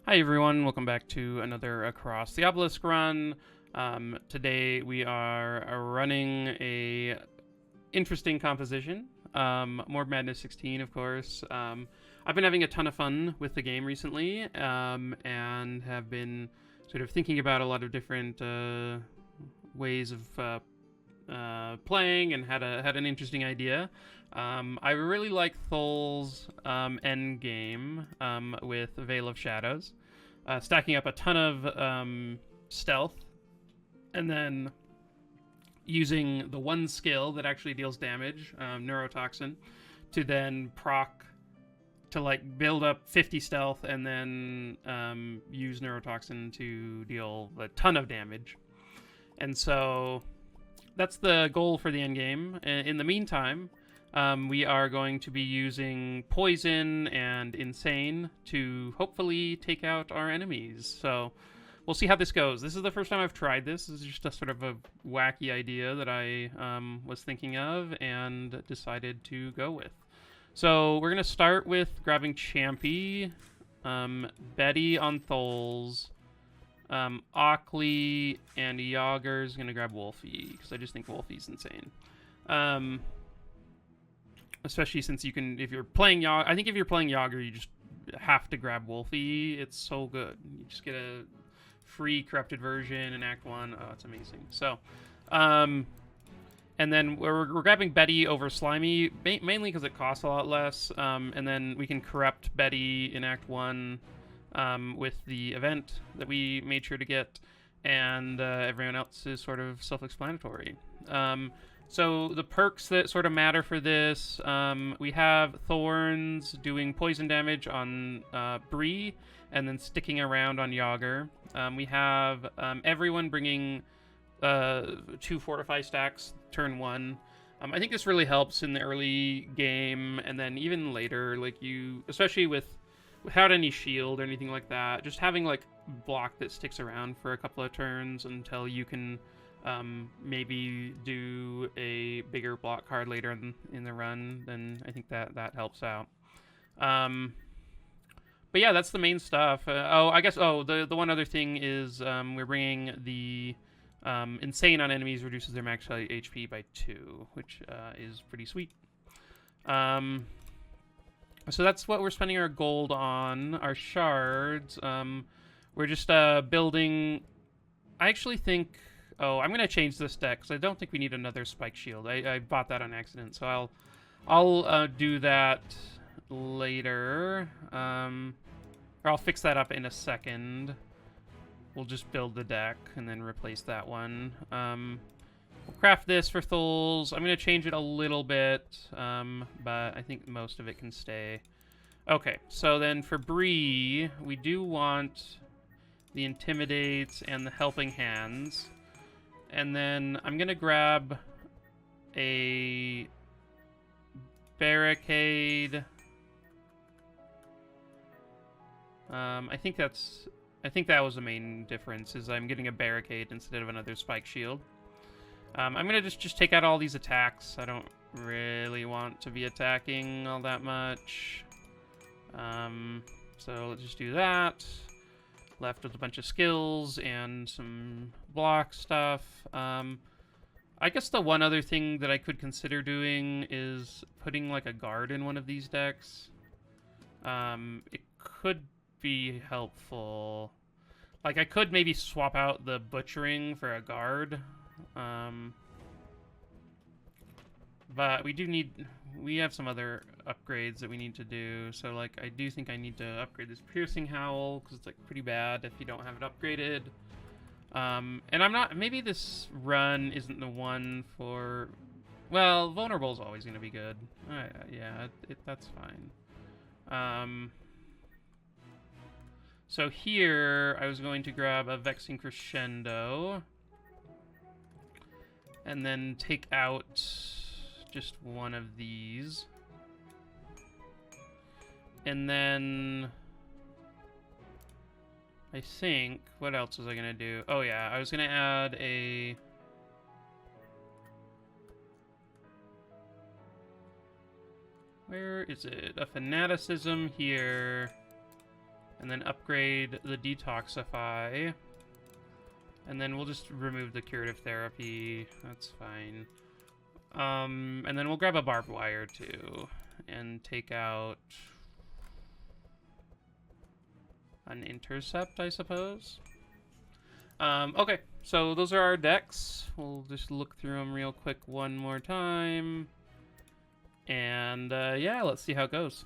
Hi everyone, welcome back to another Across the Obelisk run. Today we are running a interesting composition, more Madness 16 of course. I've been having a ton of fun with the game recently, and have been sort of thinking about a lot of different ways of playing, and had an interesting idea. I really like Thuls' end game with Veil of Shadows, stacking up a ton of stealth, and then using the one skill that actually deals damage, Neurotoxin, to then proc to like build up 50 stealth and then use Neurotoxin to deal a ton of damage. And so that's the goal for the end game. In the meantime, we are going to be using Poison and Insane to hopefully take out our enemies. So we'll see how this goes. This is the first time I've tried this. This is just a sort of a wacky idea that I was thinking of and decided to go with. So we're going to start with grabbing Champy, Betty on Thuls, Ockley, and Yager's going to grab Wolfie, because I just think Wolfie's insane. Especially since you can, if you're playing Yager, I think if you're playing Yager, you just have to grab Wolfie. It's so good. You just get a free corrupted version in Act 1. Oh, it's amazing. So, and then we're grabbing Betty over Slimy, mainly because it costs a lot less. And then we can corrupt Betty in Act 1 with the event that we made sure to get. And everyone else is sort of self-explanatory. So the perks that sort of matter for this, we have Thorns doing poison damage on Bree, and then sticking around on Yager. We have everyone bringing 2 Fortify stacks turn 1. I think this really helps in the early game, and then even later, like you, especially without any shield or anything like that, just having like block that sticks around for a couple of turns until you can maybe do a bigger block card later in the run, then I think that helps out. But yeah, that's the main stuff. The one other thing is we're bringing the Insane on enemies reduces their max HP by 2, which is pretty sweet. So that's what we're spending our gold on. Our shards, we're just building. I actually think. Oh, I'm gonna change this deck because I don't think we need another spike shield. I bought that on accident, so I'll do that later. Or I'll fix that up in a second. We'll just build the deck and then replace that one. We'll craft this for Thuls. I'm gonna change it a little bit, but I think most of it can stay. Okay, so then for Bree, we do want the Intimidates and the Helping Hands. And then I'm going to grab a Barricade. I think that was the main difference, is I'm getting a Barricade instead of another Spike Shield. I'm going to just take out all these attacks. I don't really want to be attacking all that much. So let's just do that. Left with a bunch of skills and some block stuff. I guess the one other thing that I could consider doing is putting like a guard in one of these decks. It could be helpful. Like I could maybe swap out the butchering for a guard. But we have some other upgrades that we need to do. So like I do think I need to upgrade this Piercing Howl, because it's like pretty bad if you don't have it upgraded. And I'm not, maybe this run isn't the one for, well, Vulnerable is always going to be good. Yeah, that's fine. So here I was going to grab a Vexing Crescendo and then take out just one of these. And then I think, what else was I going to do? Oh yeah, I was going to add a... Where is it? A Fanaticism here. And then upgrade the Detoxify. And then we'll just remove the Curative Therapy. That's fine. And then we'll grab a Barbed Wire, too. And take out an Intercept, I suppose. Okay, so those are our decks. We'll just look through them real quick one more time. And, yeah, let's see how it goes.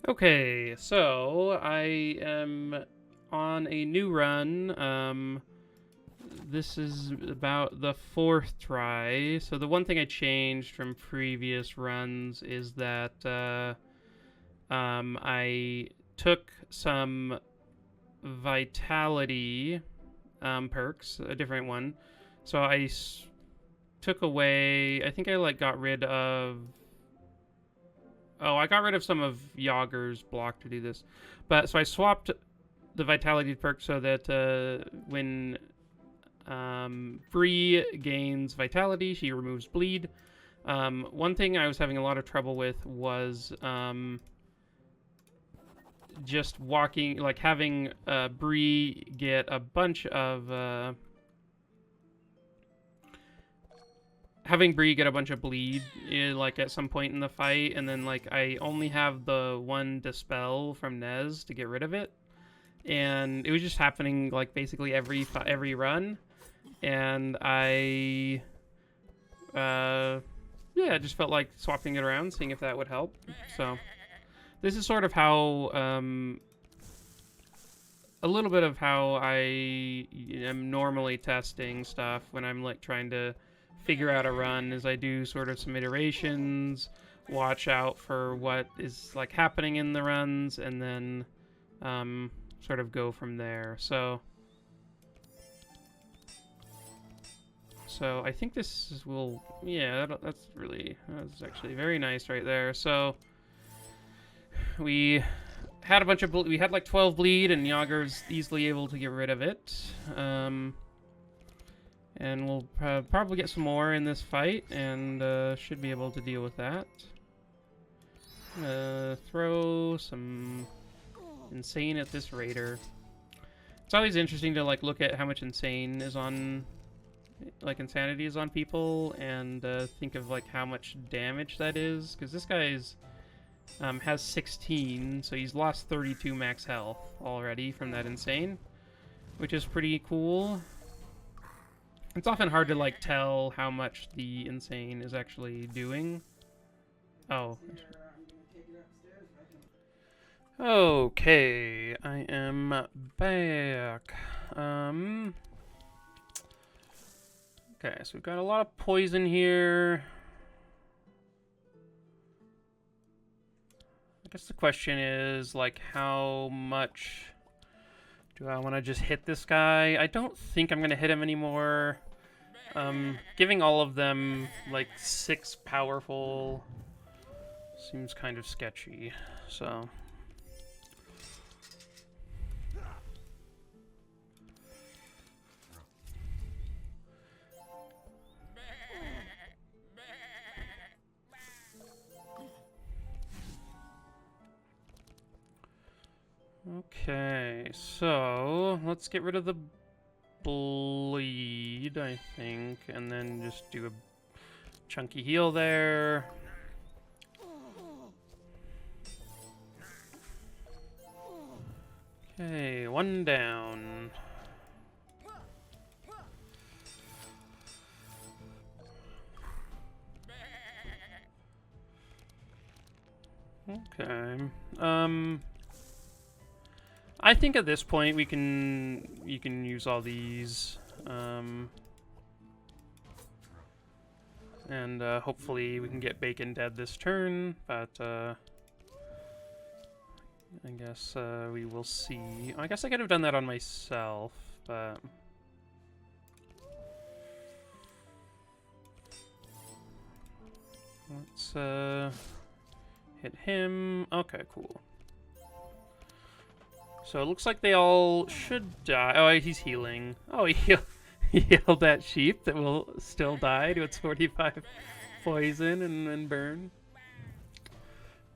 Okay, so I am on a new run. This is about the 4th try. So the one thing I changed from previous runs is that I took some Vitality perks, a different one. So I took away, I think I like got rid of, I got rid of some of Yager's block to do this. But so I swapped the Vitality perk so that when Bree gains Vitality, she removes Bleed. One thing I was having a lot of trouble with was just walking, like having Bree get a bunch of bleed, like at some point in the fight, and then like I only have the one Dispel from Nez to get rid of it, and it was just happening like basically every run, and I yeah, just felt like swapping it around, seeing if that would help. So this is sort of how, a little bit of how I am normally testing stuff when I'm like trying to figure out a run, is I do sort of some iterations, watch out for what is like happening in the runs, and then sort of go from there. So I think this will, yeah, that's actually very nice right there. So we had a bunch of we had like 12 bleed, and Yager's easily able to get rid of it. And we'll probably get some more in this fight, and should be able to deal with that. Throw some Insane at this Raider. It's always interesting to like look at how much Insane is on, like Insanity is on people, and think of like how much damage that is, because this guy's has 16, so he's lost 32 max health already from that Insane, which is pretty cool. It's often hard to like tell how much the Insane is actually doing. Oh. Okay, I am back. Okay, so we've got a lot of poison here. I guess the question is, like, how much do I want to just hit this guy? I don't think I'm going to hit him anymore. Giving all of them, like, 6 powerful seems kind of sketchy, so... Okay, so let's get rid of the bleed, I think, and then just do a chunky heal there. Okay, 1 down. Okay, I think at this point you can use all these, and hopefully we can get Bacon dead this turn, but I guess we will see. I guess I could have done that on myself, but let's hit him. Okay, cool. So it looks like they all should die. Oh, he's healing. Oh, he healed that sheep that will still die to its 45 poison and burn.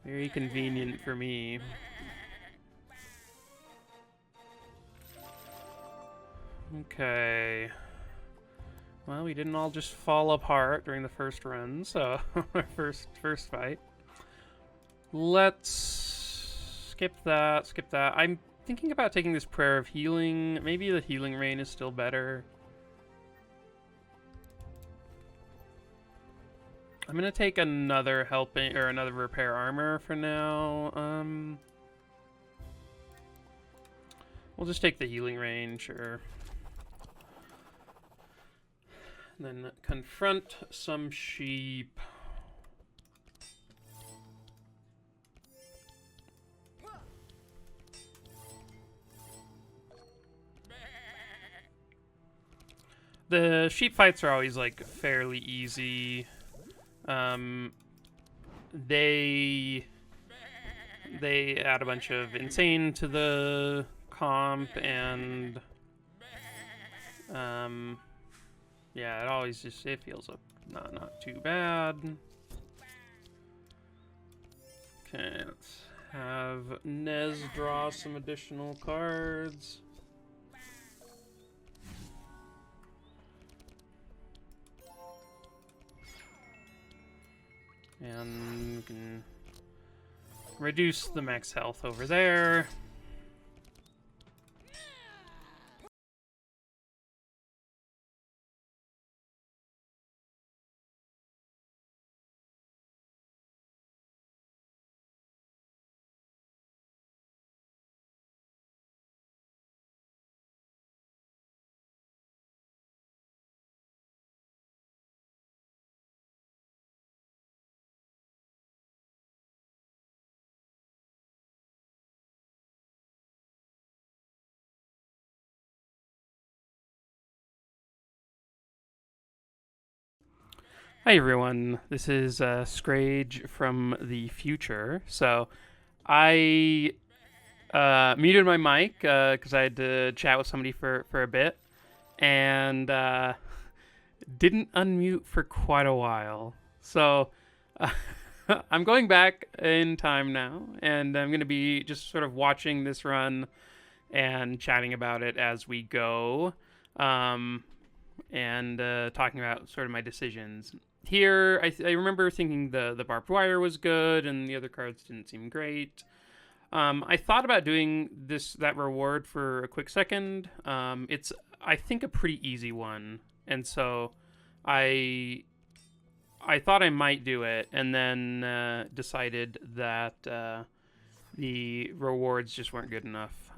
Very convenient for me. Okay. Well, we didn't all just fall apart during the first run, so our first fight. Let's skip that. I'm thinking about taking this Prayer of Healing. Maybe the Healing Rain is still better. I'm gonna take another helping or another repair armor for now. We'll just take the Healing Rain, sure. And then confront some sheep. The sheep fights are always like fairly easy. They add a bunch of insane to the comp, and yeah, it always just feels not too bad. Okay, let's have Nez draw some additional cards. And we can reduce the max health over there. Hi everyone, this is Scrage from the future. So I muted my mic because I had to chat with somebody for a bit, and didn't unmute for quite a while. So I'm going back in time now, and I'm going to be just sort of watching this run and chatting about it as we go, and talking about sort of my decisions. Here, I remember thinking the barbed wire was good, and the other cards didn't seem great. I thought about doing that reward for a quick second. It's, I think, a pretty easy one, and so I thought I might do it, and then decided that the rewards just weren't good enough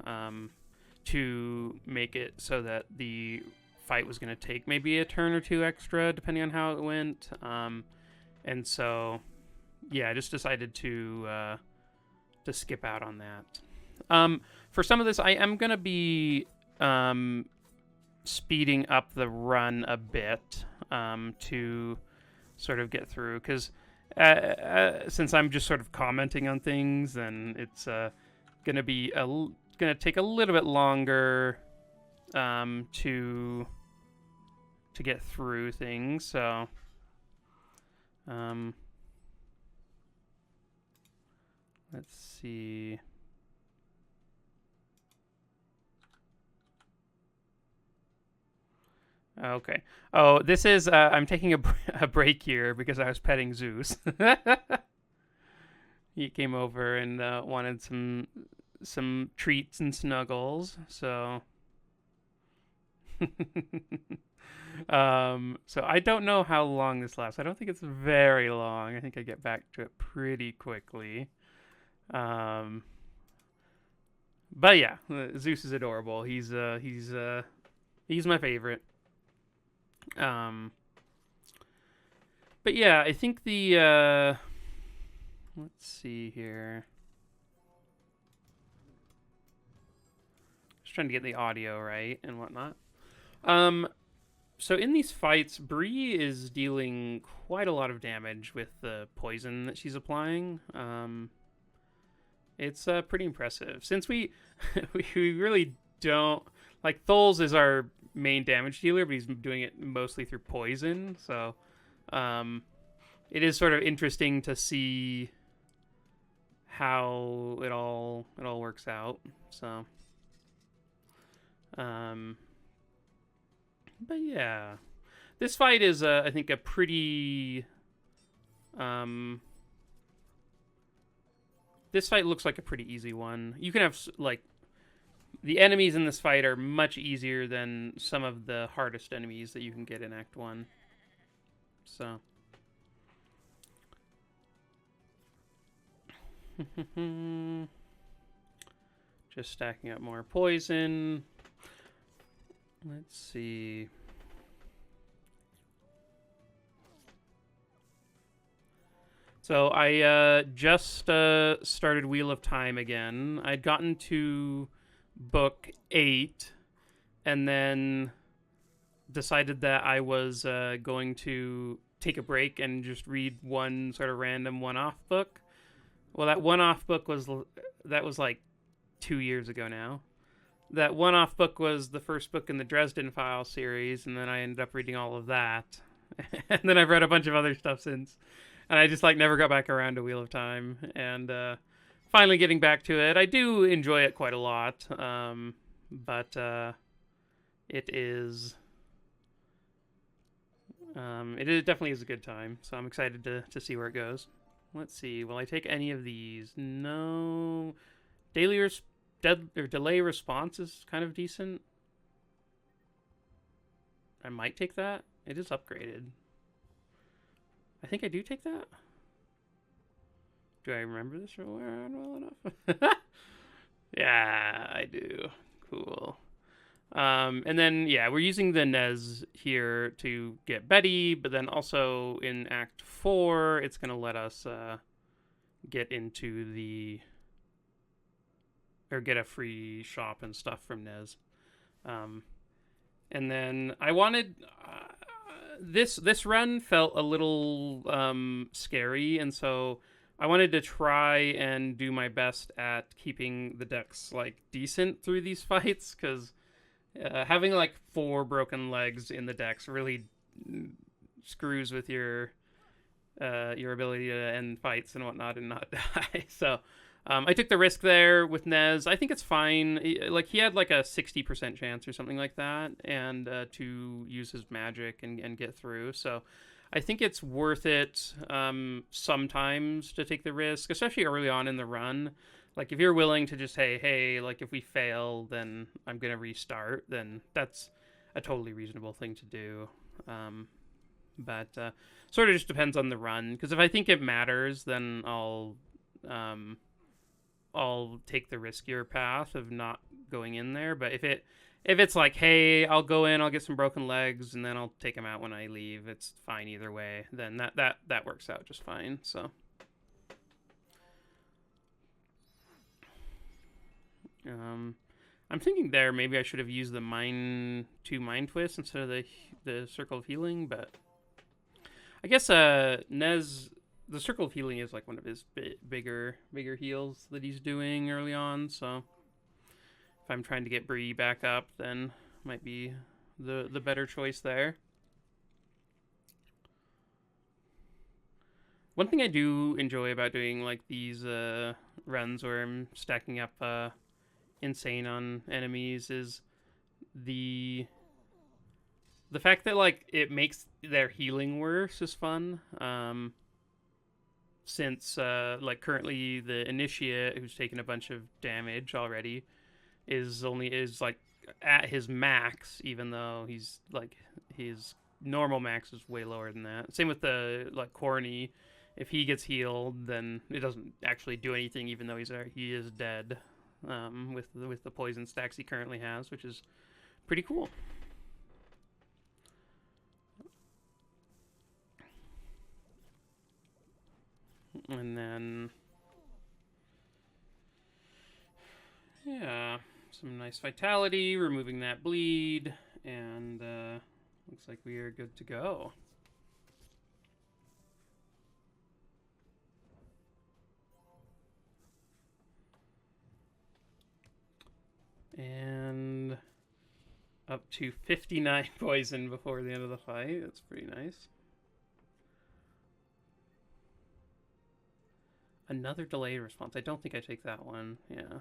to make it so that the fight was going to take maybe a turn or two extra, depending on how it went. And so, yeah, I just decided to skip out on that. For some of this, I am going to be speeding up the run a bit to sort of get through, because since I'm just sort of commenting on things, then it's going to take a little bit longer to get through things. So let's see. Okay. Oh, this is I'm taking a break here because I was petting Zeus. He came over and wanted some treats and snuggles. So so I don't know how long this lasts. I don't think it's very long. I think I get back to it pretty quickly. But yeah, Zeus is adorable. He's my favorite. But yeah, I think the let's see here. Just trying to get the audio right and whatnot. So in these fights, Bree is dealing quite a lot of damage with the poison that she's applying. It's pretty impressive. Since we we really don't, like, Thuls is our main damage dealer, but he's doing it mostly through poison. So it is sort of interesting to see how it all works out. So But yeah, this fight is, I think, a pretty... This fight looks like a pretty easy one. You can have, like... The enemies in this fight are much easier than some of the hardest enemies that you can get in Act 1. So... Just stacking up more poison. Let's see. So I just started Wheel of Time again. I'd gotten to book 8 and then decided that I was going to take a break and just read one sort of random one-off book. Well, that one-off book was like 2 years ago now. That one-off book was the first book in the Dresden Files series, and then I ended up reading all of that. And then I've read a bunch of other stuff since. And I just, like, never got back around to Wheel of Time. And finally getting back to it. I do enjoy it quite a lot. But it is... it definitely is a good time. So I'm excited to see where it goes. Let's see. Will I take any of these? No. Delay response is kind of decent. I might take that. It is upgraded. I think I do take that. Do I remember this well enough? Yeah, I do. Cool. And then, yeah, we're using the Nez here to get Betty, but then also in Act 4, it's going to let us get into the... or get a free shop and stuff from Nez. And then I wanted... this run felt a little scary, and so I wanted to try and do my best at keeping the decks, like, decent through these fights, because... having like 4 broken legs in the decks really screws with your ability to end fights and whatnot and not die. So I took the risk there with Nez. I think it's fine. Like, he had like a 60% chance or something like that, and to use his magic and get through. So I think it's worth it sometimes to take the risk, especially early on in the run. Like, if you're willing to just, hey, like, if we fail, then I'm going to restart, then that's a totally reasonable thing to do. But sort of just depends on the run. Because if I think it matters, then I'll take the riskier path of not going in there. But if it's like, hey, I'll go in, I'll get some broken legs, and then I'll take them out when I leave, it's fine either way, then that works out just fine, so... I'm thinking there maybe I should have used the Mind Twist instead of the Circle of Healing, but I guess Nez, the Circle of Healing is like one of his bigger heals that he's doing early on, so if I'm trying to get Bree back up, then might be the better choice there. One thing I do enjoy about doing like these runs where I'm stacking up insane on enemies is the fact that like it makes their healing worse is fun. Since like currently the Initiate, who's taken a bunch of damage already, is like at his max, even though he's like his normal max is way lower than that. Same with the like Corny. If he gets healed, then it doesn't actually do anything, even though he is dead. With the poison stacks he currently has, which is pretty cool. And then, yeah, some nice vitality, removing that bleed, and looks like we are good to go. And up to 59 poison before the end of the fight. That's pretty nice. Another delayed response. I don't think I take that one. Yeah.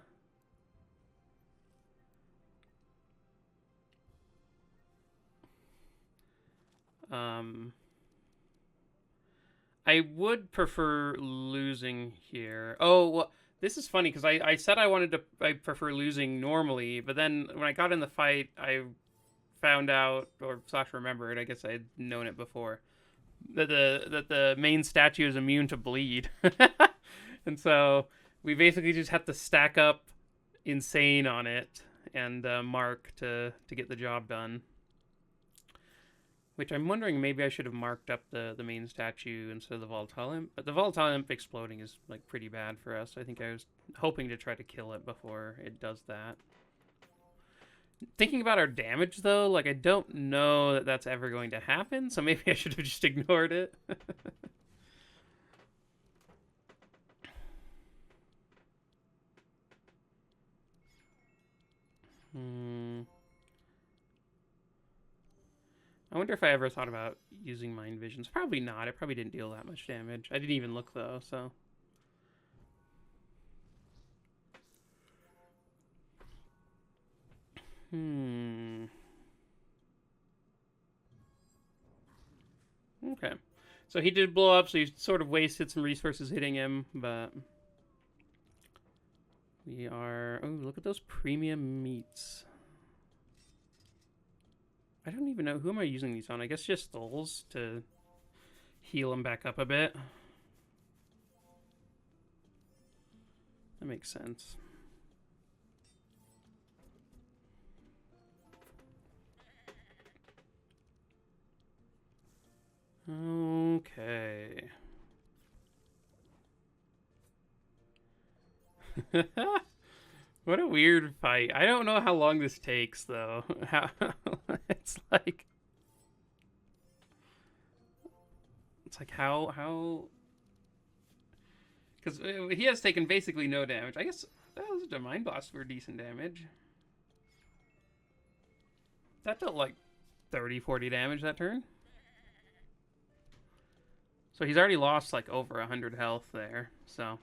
I would prefer losing here. Oh, well, this is funny because I said I prefer losing normally, but then when I got in the fight, I found out or slash remembered, I guess I had known it before, that the main statue is immune to bleed, and so we basically just have to stack up insane on it and mark to get the job done. Which I'm wondering, maybe I should have marked up the main statue instead of the volatile imp. But the volatile imp exploding is like pretty bad for us. I think I was hoping to try to kill it before it does that. Thinking about our damage though, like I don't know that that's ever going to happen, so maybe I should have just ignored it. I wonder if I ever thought about using mind visions. Probably not. It probably didn't deal that much damage. I didn't even look though, so. Okay. So he did blow up, so he sort of wasted some resources hitting him, but we are... Oh, look at those premium meats. I don't even know. Who am I using these on? I guess just Thuls to heal him back up a bit. That makes sense. Okay. What a weird fight. I don't know how long this takes, though. It's like... It's like how... Because he has taken basically no damage. I guess that was a Mind Blast for decent damage. That dealt like 30, 40 damage that turn. So he's already lost like over 100 health there. So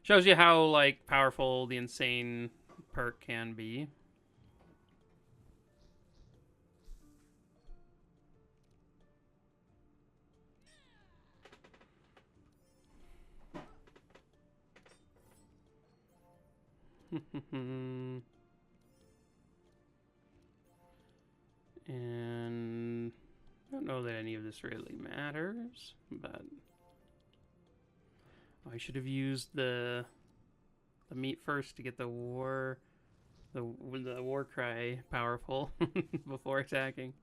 shows you how like powerful the insane perk can be. And I don't know that any of this really matters, but I should have used the meat first to get the war cry powerful before attacking.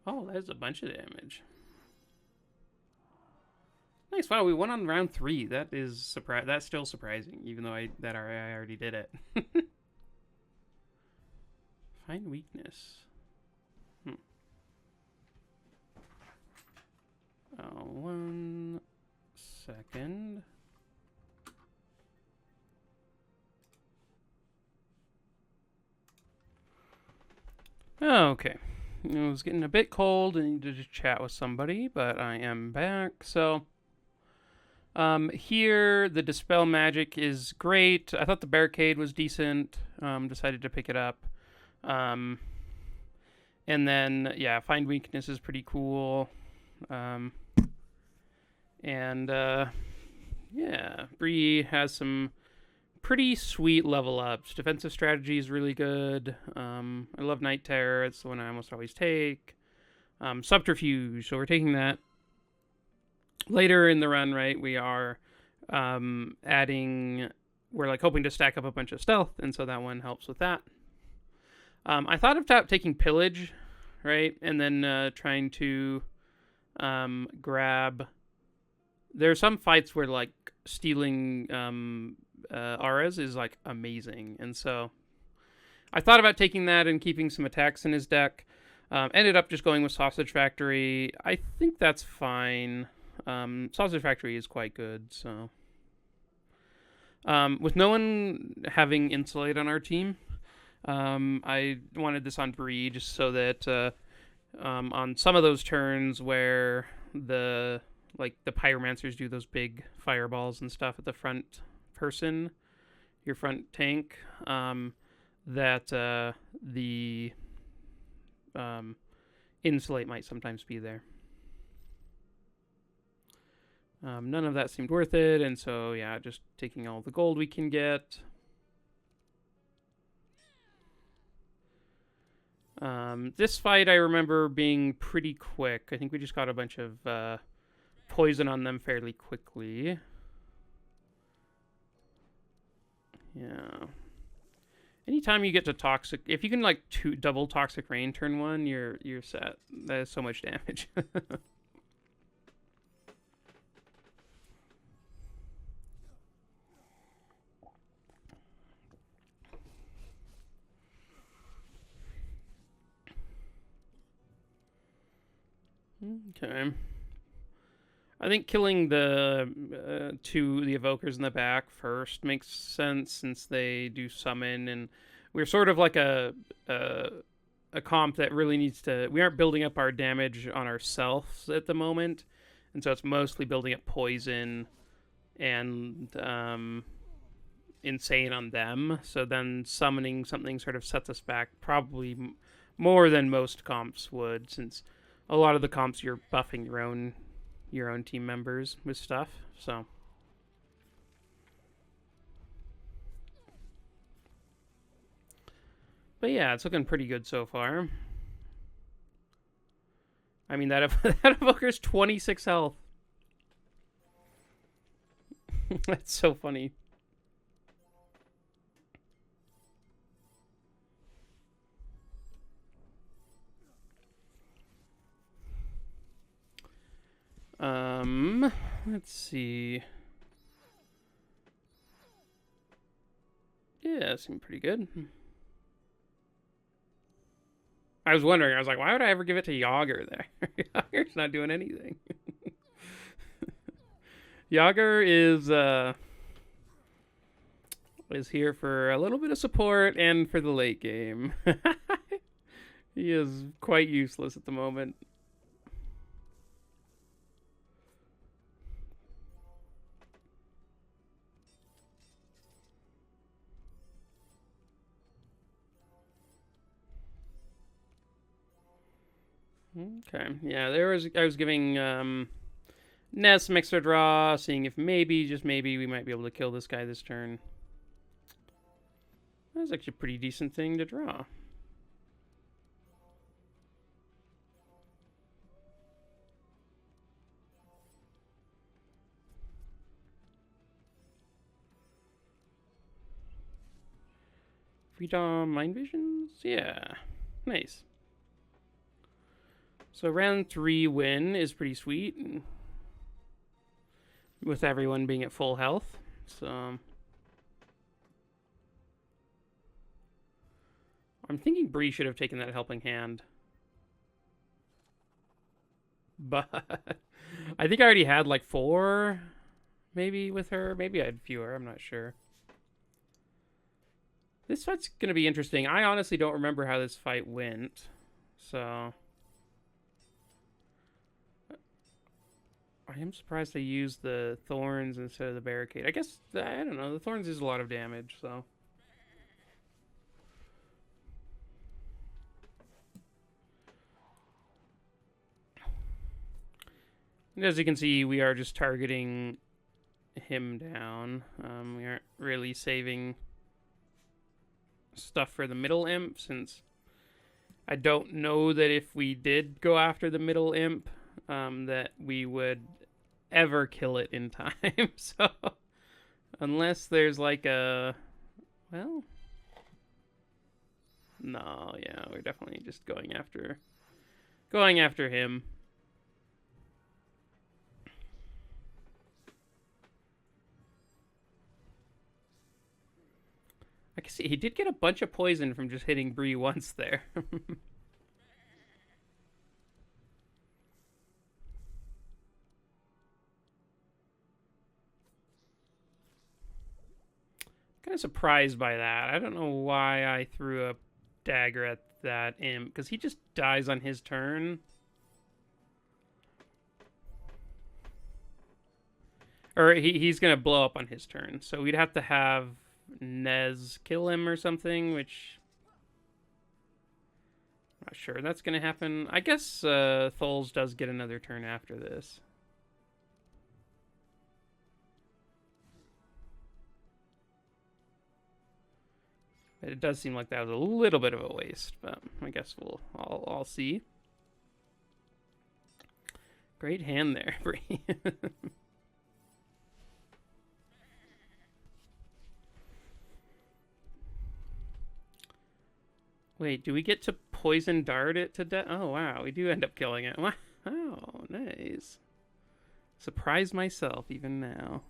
Oh, that's a bunch of damage. Nice. Wow, we won on round 3. That is that's still surprising, even though I already did it. Find weakness. Oh, 1 second. Okay. It was getting a bit cold and needed to chat with somebody, but I am back. So, here the Dispel Magic is great. I thought the Barricade was decent. Decided to pick it up. And then, yeah, Find Weakness is pretty cool. Yeah, Bree has some pretty sweet level ups. Defensive strategy is really good. I love Night Terror. It's the one I almost always take. Subterfuge. So we're taking that later in the run, right? We are adding... We're like hoping to stack up a bunch of stealth, and so that one helps with that. I thought of taking Pillage, right? And then trying to grab... There are some fights where like stealing auras is like amazing, and so I thought about taking that and keeping some attacks in his deck. Ended up just going with Sausage Factory. I think that's fine. Sausage Factory is quite good, so with no one having Insulate on our team, I wanted this on Bree just so that on some of those turns where the pyromancers do those big fireballs and stuff at the front person, your front tank, that the insulate might sometimes be there. None of that seemed worth it, and so yeah, just taking all the gold we can get. This fight I remember being pretty quick. I think we just got a bunch of poison on them fairly quickly. Yeah. Anytime you get to toxic, if you can like double toxic rain turn 1, you're set. That is so much damage. Okay. I think killing the the evokers in the back first makes sense, since they do summon, and we're sort of like a comp that really needs to. We aren't building up our damage on ourselves at the moment, and so it's mostly building up poison and insane on them. So then summoning something sort of sets us back probably more than most comps would, since a lot of the comps you're buffing your own team members with stuff. So but yeah, it's looking pretty good so far. I mean, that evoker's 26 health. That's so funny. Let's see. Yeah, seemed pretty good. I was wondering, I was like, why would I ever give it to Yager there? Yager's not doing anything. Yager is here for a little bit of support and for the late game. He is quite useless at the moment. Okay, yeah, I was giving Nez some extra draw, seeing if maybe, just maybe, we might be able to kill this guy this turn. That's actually a pretty decent thing to draw. Freedom Mind Visions? Yeah, nice. So round 3 win is pretty sweet, with everyone being at full health. So I'm thinking Bree should have taken that helping hand, but I think I already had like 4, maybe with her. Maybe I had fewer. I'm not sure. This fight's gonna be interesting. I honestly don't remember how this fight went, so I am surprised they used the thorns instead of the barricade. I guess, I don't know, the thorns is a lot of damage, so. And as you can see, we are just targeting him down. We aren't really saving stuff for the middle imp, since I don't know that if we did go after the middle imp, that we would ever kill it in time. So unless there's like a, well, no, yeah, we're definitely just going after him. I can see he did get a bunch of poison from just hitting Bree once there. Kind of surprised by that. I don't know why I threw a dagger at that imp, because he just dies on his turn. Or he's going to blow up on his turn. So we'd have to have Nez kill him or something, which Not sure that's going to happen. I guess Thuls does get another turn after this. It does seem like that was a little bit of a waste, but I guess I'll see. Great hand there, Bree. Wait, do we get to poison dart it to death? Oh, wow, we do end up killing it. Wow, nice. Surprised myself even now.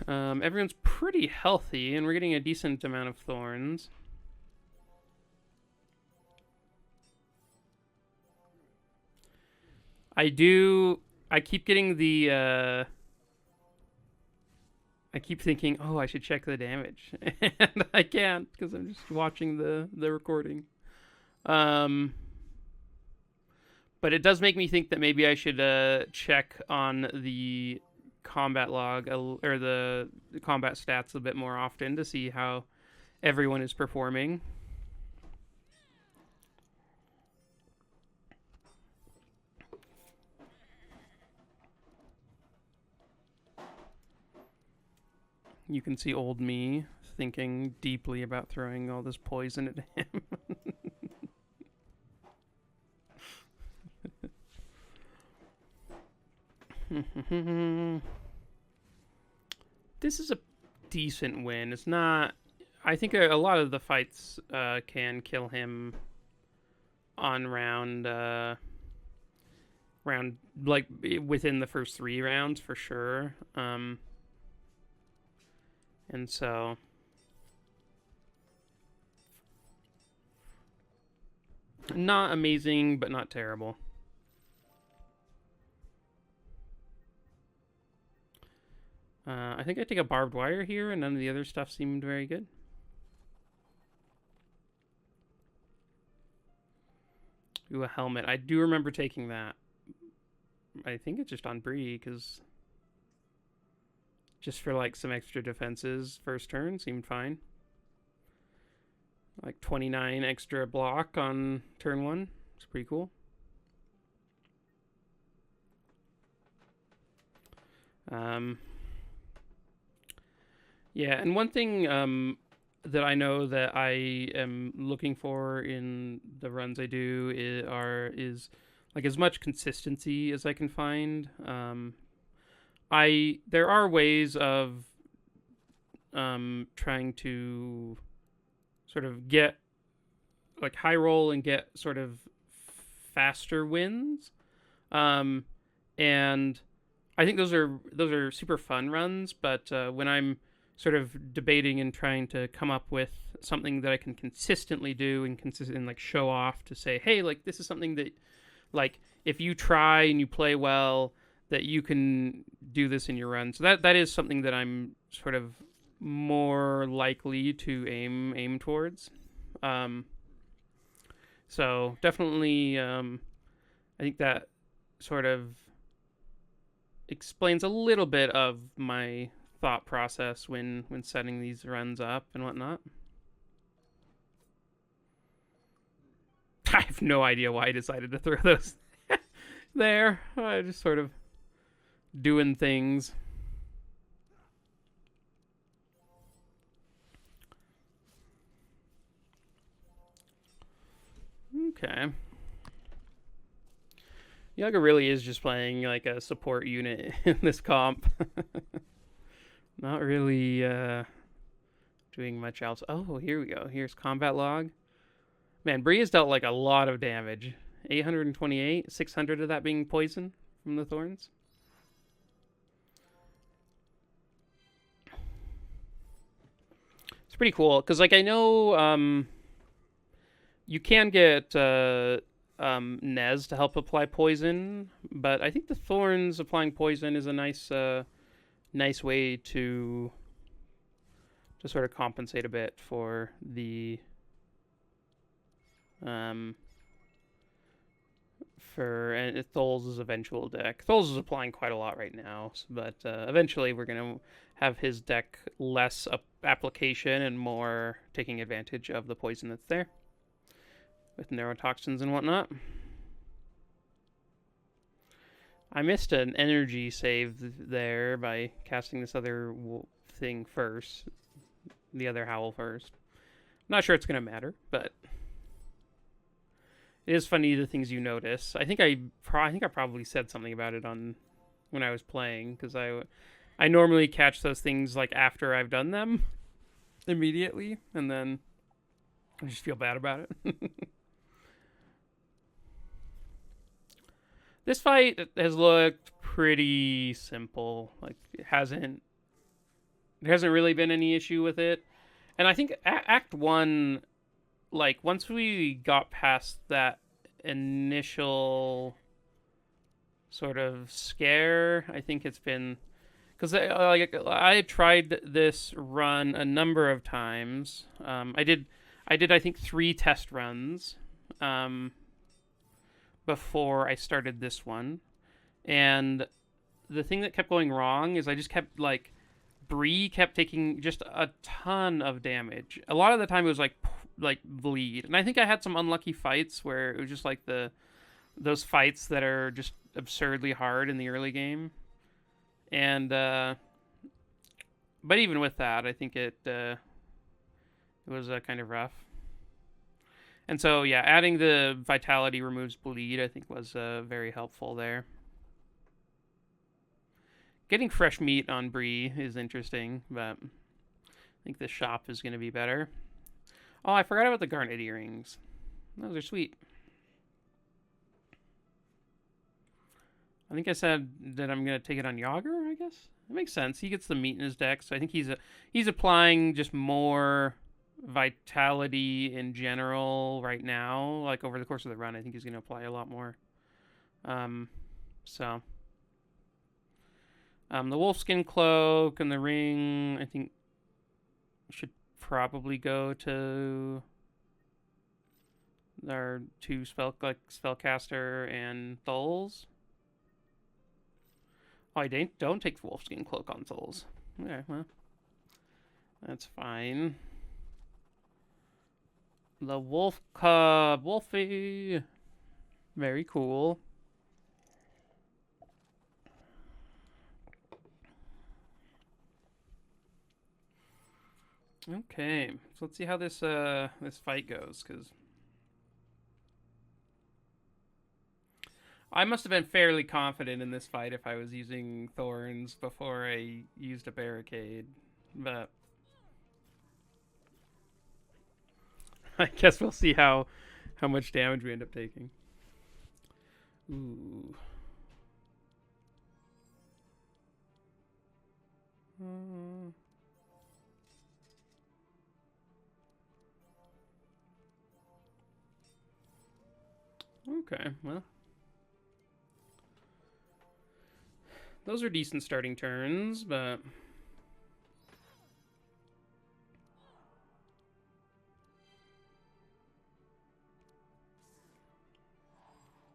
Everyone's pretty healthy, and we're getting a decent amount of thorns. I keep getting the, I keep thinking, oh, I should check the damage. And I can't, because I'm just watching the recording. But it does make me think that maybe I should check on the combat log, or the combat stats a bit more often to see how everyone is performing. You can see old me thinking deeply about throwing all this poison at him. This is a decent win. It's not... I think a lot of the fights can kill him on round, like, within the first 3 rounds, for sure. And so... not amazing, but not terrible. I think I take a barbed wire here, and none of the other stuff seemed very good. Ooh, a helmet. I do remember taking that. I think it's just on Bree, because... just for, like, some extra defenses first turn seemed fine. Like 29 extra block on turn 1. It's pretty cool. Yeah, and one thing that I know that I am looking for in the runs I do is like as much consistency as I can find. There are ways of trying to sort of get like high roll and get sort of faster wins, and I think those are super fun runs. But when I'm sort of debating and trying to come up with something that I can consistently do and like show off to say, hey, like this is something that, like, if you try and you play well, that you can do this in your run. So that is something that I'm sort of more likely to aim towards. So definitely, I think that sort of explains a little bit of my thought process when setting these runs up and whatnot. I have no idea why I decided to throw those there. I just sort of doing things. Okay. Yaga really is just playing like a support unit in this comp. Not really doing much else. Oh, here we go. Here's combat log. Man, Bree has dealt like a lot of damage. 828, 600 of that being poison from the thorns. It's pretty cool because, like, I know you can get Nez to help apply poison, but I think the thorns applying poison is a nice way to sort of compensate a bit for the for Thuls' eventual deck. Thuls is applying quite a lot right now, but eventually we're going to have his deck less application and more taking advantage of the poison that's there with neurotoxins and whatnot. I missed an energy save there by casting this other thing first, the other howl first. I'm not sure it's going to matter, but it is funny the things you notice. I think I probably said something about it on when I was playing, because I normally catch those things like after I've done them immediately, and then I just feel bad about it. This fight has looked pretty simple. Like there hasn't really been any issue with it. And I think Act 1, like, once we got past that initial sort of scare, I think it's been... Because I tried this run a number of times. I did, I think, 3 test runs before I started this one. And the thing that kept going wrong is I just kept, like... Bree kept taking just a ton of damage. A lot of the time it was like bleed. And I think I had some unlucky fights where it was just like those fights that are just absurdly hard in the early game. And but even with that, I think it was kind of rough. And so yeah, adding the vitality removes bleed, I think was very helpful there. Getting fresh meat on Bree is interesting, but I think the shop is going to be better. Oh, I forgot about the garnet earrings. Those are sweet. I think I said that I'm going to take it on Yager, I guess. That makes sense. He gets the meat in his deck, so I think he's applying just more vitality in general right now. Like over the course of the run, I think he's going to apply a lot more. The wolfskin cloak and the ring, I think, should probably go to our 2 spellcaster and Thuls. Oh, I don't take the wolfskin cloak on Thuls. Okay, well, that's fine. The wolf cub, Wolfie, very cool. Okay, so let's see how this fight goes, because I must have been fairly confident in this fight if I was using thorns before I used a barricade, but I guess we'll see how much damage we end up taking. Ooh. Okay, well. Those are decent starting turns, but...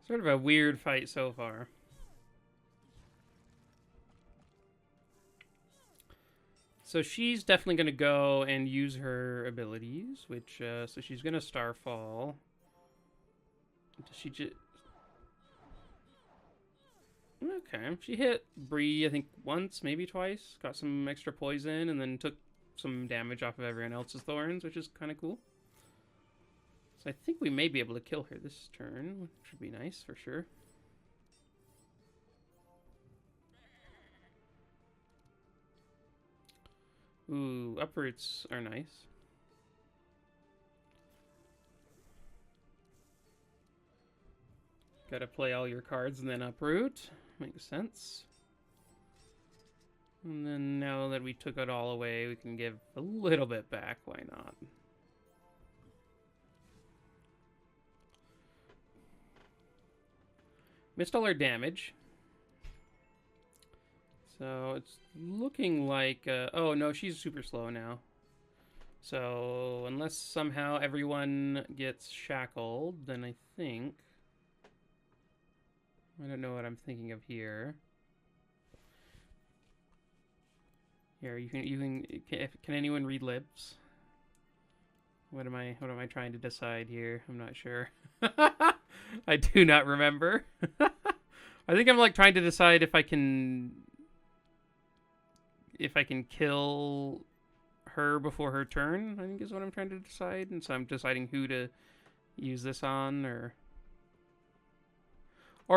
Sort of a weird fight so far. So she's definitely going to go and use her abilities, which, so she's going to Starfall. She just... Okay, she hit Bree, I think, once, maybe twice. Got some extra poison, and then took some damage off of everyone else's thorns, which is kind of cool. So I think we may be able to kill her this turn, which would be nice, for sure. Ooh, uproots are nice. Gotta play all your cards and then uproot. Makes sense. And then now that we took it all away, we can give a little bit back. Why not? Missed all our damage. So it's looking like... oh, no, she's super slow now. So unless somehow everyone gets shackled, then I think... I don't know what I'm thinking of here. Here, can anyone read lips? What am I trying to decide here? I'm not sure. I do not remember. I think I'm like trying to decide if I can kill her before her turn, I think is what I'm trying to decide. And so I'm deciding who to use this on, or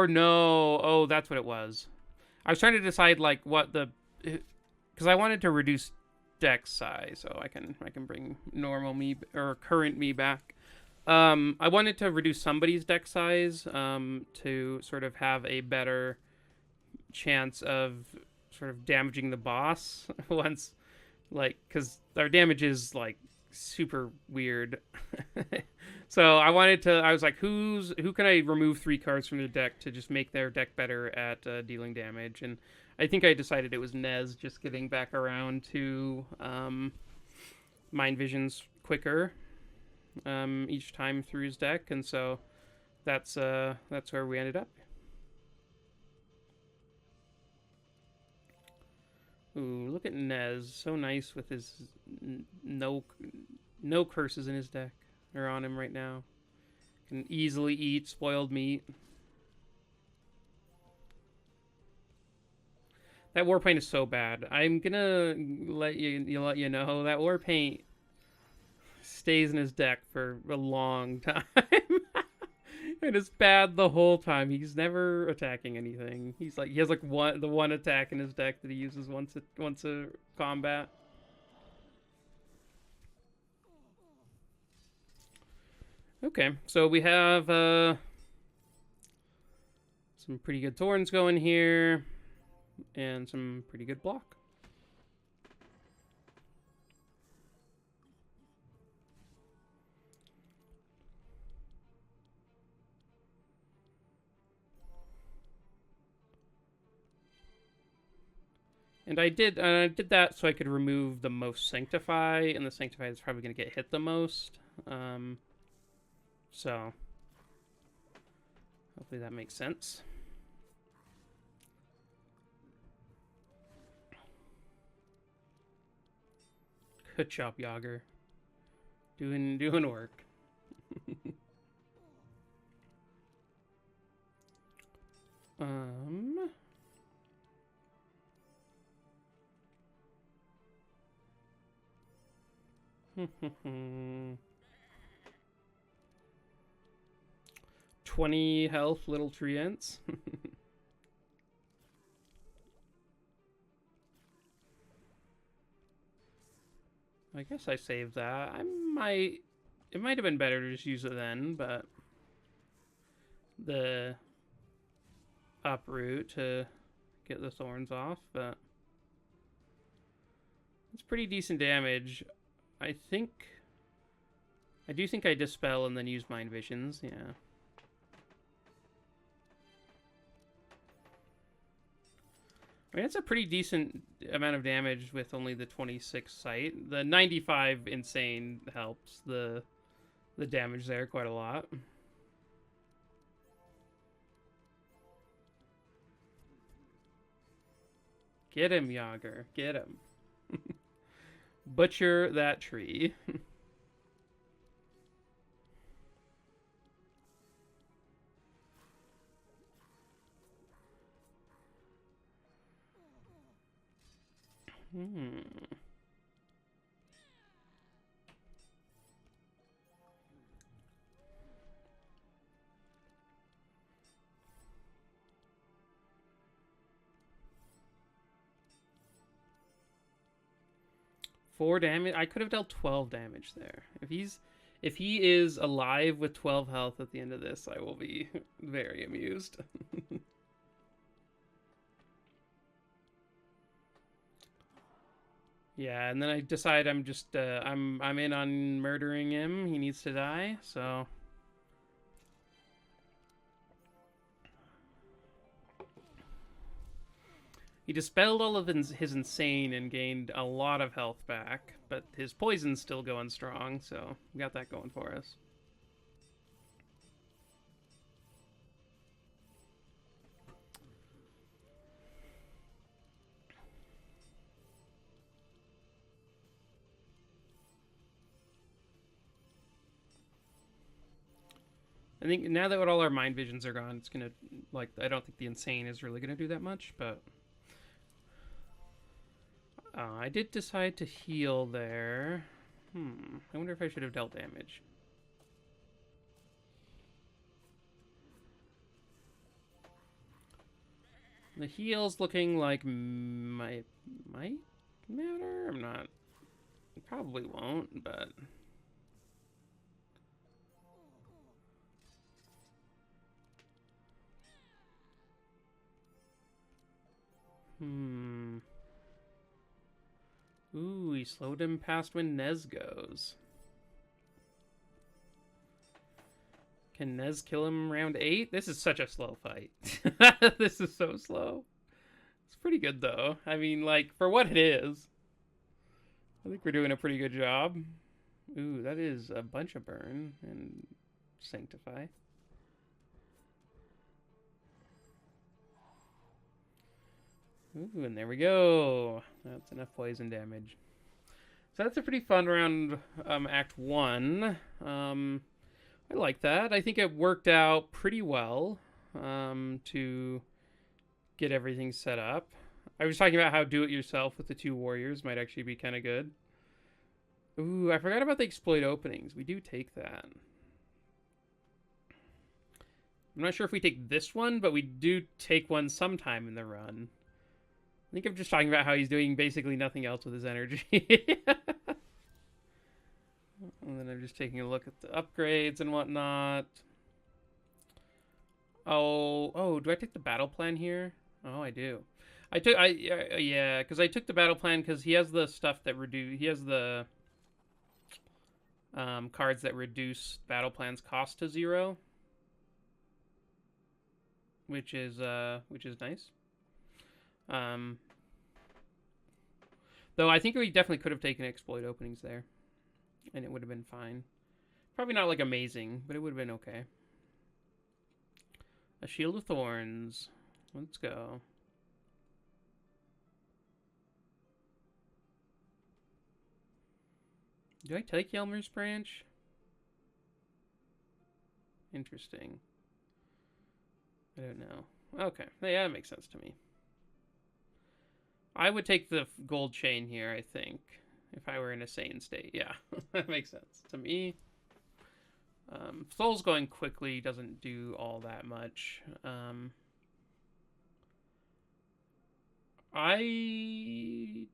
no. Oh, that's what it was. I was trying to decide like what the, because I wanted to reduce deck size so I can bring normal me or current me back. I wanted to reduce somebody's deck size to sort of have a better chance of sort of damaging the boss once, like, because our damage is like super weird. So I was like, who can I remove 3 cards from the deck to just make their deck better at dealing damage? And I think I decided it was Nez, just getting back around to Mind Visions quicker each time through his deck, and so that's where we ended up. Ooh, look at Nez, so nice with his no curses in his deck, or on him right now. Can easily eat spoiled meat. That war paint is so bad. I'm gonna let you know that war paint stays in his deck for a long time. And it's bad the whole time. He's never attacking anything. He has like the one attack in his deck that he uses once a combat. Okay, so we have some pretty good thorns going here, and some pretty good block. And I did that so I could remove the most Sanctify, and the Sanctify is probably going to get hit the most. So hopefully that makes sense. Good job, Yager. Doing work. um 20 health, little treants. I guess I saved that. It might have been better to just use it then, but the uproot to get the thorns off, but it's pretty decent damage. I do think I dispel and then use Mind Visions, yeah. I mean, it's a pretty decent amount of damage with only the 26 sight. The 95 insane helps the damage there quite a lot. Get him, Yager. Get him. Butcher that tree. Hmm. Four damage. I could have dealt 12 damage there. If he is alive with 12 health at the end of this, I will be very amused. Yeah, and then I decide I'm just I'm in on murdering him. He needs to die, so he dispelled all of his insane and gained a lot of health back, but his poison's still going strong, so we got that going for us. I think now that all our mind visions are gone, it's gonna, like, I don't think the insane is really gonna do that much, but I did decide to heal there. I wonder if I should have dealt damage. The heal's looking like might matter. I'm not. It probably won't, but. Ooh, he slowed him past when Nez goes. Can Nez kill him round 8? This is such a slow fight. This is so slow. It's pretty good, though. I mean, like, for what it is, I think we're doing a pretty good job. Ooh, that is a bunch of burn and sanctify. Ooh, and there we go. That's enough poison damage. So that's a pretty fun round, Act 1. I like that. I think it worked out pretty well to get everything set up. I was talking about how do-it-yourself with the 2 warriors might actually be kind of good. Ooh, I forgot about the exploit openings. We do take that. I'm not sure if we take this one, but we do take one sometime in the run. I think I'm just talking about how he's doing basically nothing else with his energy. And then I'm just taking a look at the upgrades and whatnot. Oh, do I take the battle plan here? Oh, I do. Yeah, because I took the battle plan because he has the stuff that he has the cards that reduce battle plan's cost to 0, which is nice. Though I think we definitely could have taken exploit openings there, and it would have been fine. Probably not like amazing, but it would have been okay. A Shield of Thorns. Let's go. Do I take Ylmer's Branch? Interesting. I don't know. Okay. Yeah, that makes sense to me. I would take the gold chain here, I think, if I were in a sane state. Yeah, that makes sense to me. Thuls going quickly doesn't do all that much. I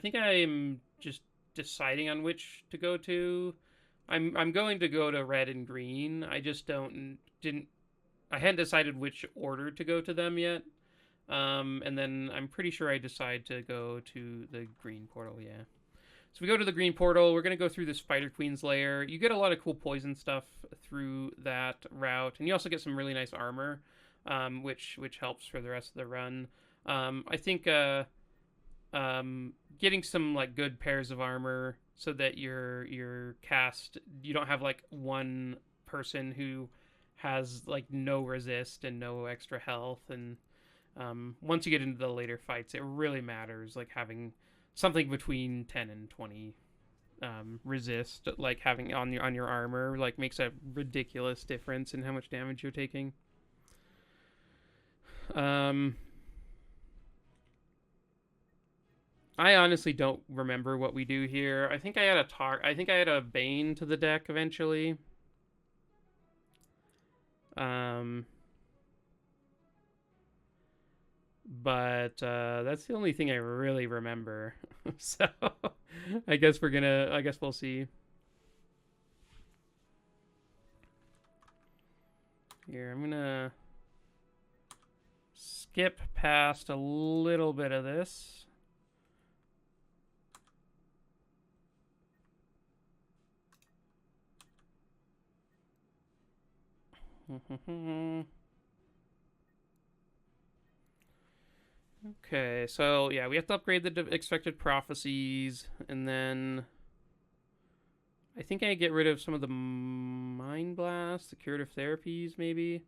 think I'm just deciding on which to go to. I'm going to go to red and green. I just I hadn't decided which order to go to them yet. And then I'm pretty sure I decide to go to the green portal, yeah. So we go to the green portal. We're going to go through the Spider Queen's lair. You get a lot of cool poison stuff through that route. And you also get some really nice armor, which helps for the rest of the run. I think getting some like good pairs of armor so that your cast, you don't have like one person who has like no resist and no extra health. And once you get into the later fights, it really matters, like having something between 10 and 20 resist, like having on your armor, like makes a ridiculous difference in how much damage you're taking. I honestly don't remember what we do here. I think I had a Bane to the deck eventually. But that's the only thing I really remember. So I guess we'll see. Here, I'm gonna skip past a little bit of this. Okay, so yeah, we have to upgrade the expected prophecies, and then I think I get rid of some of the mind blasts, the curative therapies, maybe.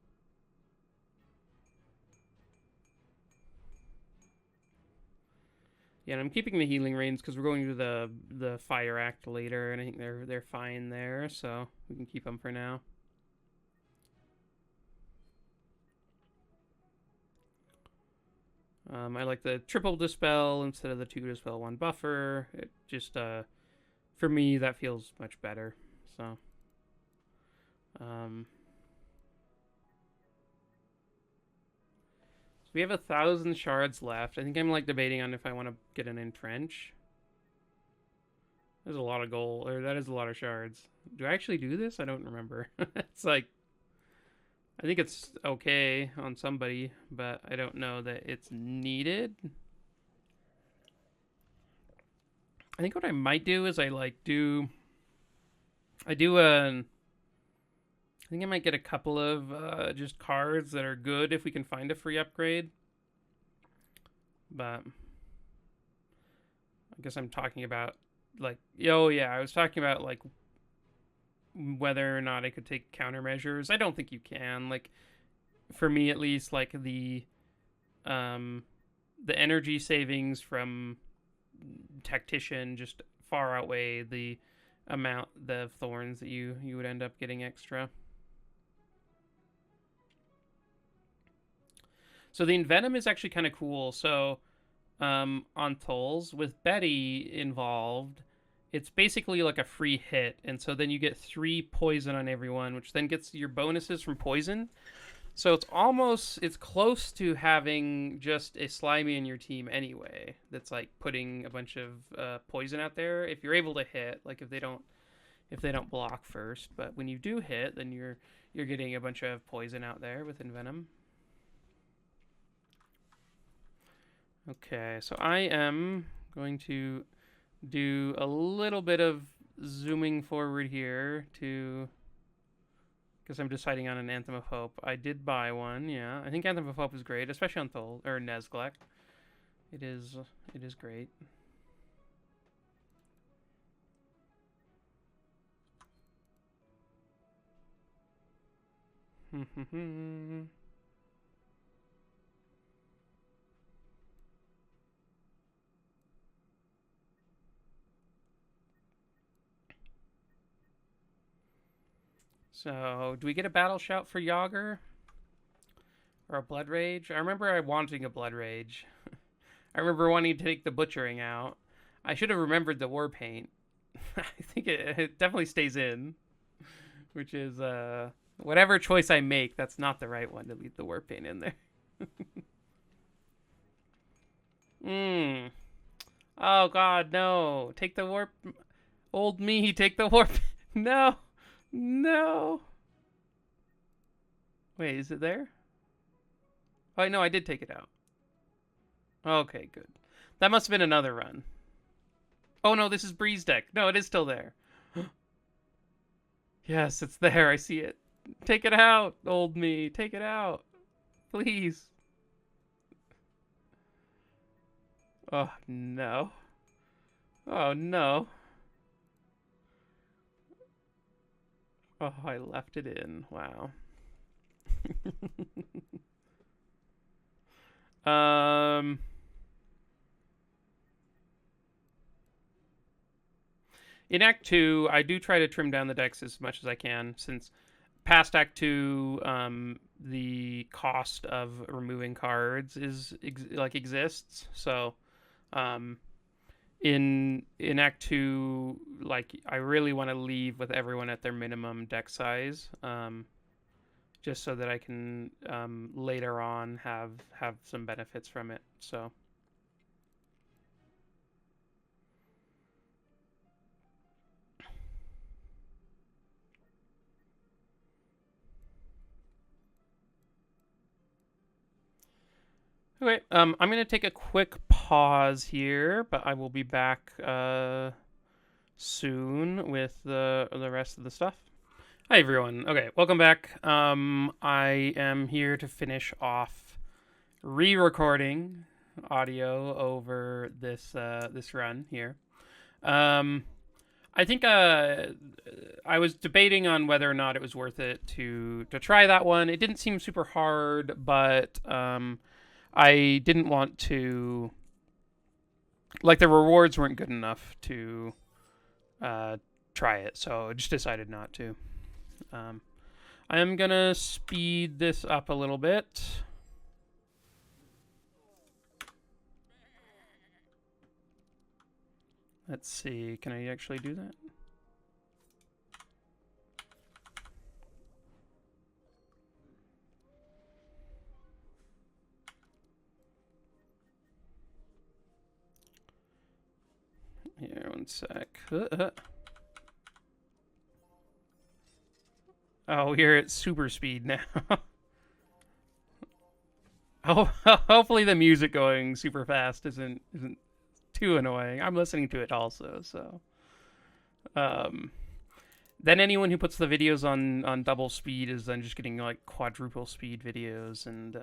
Yeah, and I'm keeping the healing rains because we're going to the fire act later, and I think they're fine there, so we can keep them for now. I like the triple dispel instead of the 2 dispel 1 buffer. It just, for me, that feels much better. So, we have 1,000 shards left. I think I'm like debating on if I want to get an entrench. There's a lot of gold, or that is a lot of shards. Do I actually do this? I don't remember. It's like, I think it's okay on somebody, but I don't know that it's needed. I think what I might do is I think I might get a couple of just cards that are good if we can find a free upgrade. But I guess I'm talking about like, oh yeah, I was talking about like whether or not I could take countermeasures. I don't think you can. Like, for me at least, like the energy savings from Tactician just far outweigh the amount of thorns that you would end up getting extra. So the Envenom is actually kind of cool. So on Thuls, with Betty involved, it's basically like a free hit. And so then you get 3 poison on everyone, which then gets your bonuses from poison. So it's close to having just a Slimy in your team anyway. That's like putting a bunch of poison out there. If you're able to hit, like if they don't block first. But when you do hit, then you're getting a bunch of poison out there with Envenom. Okay, so I am going to do a little bit of zooming forward here because I'm deciding on an Anthem of Hope. I did buy one, yeah. I think Anthem of Hope is great, especially on Thuls or Nezglekt. It is great. So, do we get a battle shout for Yager? Or a Blood Rage? I remember wanting a Blood Rage. I remember wanting to take the Butchering out. I should have remembered the War Paint. I think it definitely stays in. Which is, whatever choice I make, that's not the right one to leave the War Paint in there. Oh, God, no. Take the Warp... Old me, take the Warp... No. No. Wait, is it there? Oh, no, I did take it out. Okay, good. That must have been another run. Oh, no, this is Bree's deck. No, it is still there. Yes, it's there. I see it. Take it out, old me. Take it out. Please. Oh, no. Oh, no. Oh, I left it in. Wow. In Act 2, I do try to trim down the decks as much as I can, since past Act 2, the cost of removing cards exists. So, in Act 2, like, I really want to leave with everyone at their minimum deck size, just so that I can later on have some benefits from it. So. Okay, I'm going to take a quick pause here, but I will be back soon with the rest of the stuff. Hi, everyone. Okay, welcome back. I am here to finish off re-recording audio over this run here. I think I was debating on whether or not it was worth it to try that one. It didn't seem super hard, but I didn't want to, like, the rewards weren't good enough to try it, so I just decided not to. I am gonna speed this up a little bit. Let's see, can I actually do that? Here, one sec. Oh, we're at super speed now. Oh, hopefully the music going super fast isn't too annoying. I'm listening to it also, so. Then anyone who puts the videos on double speed is then just getting like quadruple speed videos, and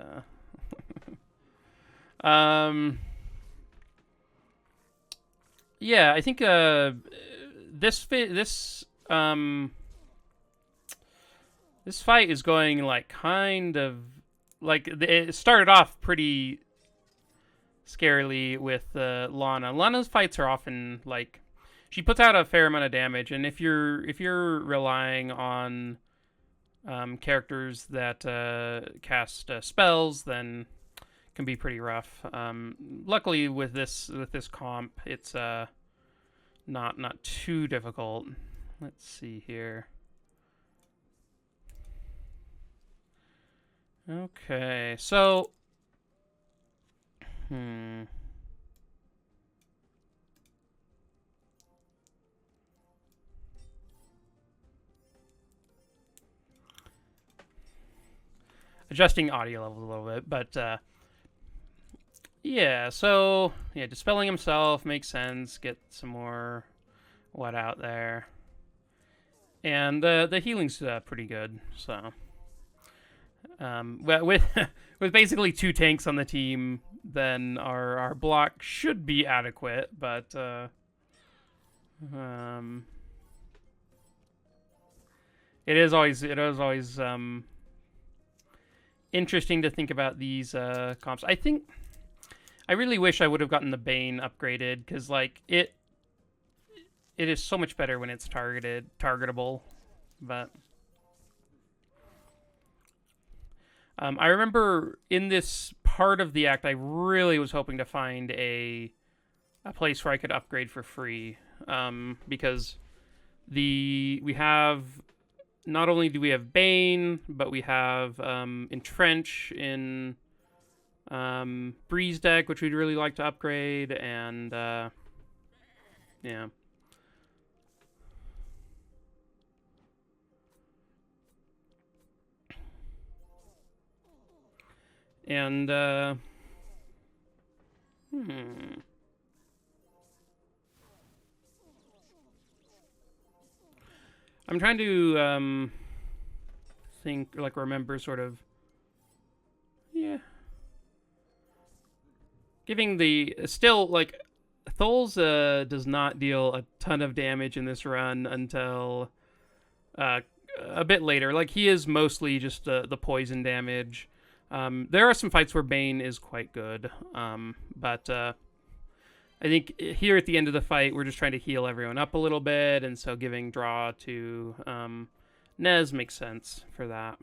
yeah, I think this fight is going like kind of like it started off pretty scarily with Lana. Lana's fights are often like she puts out a fair amount of damage, and if you're relying on characters that cast spells, then it can be pretty rough. Luckily with this comp, it's not too difficult. Let's see here. Okay, so adjusting audio levels a little bit, but yeah, so yeah, dispelling himself makes sense. Get some more what out there, and the healing's pretty good. So, with with basically 2 tanks on the team, then our block should be adequate. But it is always interesting to think about these comps. I really wish I would have gotten the Bane upgraded, because like it is so much better when it's targetable. But I remember in this part of the act, I really was hoping to find a place where I could upgrade for free, because we have, not only do we have Bane, but we have Entrench in Bree's deck, which we'd really like to upgrade, and yeah. And I'm trying to think, like, remember sort of, yeah, giving the still like Thuls does not deal a ton of damage in this run until a bit later. Like, he is mostly just the poison damage. There are some fights where Bane is quite good, but I think here at the end of the fight, we're just trying to heal everyone up a little bit, and so giving draw to Nez makes sense for that.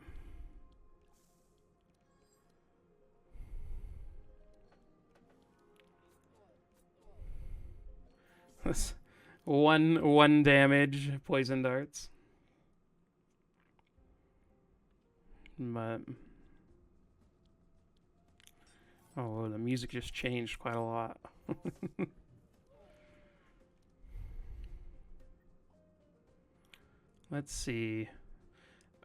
one damage poison darts, but oh, the music just changed quite a lot. Let's see.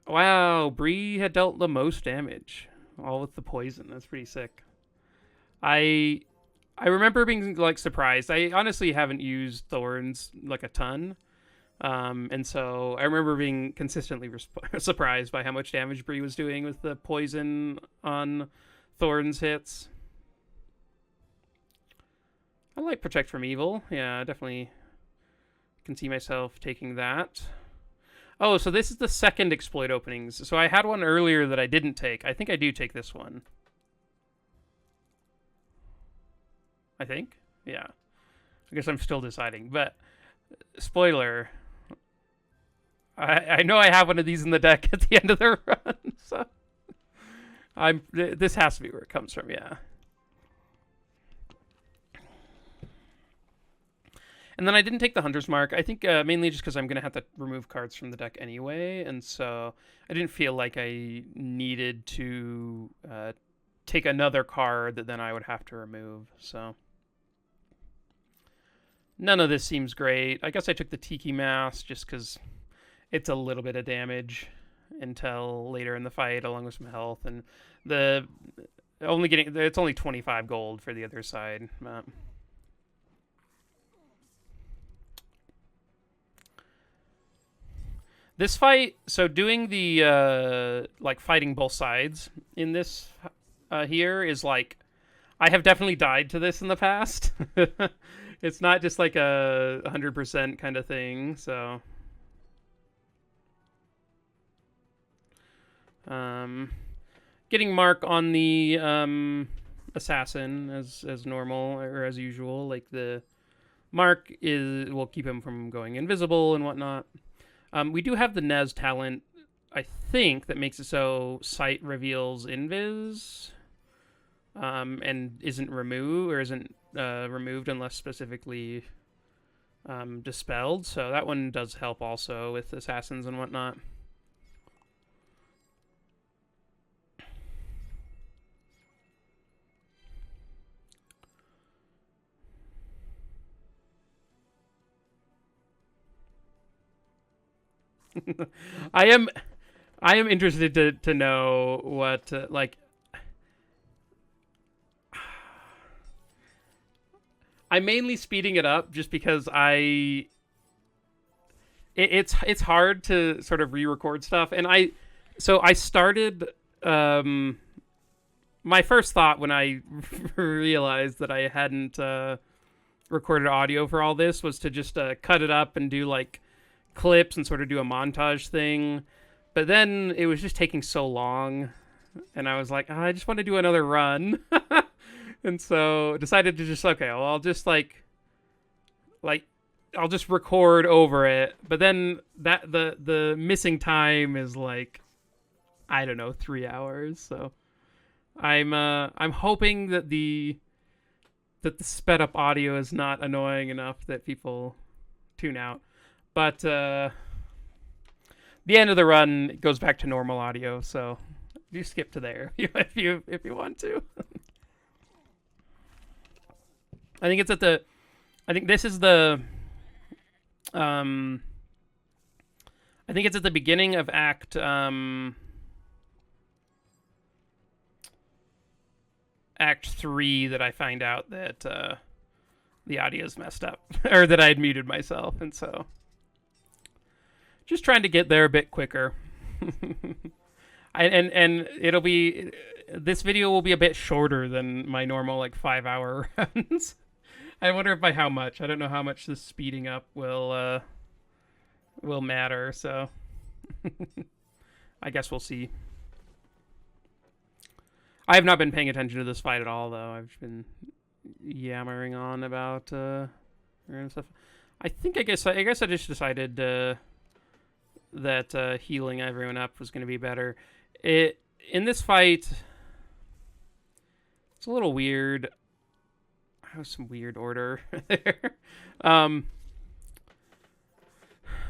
Wow, Bree had dealt the most damage, all with the poison. That's pretty sick. I remember being like surprised. I honestly haven't used Thorns like a ton, and so I remember being consistently surprised by how much damage Bree was doing with the poison on Thorns hits. I like Protect from Evil. Yeah, definitely can see myself taking that. Oh, so this is the second exploit openings. So I had one earlier that I didn't take. I think I do take this one. I think? Yeah. I guess I'm still deciding. But, spoiler, I know I have one of these in the deck at the end of the run. So this has to be where it comes from, yeah. And then I didn't take the Hunter's Mark. I think mainly just because I'm going to have to remove cards from the deck anyway. And so I didn't feel like I needed to take another card that then I would have to remove. So none of this seems great. I guess I took the Tiki Mask just because it's a little bit of damage until later in the fight, along with some health. And it's only 25 gold for the other side. This fight, so doing the like fighting both sides in this here is like, I have definitely died to this in the past. It's not just like a 100% kind of thing. So getting mark on the assassin as normal or as usual. Like the mark will keep him from going invisible and whatnot. We do have the Nez talent, I think, that makes it so sight reveals invis, and isn't removed unless specifically dispelled. So that one does help also with assassins and whatnot. I am interested to know what like. I'm mainly speeding it up just because it's hard to sort of re-record stuff, and I started my first thought when I realized that I hadn't recorded audio for all this was to just cut it up and do like clips and sort of do a montage thing, but then it was just taking so long, and I was like, oh, I just want to do another run. And so decided to just, okay, well, I'll just I'll just record over it, but then that the missing time is like, I don't know, 3 hours. So I'm hoping that the sped up audio is not annoying enough that people tune out. But the end of the run goes back to normal audio, so you skip to there if you want to. I think this is the I think it's at the beginning of Act 3 that I find out that the audio's messed up, or that I had muted myself, and so just trying to get there a bit quicker. and this video will be a bit shorter than my normal like 5-hour runs. I wonder if by how much. I don't know how much this speeding up will matter, so I guess we'll see. I have not been paying attention to this fight at all, though. I've been yammering on about stuff. I guess I just decided that healing everyone up was going to be better. In this fight, it's a little weird. I have some weird order there.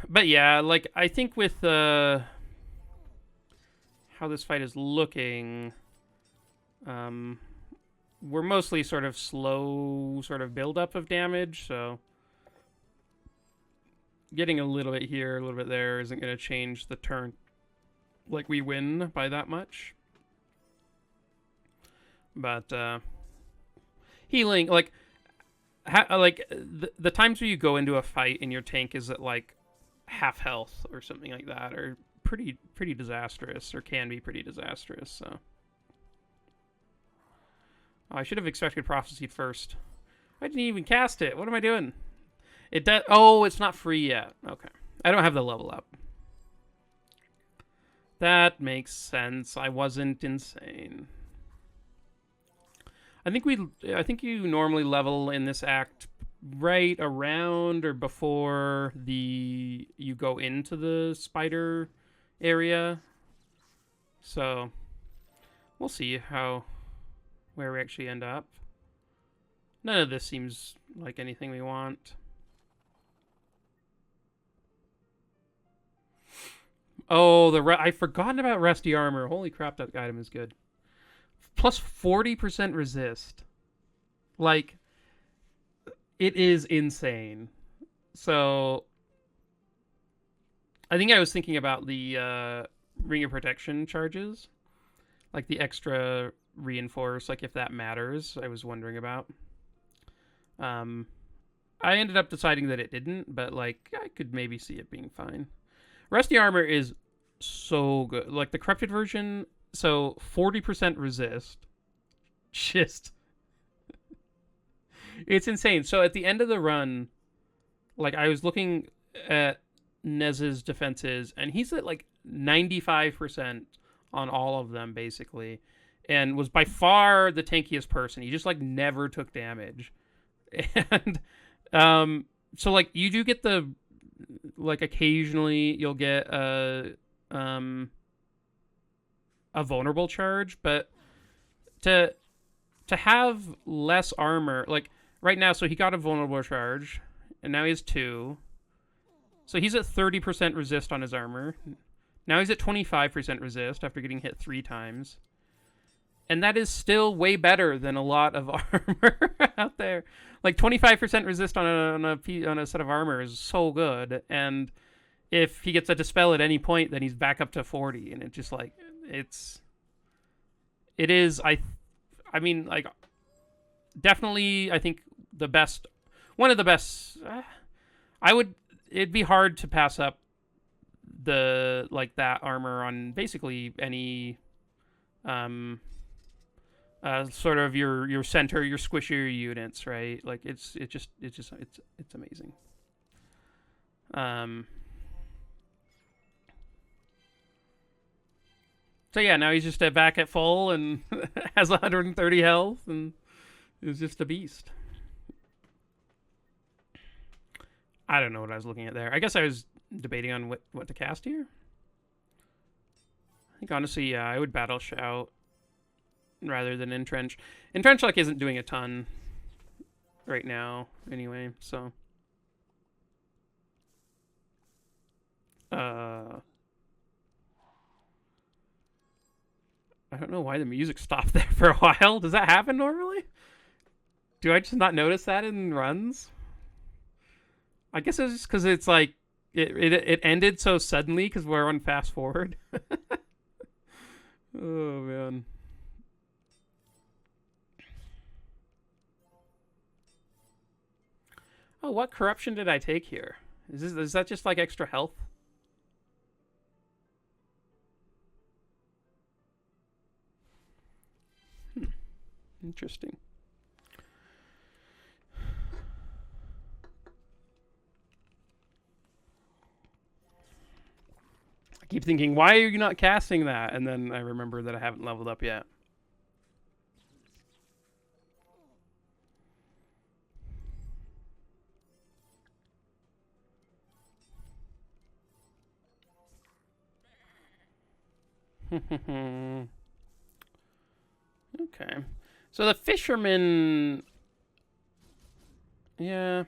But yeah, like, I think with how this fight is looking, we're mostly sort of slow sort of build-up of damage, so getting a little bit here, a little bit there isn't going to change the turn. Like, we win by that much. But healing, like, the times where you go into a fight and your tank is at like half health or something like that are pretty disastrous, or can be pretty disastrous. So I should have expected Prophecy first. I didn't even cast it. What am I doing? It does. Oh, it's not free yet. Okay, I don't have the level up. That makes sense. I wasn't insane. I think you normally level in this act right around or before you go into the spider area. So we'll see where we actually end up. None of this seems like anything we want. Oh, I've forgotten about Rusty Armor. Holy crap, that item is good. Plus 40% resist. Like, it is insane. So, I think I was thinking about the Ring of Protection charges. Like the extra reinforce, like if that matters, I was wondering about. I ended up deciding that it didn't, but like I could maybe see it being fine. Rusty Armor is so good. Like the corrupted version, so 40% resist. Just it's insane. So at the end of the run, like I was looking at Nez's defenses, and he's at like 95% on all of them basically, and was by far the tankiest person. He just like never took damage. And so like you do get the like occasionally you'll get a vulnerable charge, but to have less armor, like right now, so he got a vulnerable charge and now he has 2. So he's at 30% resist on his armor. Now he's at 25% resist after getting hit 3 times. And that is still way better than a lot of armor out there. Like 25% resist on a set of armor is so good. And if he gets a dispel at any point, then he's back up to 40. And it's just like, it is, I mean, like, definitely, I think the best, one of the best, it'd be hard to pass up like that armor on basically any, sort of your center, your squishier units, right? Like it's amazing. So yeah, now he's just back at full and has 130 health and is just a beast. I don't know what I was looking at there. I guess I was debating on what to cast here. I think honestly, yeah, I would Battle Shout rather than Entrench. Entrench like isn't doing a ton right now anyway, so I don't know why the music stopped there for a while. Does that happen normally? Do I just not notice that in runs? I guess it's just because it's like it ended so suddenly because we're on fast forward. Oh man. Oh, what corruption did I take here? Is that just like extra health? Interesting. I keep thinking, why are you not casting that? And then I remember that I haven't leveled up yet. Okay. So the fisherman... Yeah.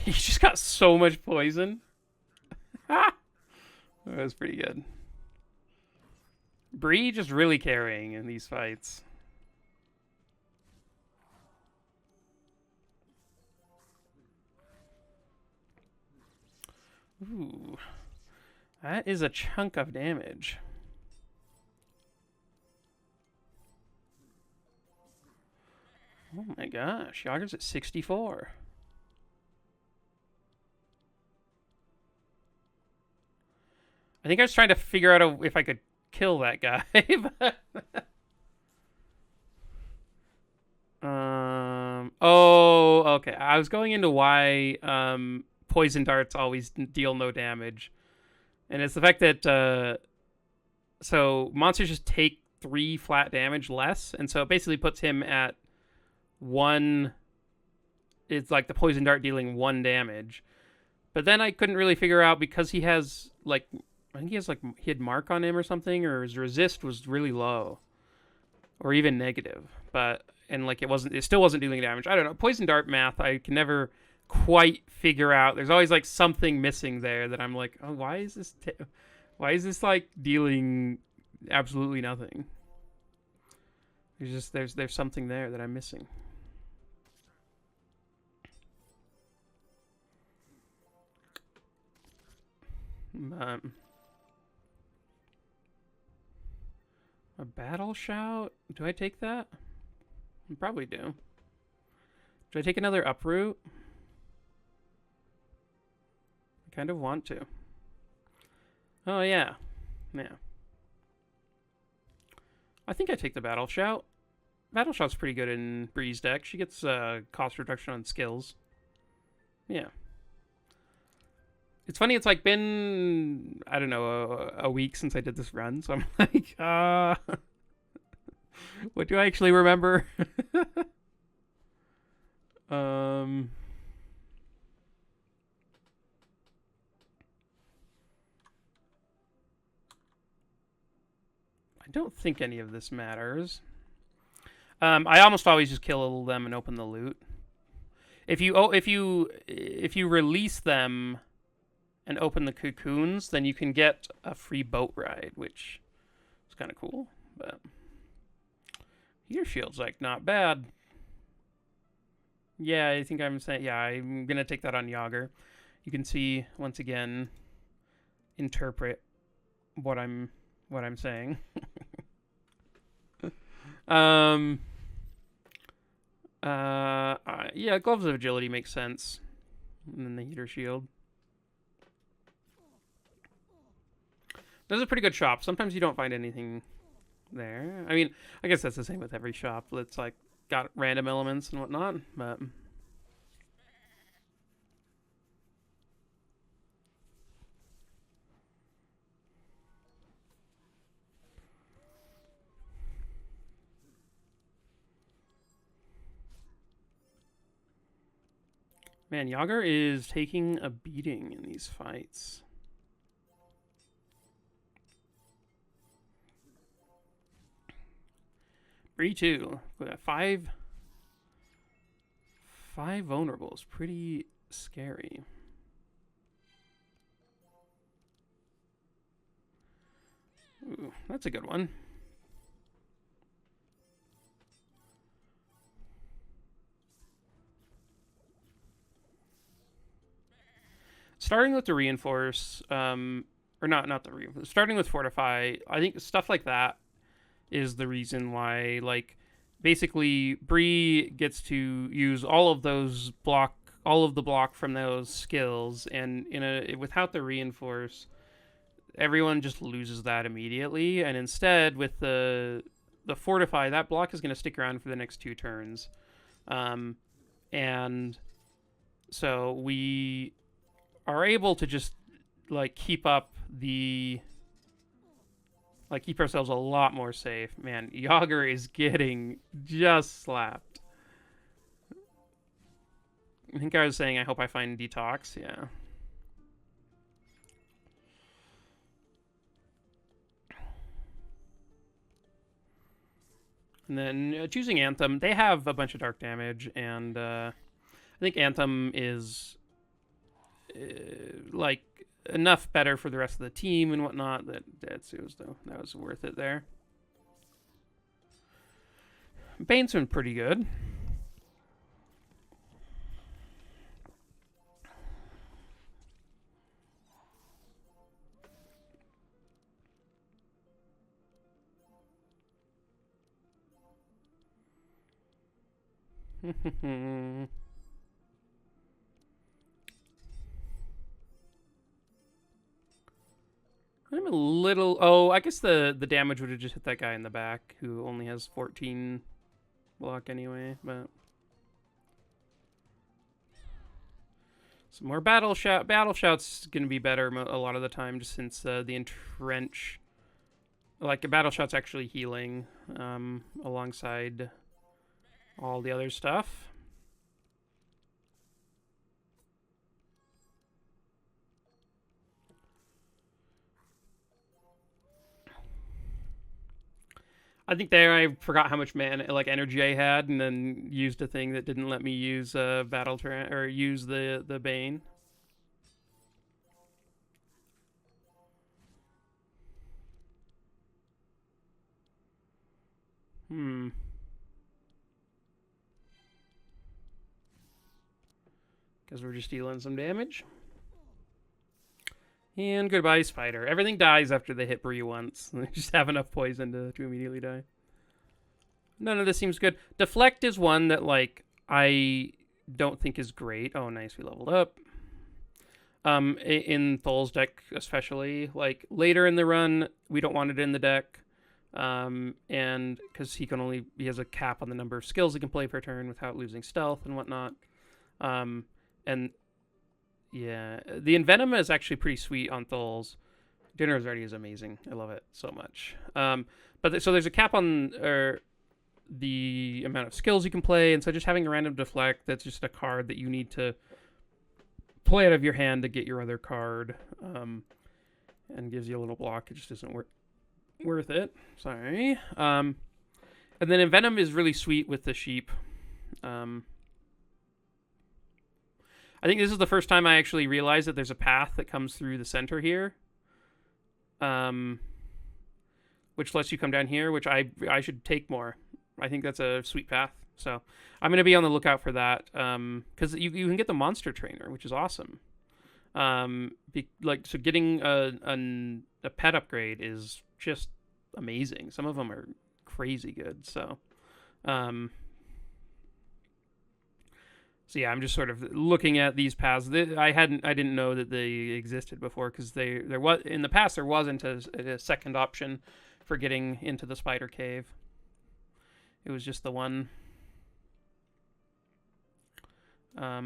He's just got so much poison. That was pretty good. Bree just really carrying in these fights. Ooh. That is a chunk of damage. Oh my gosh, Yager's at 64. I think I was trying to figure out if I could kill that guy. Oh, okay. I was going into why poison darts always deal no damage. And it's the fact that so monsters just take 3 flat damage less, and so it basically puts him at 1. It's like the poison dart dealing 1 damage. But then I couldn't really figure out because he has like, I think he has like, he had mark on him or something, or his resist was really low or even negative, but and like it still wasn't dealing damage. I don't know, poison dart math I can never quite figure out. There's always like something missing there that I'm like, oh, why is this Why is this like dealing absolutely nothing? There's something there that I'm missing. A battle shout? Do I take that? I probably do. Do I take another uproot? I kind of want to. Oh yeah. Yeah. I think I take the battle shout. Battle shout's pretty good in Bree's deck. She gets cost reduction on skills. Yeah. It's funny, it's like been, I don't know, a week since I did this run, so I'm like, what do I actually remember? I don't think any of this matters. I almost always just kill them and open the loot. If you release them and open the cocoons, then you can get a free boat ride, which is kind of cool. But Heater Shield's like not bad. Yeah, I think I'm saying, yeah, I'm gonna take that on Yager. You can see once again, interpret what I'm saying. Yeah, Gloves of Agility makes sense. And then the Heater Shield. There's a pretty good shop. Sometimes you don't find anything there. I mean, I guess that's the same with every shop. It's like got random elements and whatnot, but man, Yager is taking a beating in these fights. Bree 2. We got five vulnerables. Pretty scary. Ooh, that's a good one. Starting with the reinforce, or not the reinforce. Starting with fortify. I think stuff like that is the reason why, like, basically Bree gets to use all of the block from those skills, and without the reinforce, everyone just loses that immediately. And instead, with the fortify, that block is going to stick around for the next 2 turns, and so we are able to just like keep ourselves a lot more safe. Man, Yager is getting just slapped. I think I was saying I hope I find Detox, yeah. And then choosing Anthem, they have a bunch of dark damage, and I think Anthem is like enough better for the rest of the team and whatnot that that was worth it there. Bane's been pretty good. I'm a little... Oh, I guess the damage would have just hit that guy in the back who only has 14 block anyway, but... Some more battle shout. Battle shout's gonna be better a lot of the time, just since the entrench... Like, a battle shout's actually healing alongside all the other stuff. I think there I forgot how much energy I had, and then used a thing that didn't let me use use the Bane. Because we're just dealing some damage. And goodbye, spider. Everything dies after they hit Bree once. They just have enough poison to immediately die. None of this seems good. Deflect is one that, like, I don't think is great. Oh, nice. We leveled up. In Thuls deck especially. Like, later in the run, we don't want it in the deck. And because he has a cap on the number of skills he can play per turn without losing stealth and whatnot. And yeah, the Envenom is actually pretty sweet on Thuls. Dinner's Ready is amazing. I love it so much. So there's a cap on the amount of skills you can play, and so just having a random deflect, that's just a card that you need to play out of your hand to get your other card, and gives you a little block. It just isn't worth it. Sorry. And then Envenom is really sweet with the sheep. I think this is the first time I actually realized that there's a path that comes through the center here. Which lets you come down here, which I should take more. I think that's a sweet path. So I'm going to be on the lookout for that. Because you can get the monster trainer, which is awesome. So getting a pet upgrade is just amazing. Some of them are crazy good. So yeah, I'm just sort of looking at these paths. I didn't know that they existed before, because there was in the past there wasn't a second option for getting into the spider cave. It was just the one. I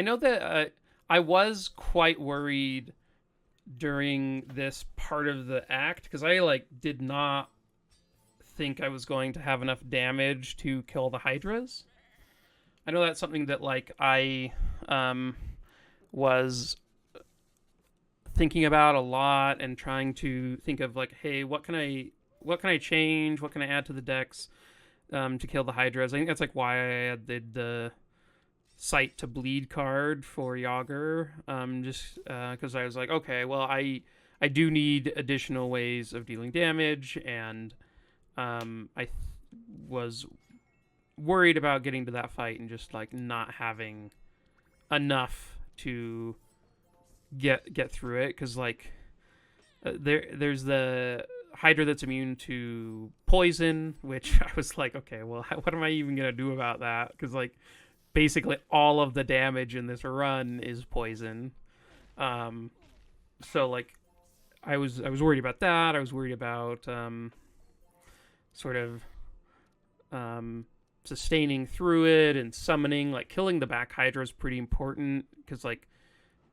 know that I was quite worried during this part of the act, because I did not think I was going to have enough damage to kill the Hydras. I know that's something that I was thinking about a lot, and trying to think of hey, what can I change? What can I add to the decks to kill the Hydras? I think that's why I added the Sight to Bleed card for Yager, just because I was like, okay, well, I do need additional ways of dealing damage, and I was worried about getting to that fight and just not having enough to get through it, because there's the Hydra that's immune to poison, which I was like, okay, well, what am I even gonna do about that? Because basically all of the damage in this run is poison. So I was worried about that. I was worried about sort of sustaining through it and summoning. Killing the back Hydra is pretty important, because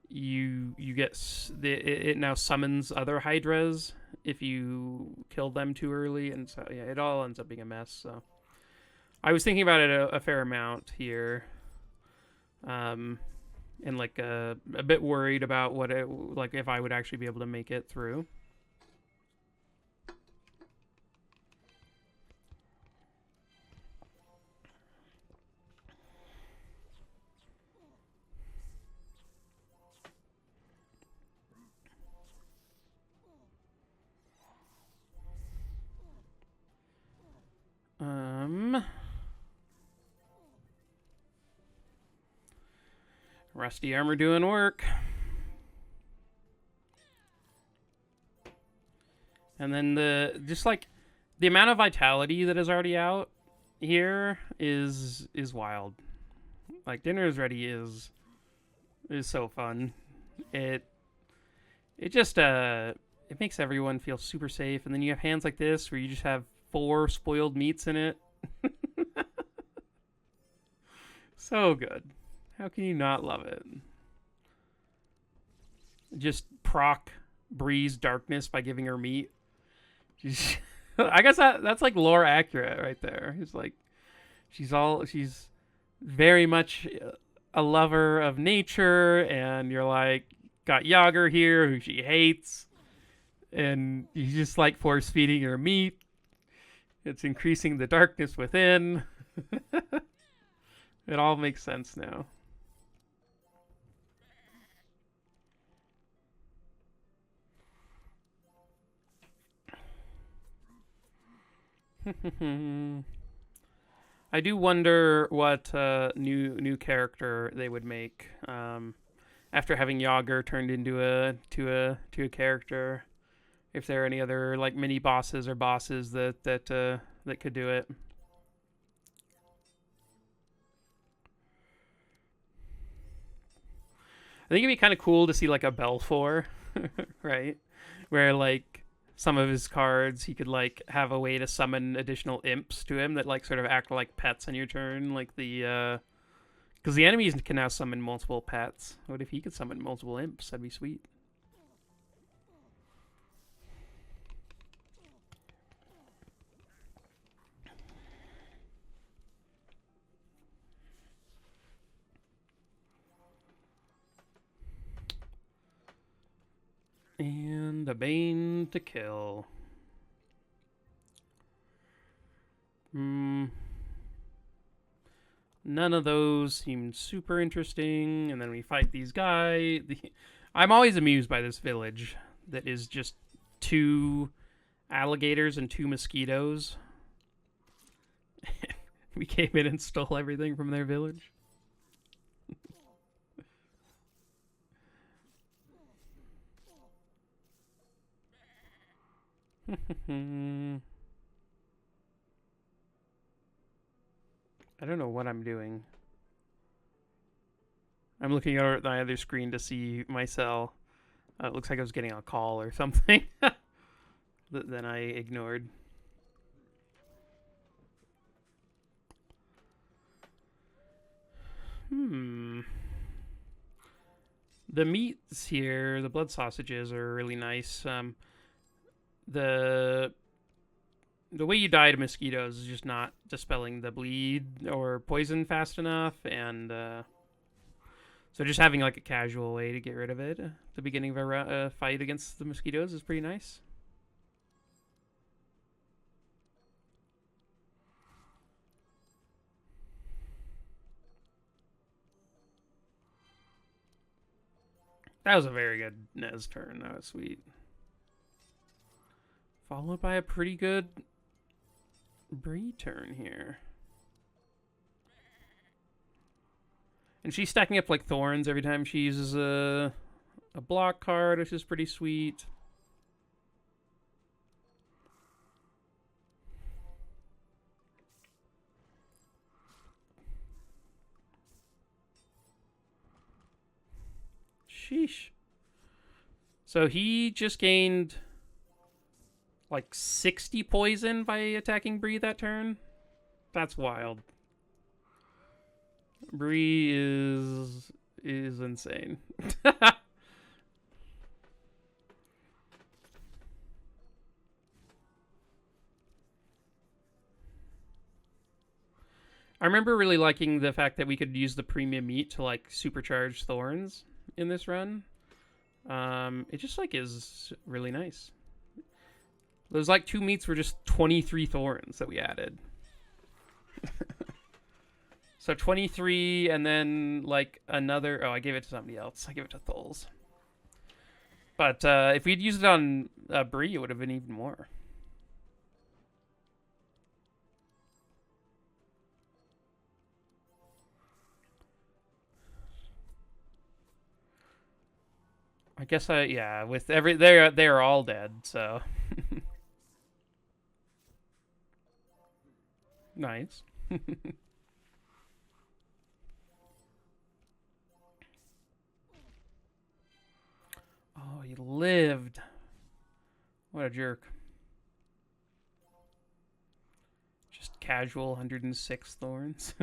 you get it now summons other Hydras if you kill them too early, and so yeah, it all ends up being a mess. So I was thinking about it a fair amount here, and a bit worried about what it if I would actually be able to make it through. Rusty armor doing work. And then the amount of vitality that is already out here is wild. Dinner is Ready is so fun. It just it makes everyone feel super safe, and then you have hands like this where you just have 4 spoiled meats in it. So good. How can you not love it? Just proc Bree's darkness by giving her meat. I guess that's lore accurate right there. It's she's very much a lover of nature, and you're got Yager here who she hates, and you just force feeding her meat. It's increasing the darkness within. It all makes sense now. I do wonder what new character they would make after having Yager turned into a character. If there are any other like mini bosses or bosses that could do it. I think it'd be kind of cool to see like a Belfour, right? Where like some of his cards he could like have a way to summon additional imps to him that like sort of act like pets on your turn, like the because the enemies can now summon multiple pets. What if he could summon multiple imps? That'd be sweet. And a Bane to kill. None of those seemed super interesting. And then we fight these guys. I'm always amused by this village that is just 2 alligators and 2 mosquitoes. We came in and stole everything from their village. I don't know what I'm doing. I'm looking over at my other screen to see my cell. It looks like I was getting a call or something that then I ignored. The meats here, the blood sausages, are really nice. The way you die to mosquitoes is just not dispelling the bleed or poison fast enough, and so just having like a casual way to get rid of it at the beginning of a fight against the mosquitoes is pretty nice. That was a very good Nez turn. That was sweet. Followed by a pretty good Bree turn here. And she's stacking up like thorns every time she uses a block card, which is pretty sweet. Sheesh. So he just gained like 60 poison by attacking Bree that turn. That's wild. Bree is insane. I remember really liking the fact that we could use the premium meat to like supercharge thorns in this run. It just like is really nice. Those like 2 meats were just 23 thorns that we added. So 23 and then like another. Oh, I gave it to somebody else. I gave it to Thuls. But if we'd used it on Bree, it would have been even more. I guess yeah, with they're all dead, so nice. Oh, he lived. What a jerk. Just casual 106 thorns.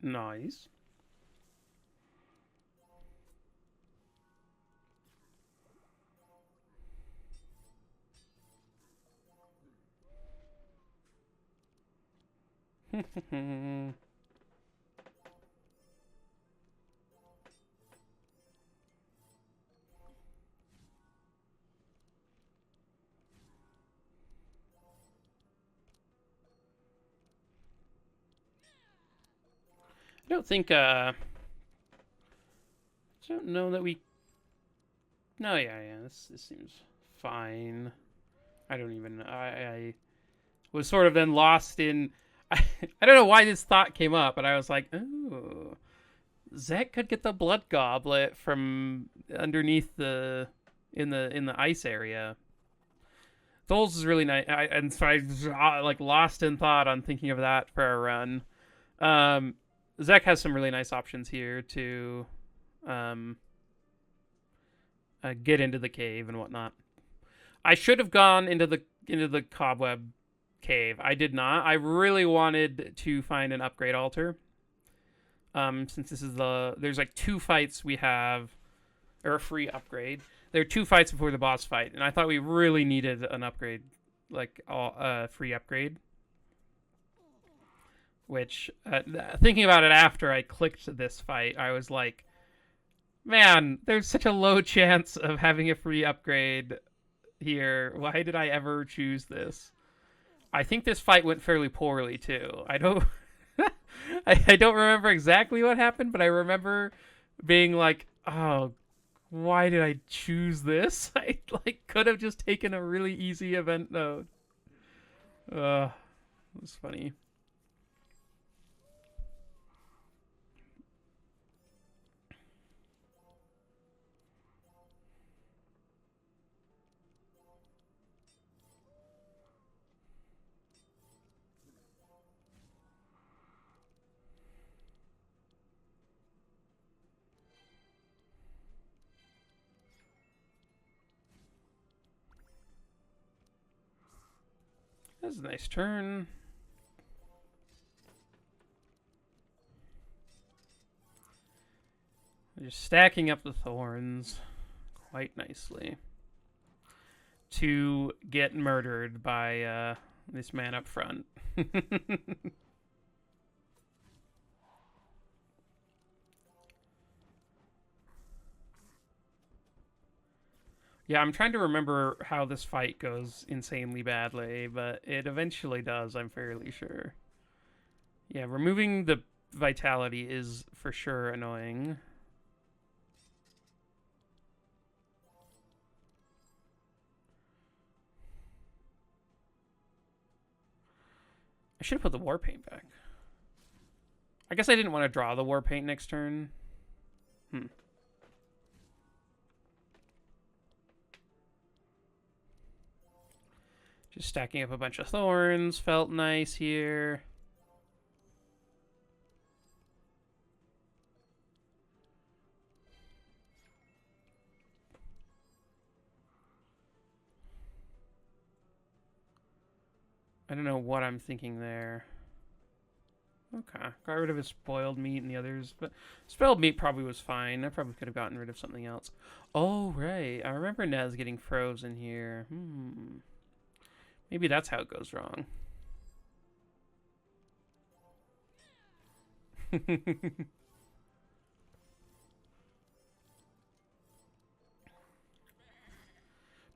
Nice. I don't think, I don't know that we... No, yeah, this seems fine. I don't even... I was sort of then lost in... I don't know why this thought came up, but I was like, ooh, Zek could get the blood goblet from underneath the... in the ice area. Thuls is really nice, and so I was like lost in thought on thinking of that for a run. Zek has some really nice options here to get into the cave and whatnot. I should have gone into the cobweb cave. I did not. I really wanted to find an upgrade altar. Since this is there's like 2 fights we have, or a free upgrade. There are 2 fights before the boss fight, and I thought we really needed an upgrade, like a free upgrade. Which, thinking about it after I clicked this fight, I was like, man, there's such a low chance of having a free upgrade here. Why did I ever choose this? I think this fight went fairly poorly, too. I don't... I don't remember exactly what happened, but I remember being like, oh, why did I choose this? I could have just taken a really easy event node. It was funny. That was a nice turn. Just stacking up the thorns quite nicely to get murdered by this man up front. Yeah, I'm trying to remember how this fight goes insanely badly, but it eventually does, I'm fairly sure. Yeah, removing the vitality is for sure annoying. I should have put the war paint back. I guess I didn't want to draw the war paint next turn. Just stacking up a bunch of thorns felt nice here. I don't know what I'm thinking there. Okay, got rid of his spoiled meat and the others, but spoiled meat probably was fine. I probably could have gotten rid of something else. Oh, right. I remember Nez getting frozen here. Maybe that's how it goes wrong.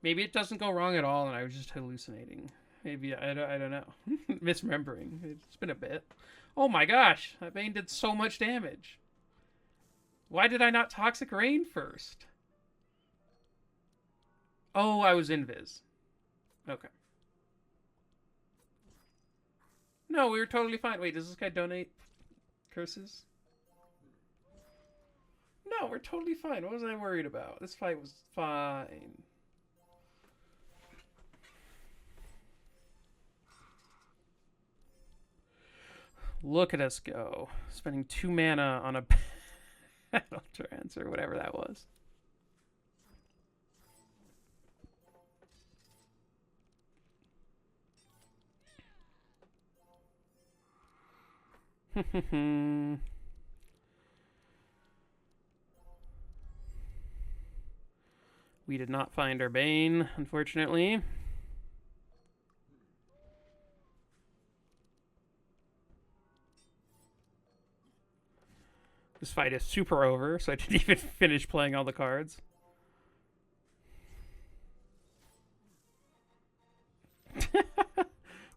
Maybe it doesn't go wrong at all and I was just hallucinating. Maybe, I don't know. Misremembering. It's been a bit. Oh my gosh, that Bane did so much damage. Why did I not Toxic Rain first? Oh, I was invis. Okay. No, we were totally fine. Wait, does this guy donate curses? No, we're totally fine. What was I worried about? This fight was fine. Look at us go. Spending 2 mana on a battle trance or whatever that was. We did not find our Bane, unfortunately. This fight is super over, so I didn't even finish playing all the cards.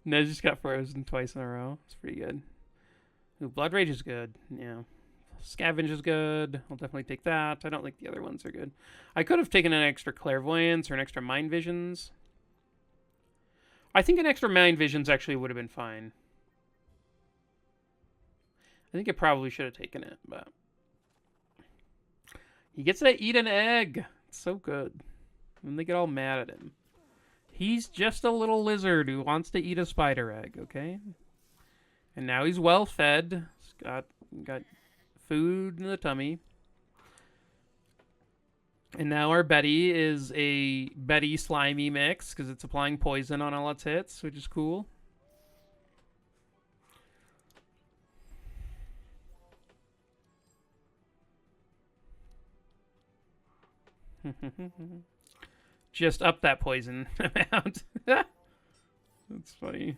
Nez just got frozen twice in a row. It's pretty good. Ooh, Blood Rage is good. Yeah. Scavenge is good. I'll definitely take that. I don't think the other ones are good. I could have taken an extra Clairvoyance or an extra Mind Visions. I think an extra Mind Visions actually would have been fine. I think I probably should have taken it, but... He gets to eat an egg. It's so good. And they get all mad at him. He's just a little lizard who wants to eat a spider egg, okay? And now he's well fed. He's got food in the tummy. And now our Betty is a Betty slimy mix because it's applying poison on all its hits, which is cool. Just up that poison amount. That's funny.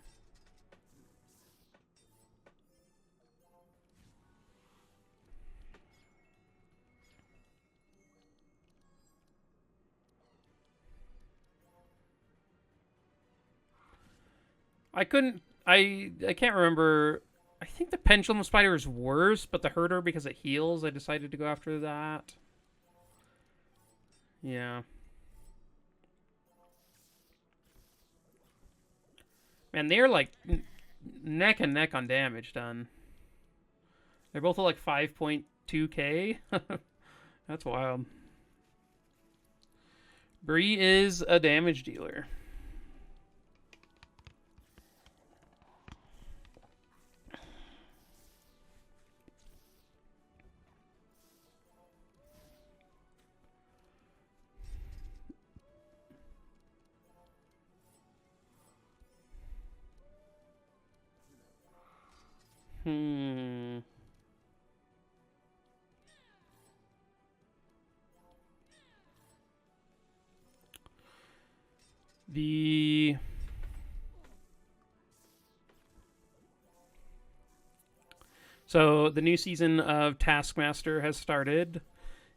I can't remember. I think the Pendulum Spider is worse, but the Herder, because it heals, I decided to go after that. Yeah. Man, they're like neck and neck on damage done. They're both at like 5.2k. That's wild. Bree is a damage dealer. So the new season of Taskmaster has started.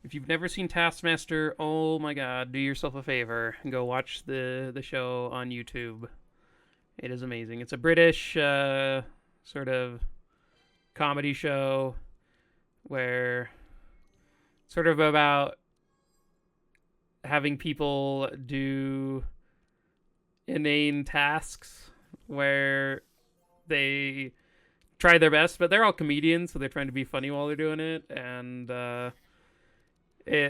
If you've never seen Taskmaster, oh my god, do yourself a favor and go watch the show on YouTube. It is amazing. It's a British sort of comedy show where sort of about having people do inane tasks where they try their best, but they're all comedians, so they're trying to be funny while they're doing it. And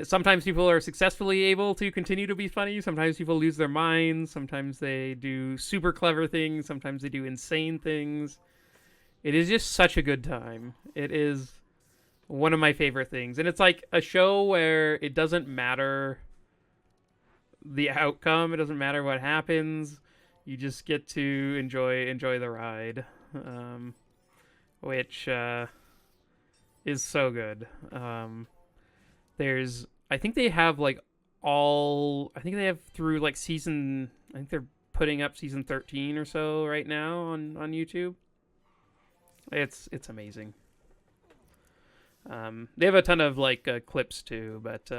sometimes people are successfully able to continue to be funny. Sometimes people lose their minds. Sometimes they do super clever things. Sometimes they do insane things. It is just such a good time. It is one of my favorite things. And it's like a show where it doesn't matter the outcome. It doesn't matter what happens. You just get to enjoy the ride. Which is so good. I think they have through like season, I think they're putting up season 13 or so right now on YouTube. It's amazing. They have a ton of like clips too, but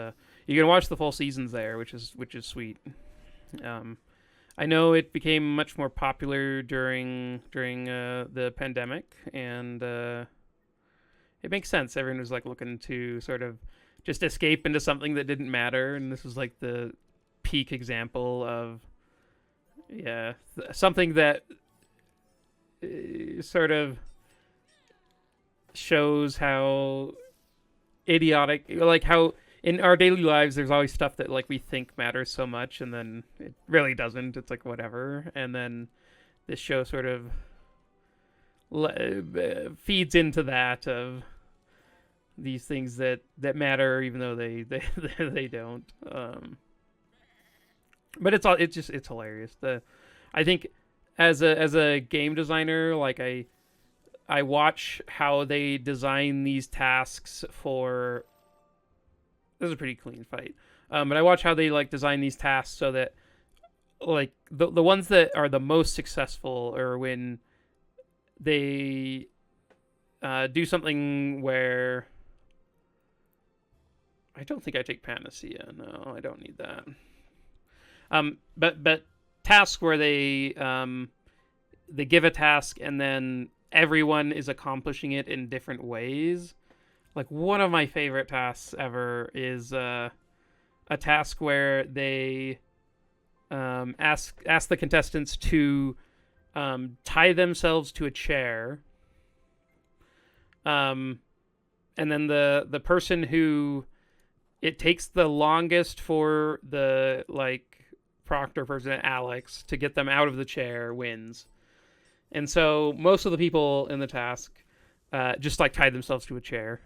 you can watch the full seasons there, which is sweet. I know it became much more popular during the pandemic, and it makes sense. Everyone was like looking to sort of just escape into something that didn't matter, and this was like the peak example of something that sort of shows how idiotic, like how in our daily lives there's always stuff that like we think matters so much and then it really doesn't. It's like whatever. And then this show sort of feeds into that of these things that matter even though they don't. But it's hilarious. I think as a game designer, like I watch how they design these tasks for. This is a pretty clean fight, but I watch how they like design these tasks so that like the ones that are the most successful are when they do something where I don't think I take Panacea. No, I don't need that. But tasks where they give a task and then everyone is accomplishing it in different ways. Like, one of my favorite tasks ever is a task where they ask the contestants to tie themselves to a chair. And then the person who it takes the longest for the like proctor person, Alex, to get them out of the chair wins. And so most of the people in the task just like tie themselves to a chair,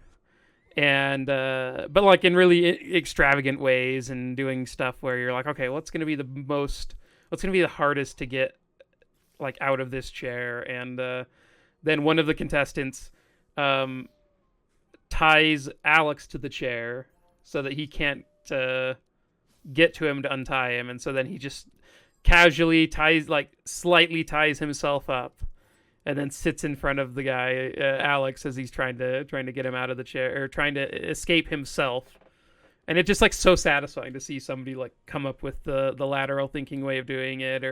and but like in really extravagant ways, and doing stuff where you're like, okay, what's gonna be the hardest to get like out of this chair? And then one of the contestants ties Alex to the chair so that he can't get to him to untie him, and so then he just casually slightly ties himself up, and then sits in front of the guy Alex as he's trying to get him out of the chair, or trying to escape himself. And it's just like so satisfying to see somebody like come up with the lateral thinking way of doing it,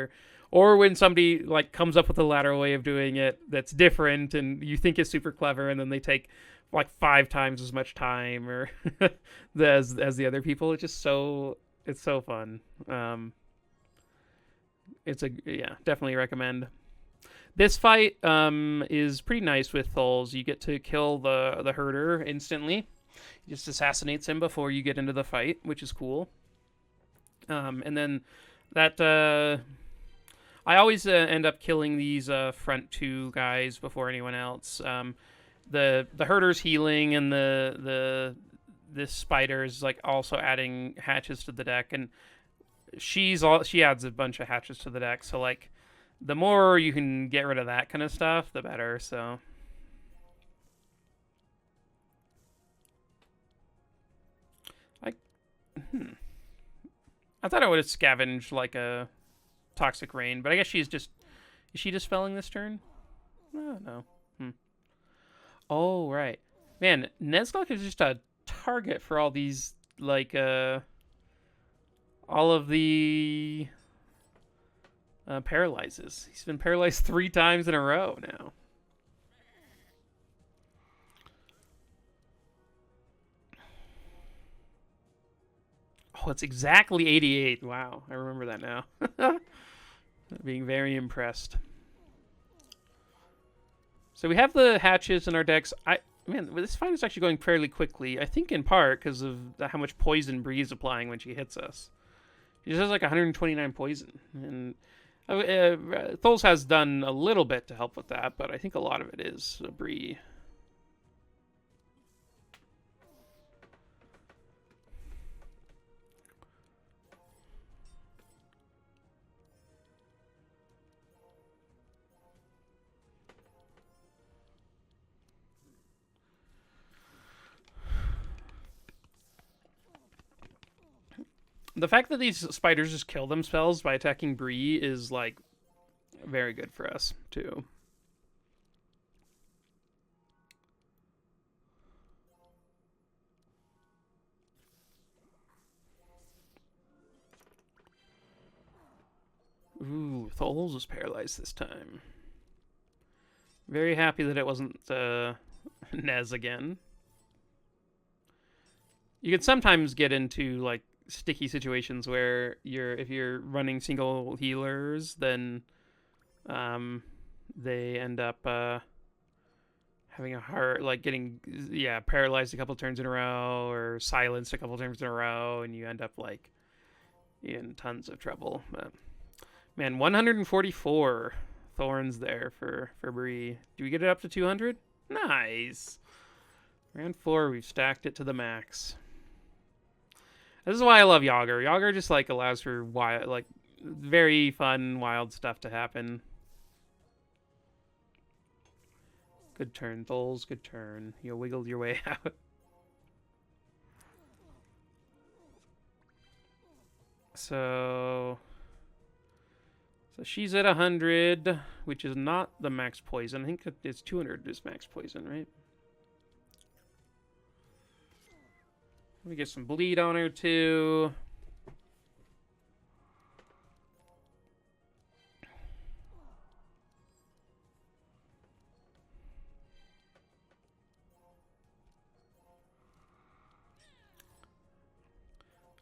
or when somebody like comes up with a lateral way of doing it that's different and you think is super clever, and then they take like 5 times as much time or as the other people. It's just so fun. Definitely recommend. This fight is pretty nice with Thuls. You get to kill the herder instantly. He just assassinates him before you get into the fight, which is cool. And then that I always end up killing these front 2 guys before anyone else. The herder's healing, and this spider is like also adding hatches to the deck, and she adds a bunch of hatches to the deck. So like, the more you can get rid of that kind of stuff, the better. So I thought I would have scavenged like a toxic rain, but I guess is she dispelling this turn? Oh, no. Oh, right. Man, Nezglekt is just a target for all these, like, all of the paralyzes. He's been paralyzed 3 times in a row now. Oh, it's exactly 88. Wow, I remember that now. Being very impressed. So we have the hatches in our decks. Man, this fight is actually going fairly quickly. I think in part because of how much poison Bree is applying when she hits us. She just has like 129 poison. And Thuls has done a little bit to help with that, but I think a lot of it is Bree. The fact that these spiders just kill themselves by attacking Bree is, like, very good for us, too. Ooh, Thuls was paralyzed this time. Very happy that it wasn't Nez again. You can sometimes get into, like, sticky situations where if you're running single healers, then they end up having a hard, like, getting paralyzed a couple turns in a row, or silenced a couple turns in a row, and you end up like in tons of trouble. But man, 144 thorns there for Bree. Do we get it up to 200? Nice. Round 4, we've stacked it to the max. This is why I love Yager. Yager just like allows for wild, like very fun, wild stuff to happen. Good turn, Thuls. Good turn. You wiggled your way out. So she's at 100, which is not the max poison. I think it's 200 is max poison, right? Let me get some bleed on her, too.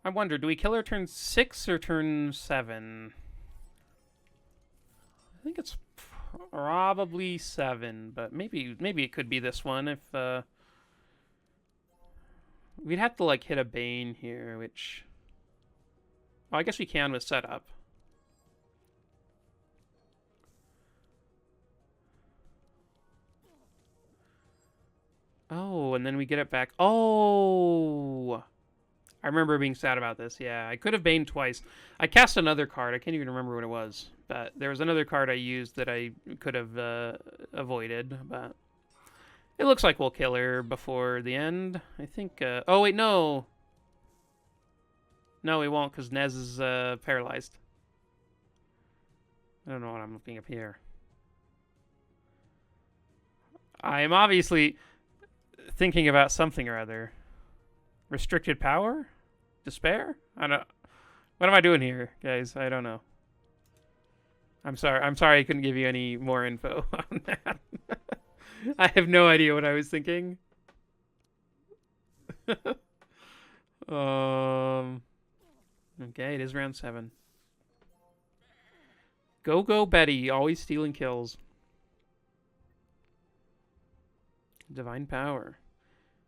I wonder, do we kill her turn 6 or turn 7? I think it's probably 7, but maybe it could be this one if we'd have to like hit a Bane here, which I guess we can with setup. Oh, and then we get it back. Oh, I remember being sad about this. Yeah, I could have Bane twice. I cast another card. I can't even remember what it was. But there was another card I used that I could have avoided. But it looks like we'll kill her before the end. I think... oh, wait, no. No, we won't because Nez is paralyzed. I don't know what I'm looking up here. I am obviously thinking about something or other. Restricted power? Despair? I don't... What am I doing here, guys? I don't know. I'm sorry I couldn't give you any more info on that. I have no idea what I was thinking. Okay, it is round 7. Go Betty, always stealing kills. Divine power.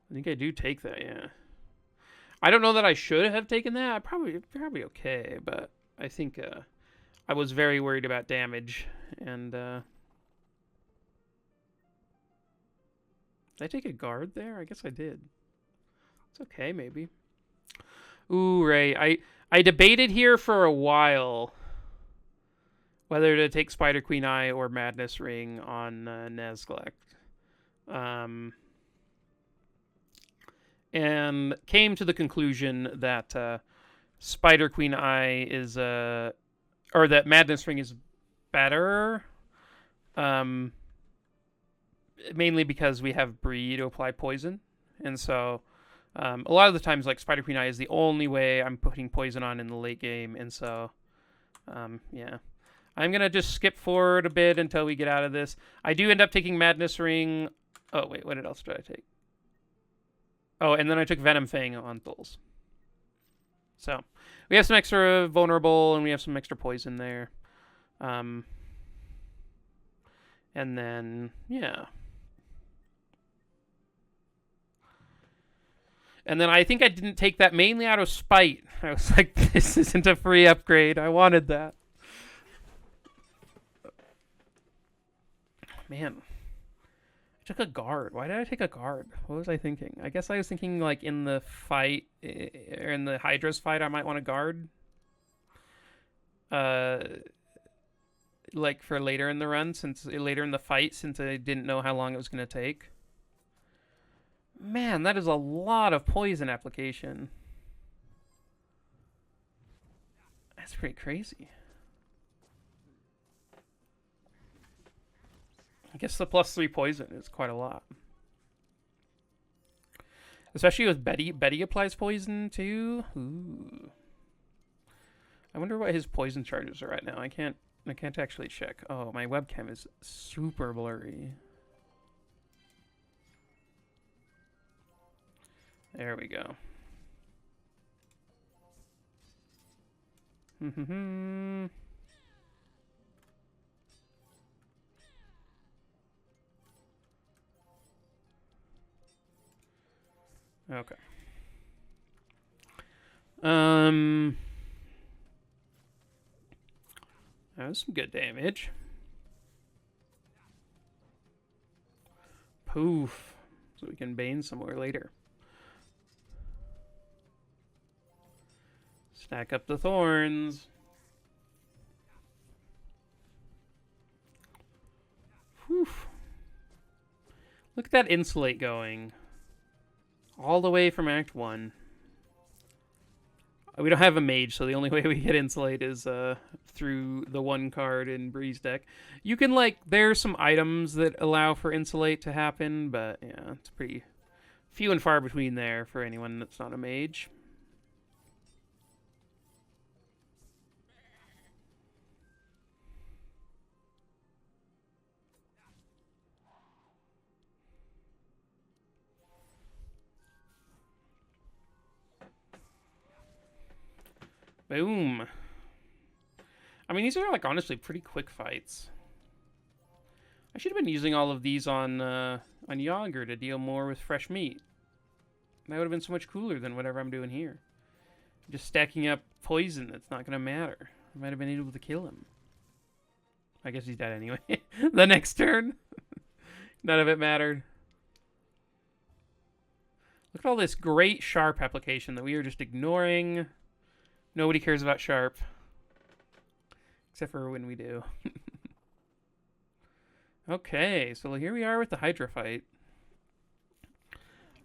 I think I do take that, yeah. I don't know that I should have taken that. Probably okay, but I think I was very worried about damage, and did I take a guard there? I guess I did. It's okay, maybe. Ooh, Ray. I debated here for a while whether to take Spider Queen Eye or Madness Ring on Nezglekt. And came to the conclusion that Spider Queen Eye is or that Madness Ring is better. Mainly because we have Bree to apply poison, and so a lot of the times, like, Spider Queen Eye is the only way I'm putting poison on in the late game, and so yeah. I'm gonna just skip forward a bit until we get out of this. I do end up taking Madness Ring. Oh wait, what else did I take? Oh, and then I took Venom Fang on Thuls. So we have some extra vulnerable, and we have some extra poison there. And then, yeah. And then I think I didn't take that mainly out of spite. I was like, this isn't a free upgrade. I wanted that. Man. I took a guard. Why did I take a guard? What was I thinking? I guess I was thinking, like, in the fight, or in the Hydra's fight, I might want to guard. Like, for later in the run, later in the fight, since I didn't know how long it was going to take. Man, that is a lot of poison application. That's pretty crazy. I guess the +3 poison is quite a lot. Especially with Betty. Betty applies poison too. Ooh. I wonder what his poison charges are right now. I can't actually check. Oh, my webcam is super blurry. There we go. Okay. That was some good damage. Poof. So we can Bane somewhere later. Stack up the thorns. Whew. Look at that insulate going. All the way from Act 1. We don't have a mage, so the only way we get insulate is through the one card in Bree's deck. You can, like, there's some items that allow for insulate to happen, but yeah, it's pretty few and far between there for anyone that's not a mage. Boom. I mean, these are, like, honestly pretty quick fights. I should have been using all of these on Yager to deal more with fresh meat. That would have been so much cooler than whatever I'm doing here. Just stacking up poison that's not going to matter. I might have been able to kill him. I guess he's dead anyway. The next turn. None of it mattered. Look at all this great sharp application that we are just ignoring. Nobody cares about sharp. Except for when we do. Okay, so here we are with the Hydra fight.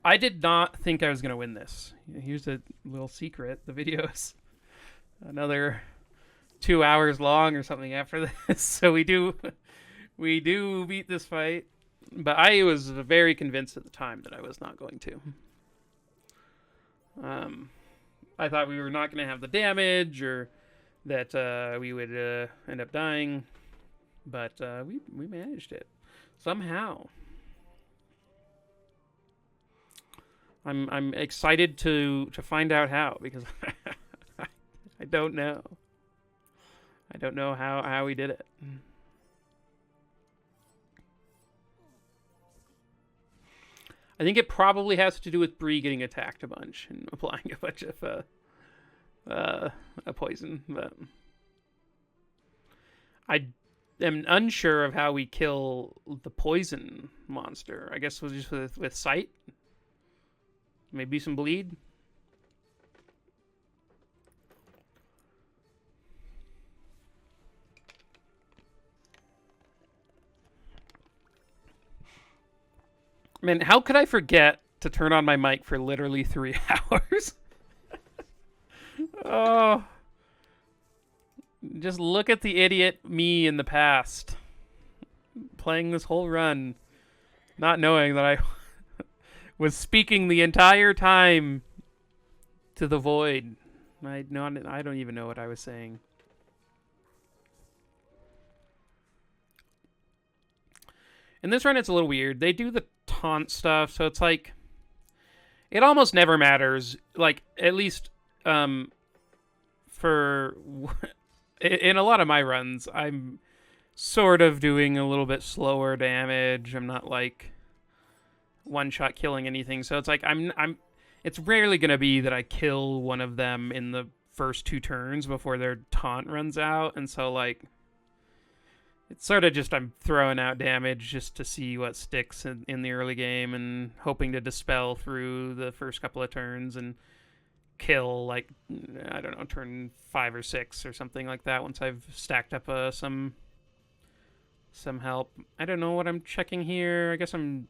I did not think I was going to win this. Here's a little secret. The video's another 2 hours long or something after this. So we do beat this fight. But I was very convinced at the time that I was not going to. I thought we were not going to have the damage or that we would end up dying. But we managed it somehow. I'm excited to find out how, because I don't know. I don't know how we did it. I think it probably has to do with Bree getting attacked a bunch and applying a bunch of a poison, but I am unsure of how we kill the poison monster. I guess it was just with sight. Maybe some bleed. Man, how could I forget to turn on my mic for literally 3 hours? Oh. Just look at the idiot me in the past. Playing this whole run. Not knowing that I was speaking the entire time to the void. I don't even know what I was saying. In this run, it's a little weird. They do the taunt stuff, so it's like it almost never matters. Like, at least for in a lot of my runs, I'm sort of doing a little bit slower damage. I'm not like one-shot killing anything, so it's like it's rarely gonna be that I kill one of them in the first 2 turns before their taunt runs out, and so like it's sort of just I'm throwing out damage just to see what sticks in the early game and hoping to dispel through the first couple of turns and kill, like, I don't know, turn 5 or 6 or something like that once I've stacked up some help. I don't know what I'm checking here. I guess I'm...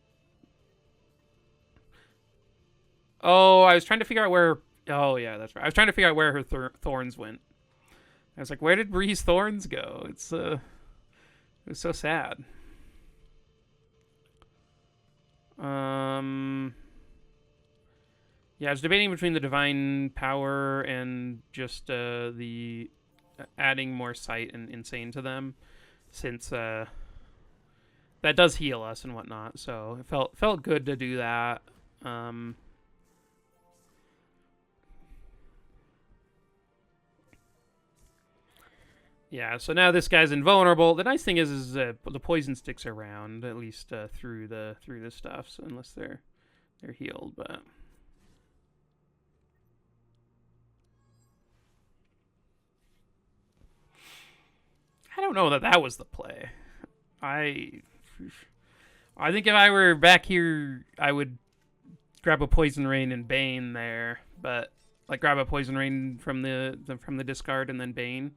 Oh, I was trying to figure out where... Oh, yeah, that's right. I was trying to figure out where her thorns went. I was like, where did Bree's thorns go? It was so sad. Yeah, I was debating between the divine power and just the adding more sight and insane to them, since that does heal us and whatnot. So it felt good to do that. Yeah, so now this guy's invulnerable. The nice thing is the poison sticks around, at least through the stuff, so unless they're healed, but I don't know that was the play. I think if I were back here, I would grab a poison rain and Bane there, but like grab a poison rain from the discard and then Bane.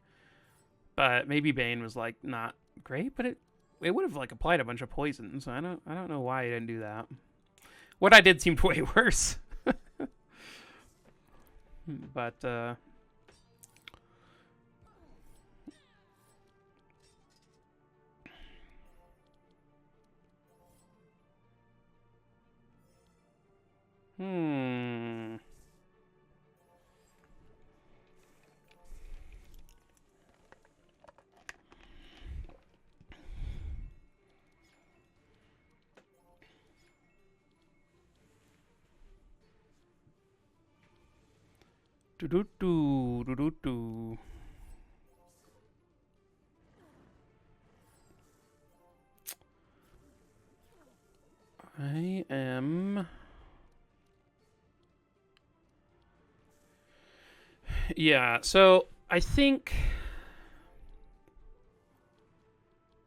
But maybe Bane was like not great, but it would have like applied a bunch of poison, so I don't know why I didn't do that. What I did seemed way worse. But Do do do do do do. I am. Yeah, so I think.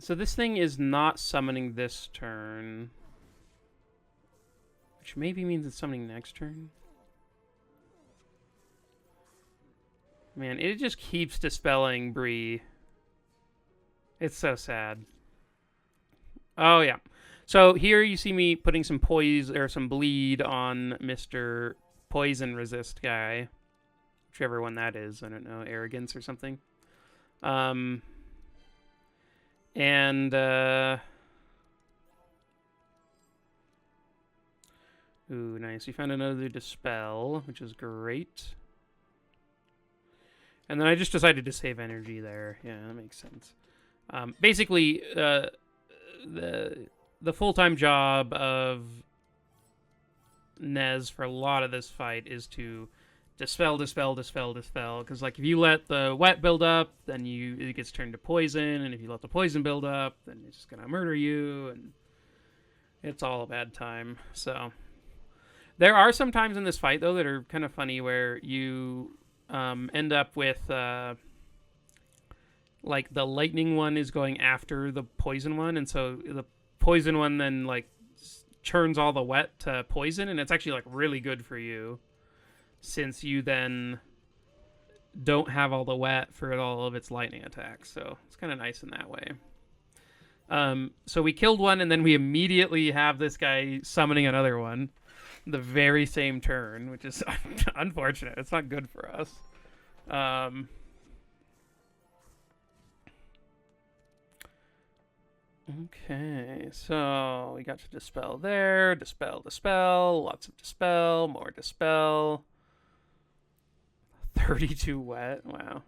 So this thing is not summoning this turn. Which maybe means it's summoning next turn. Man, it just keeps dispelling Bree. It's so sad. Oh, yeah. So here you see me putting some poise or some bleed on Mr. Poison Resist guy. Whichever one that is. I don't know. Arrogance or something. Ooh, nice. We found another Dispel, which is great. And then I just decided to save energy there. Yeah, that makes sense. Basically, the full-time job of Nez for a lot of this fight is to dispel. Because like if you let the wet build up, then it gets turned to poison, and if you let the poison build up, then it's just gonna murder you, and it's all a bad time. So there are some times in this fight though that are kind of funny where you end up with like the lightning one is going after the poison one, and so the poison one then like churns all the wet to poison, and it's actually like really good for you since you then don't have all the wet for all of its lightning attacks. So it's kind of nice in that way. So we killed one, and then we immediately have this guy summoning another one the very same turn, which is unfortunate. It's not good for us. Okay, so we got to dispel there. Dispel. Lots of dispel. More dispel. 32 wet. Wow.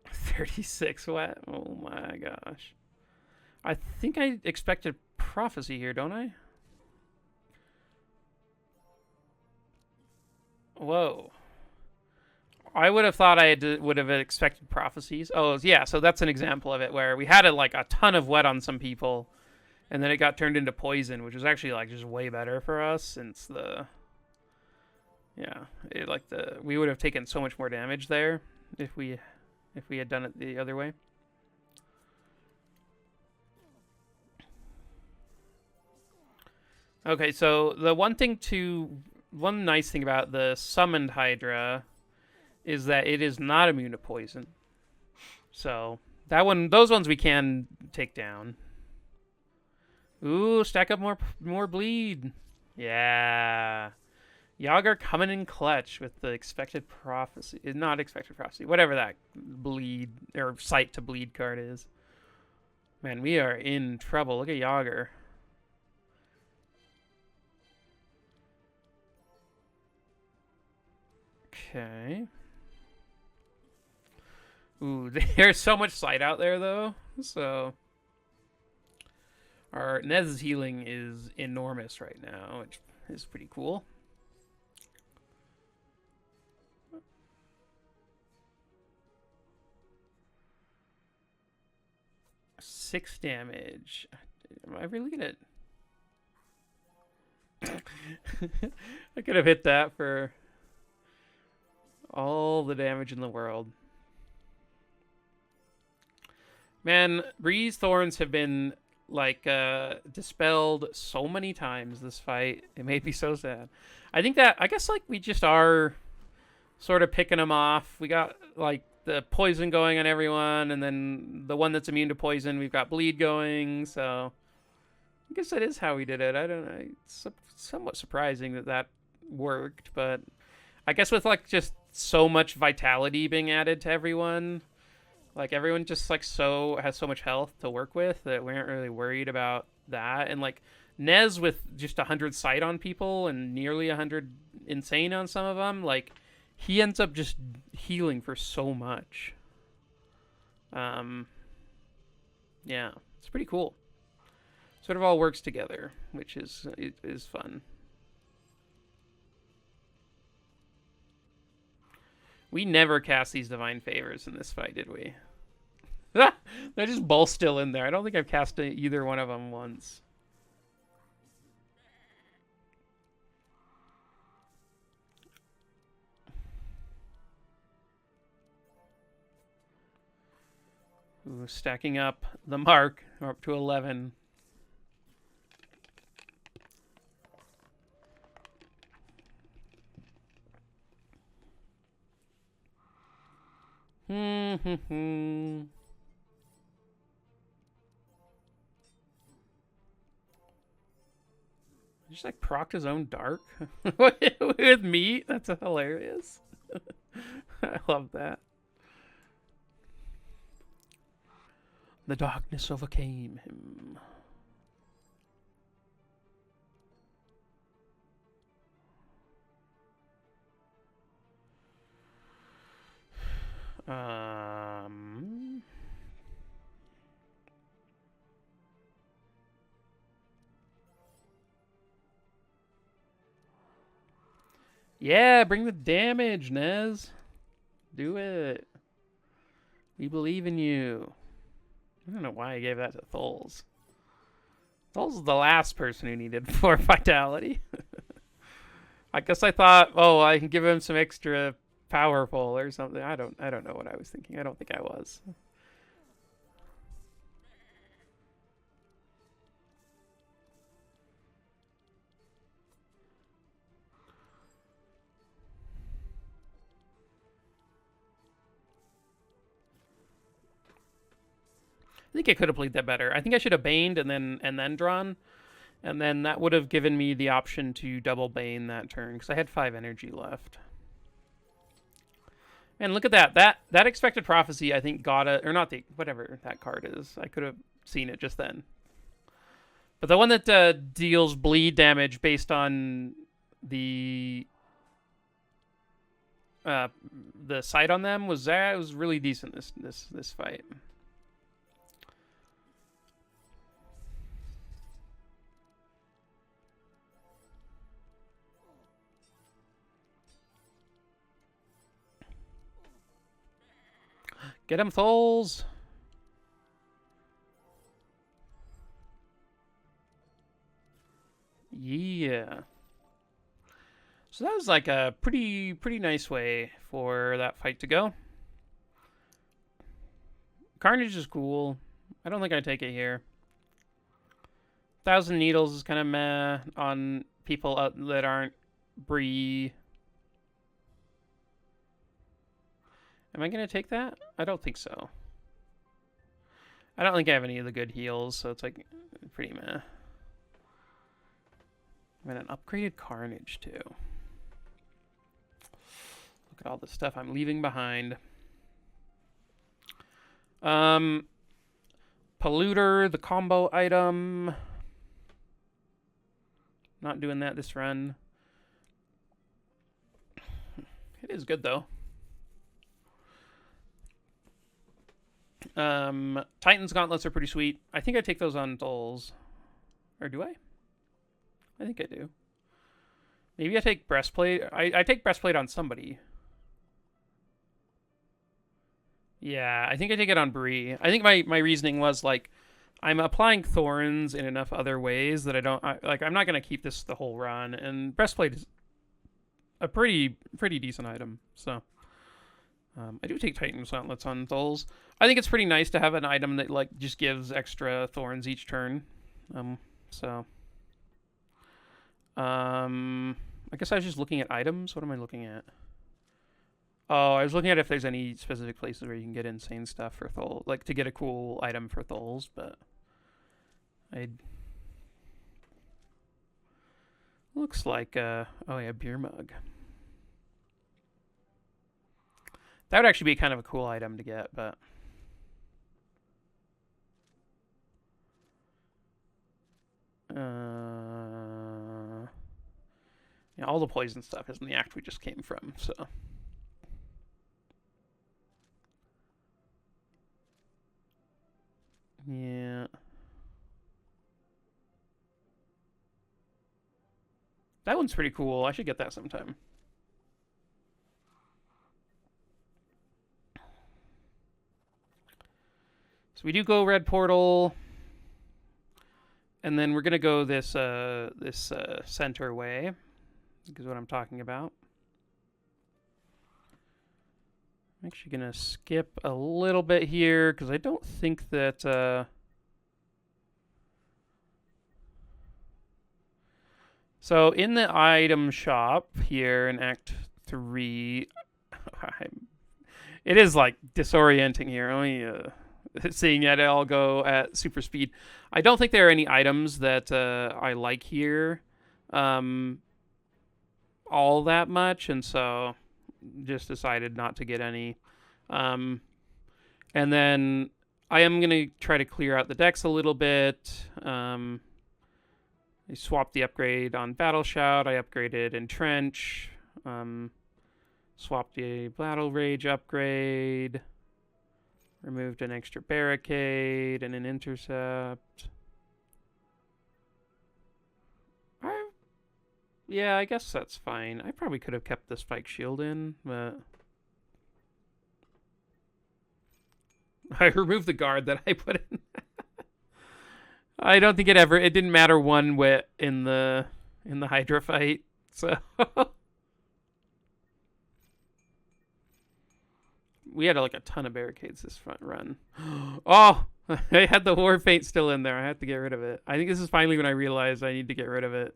$36 wet. Oh my gosh. I think I expected prophecy here, don't I? Whoa. I would have thought would have expected prophecies. Oh, yeah, so that's an example of it where we had like a ton of wet on some people, and then it got turned into poison, which was actually like just way better for us since we would have taken so much more damage there if we had done it the other way. Okay, so the one nice thing about the summoned Hydra is that it is not immune to poison. So those ones we can take down. Ooh, stack up more bleed. Yeah. Yager coming in clutch with the expected prophecy. Not expected prophecy. Whatever that bleed or sight to bleed card is. Man, we are in trouble. Look at Yager. Okay. Ooh, there's so much sight out there, though. So our Nez's healing is enormous right now, which is pretty cool. Six damage. Am I really gonna... I could have hit that for all the damage in the world. Man, Bree's thorns have been like dispelled so many times this fight. It made me so sad. I guess like we just are sort of picking them off. We got like the poison going on everyone, and then the one that's immune to poison, we've got bleed going. So I guess that is how we did it. I don't know. It's somewhat surprising that worked, but I guess with like just so much vitality being added to everyone, like everyone just like has so much health to work with that we aren't really worried about that. And like Nez with just 100 sight on people and nearly 100 insane on some of them, like he ends up just healing for so much. Yeah, it's pretty cool. Sort of all works together, which is fun. We never cast these Divine Favors in this fight, did we? They're just both still in there. I don't think I've cast either one of them once. Ooh, stacking up the mark. We're up to 11. Just like procced his own dark with me. That's hilarious. I love that. The darkness overcame him. Yeah, bring the damage, Nez. Do it. We believe in you. I don't know why I gave that to Thuls. Thuls is the last person who needed 4 vitality. I guess I thought, oh, I can give him some extra powerful or something. I don't know what I was thinking. I don't think I was. I think I could have played that better. I think I should have baned and then drawn, and then that would have given me the option to double bane that turn because I had 5 energy left. And look at that. That expected prophecy, I think, got it, or not the whatever that card is. I could have seen it just then. But the one that deals bleed damage based on the sight on them was really decent this fight. Get him, Thuls! Yeah. So that was like a pretty nice way for that fight to go. Carnage is cool. I don't think I'd take it here. 1,000 Needles is kind of meh on people that aren't Bree. Am I going to take that? I don't think so. I don't think I have any of the good heals, so it's like pretty meh. And an upgraded Carnage, too. Look at all the stuff I'm leaving behind. Polluter, the combo item. Not doing that this run. It is good, though. Titan's Gauntlets are pretty sweet. I think I take those on Thuls. Or do I? I think I do. Maybe I take Breastplate. I take Breastplate on somebody. Yeah, I think I take it on Bree. I think my reasoning was, like, I'm applying Thorns in enough other ways that I'm not going to keep this the whole run. And Breastplate is a pretty decent item, so... I do take Titan's Gauntlets on Thuls. I think it's pretty nice to have an item that like just gives extra thorns each turn. I guess I was just looking at items. What am I looking at? Oh, I was looking at if there's any specific places where you can get insane stuff for Thuls, like to get a cool item for Thuls, but looks like oh yeah, beer mug. That would actually be kind of a cool item to get, but... yeah, all the poison stuff is in the act we just came from, so... yeah. That one's pretty cool. I should get that sometime. So we do go red portal, and then we're gonna go this center way, is what I'm talking about. I'm actually gonna skip a little bit here because I don't think that. So in the item shop here in Act 3, it is like disorienting here. Only seeing it all go at super speed. I don't think there are any items that I like here all that much, and so just decided not to get any. And then I am going to try to clear out the decks a little bit. I swapped the upgrade on Battle Shout. I upgraded Entrench. Swapped the Battle Rage upgrade. Removed an extra barricade and an intercept. Yeah, I guess that's fine. I probably could have kept the Spike Shield in, but I removed the guard that I put in. I don't think it didn't matter one whit in the Hydra fight. So we had like a ton of barricades this front run. Oh, I had the War Paint still in there. I have to get rid of it. I think this is finally when I realized I need to get rid of it.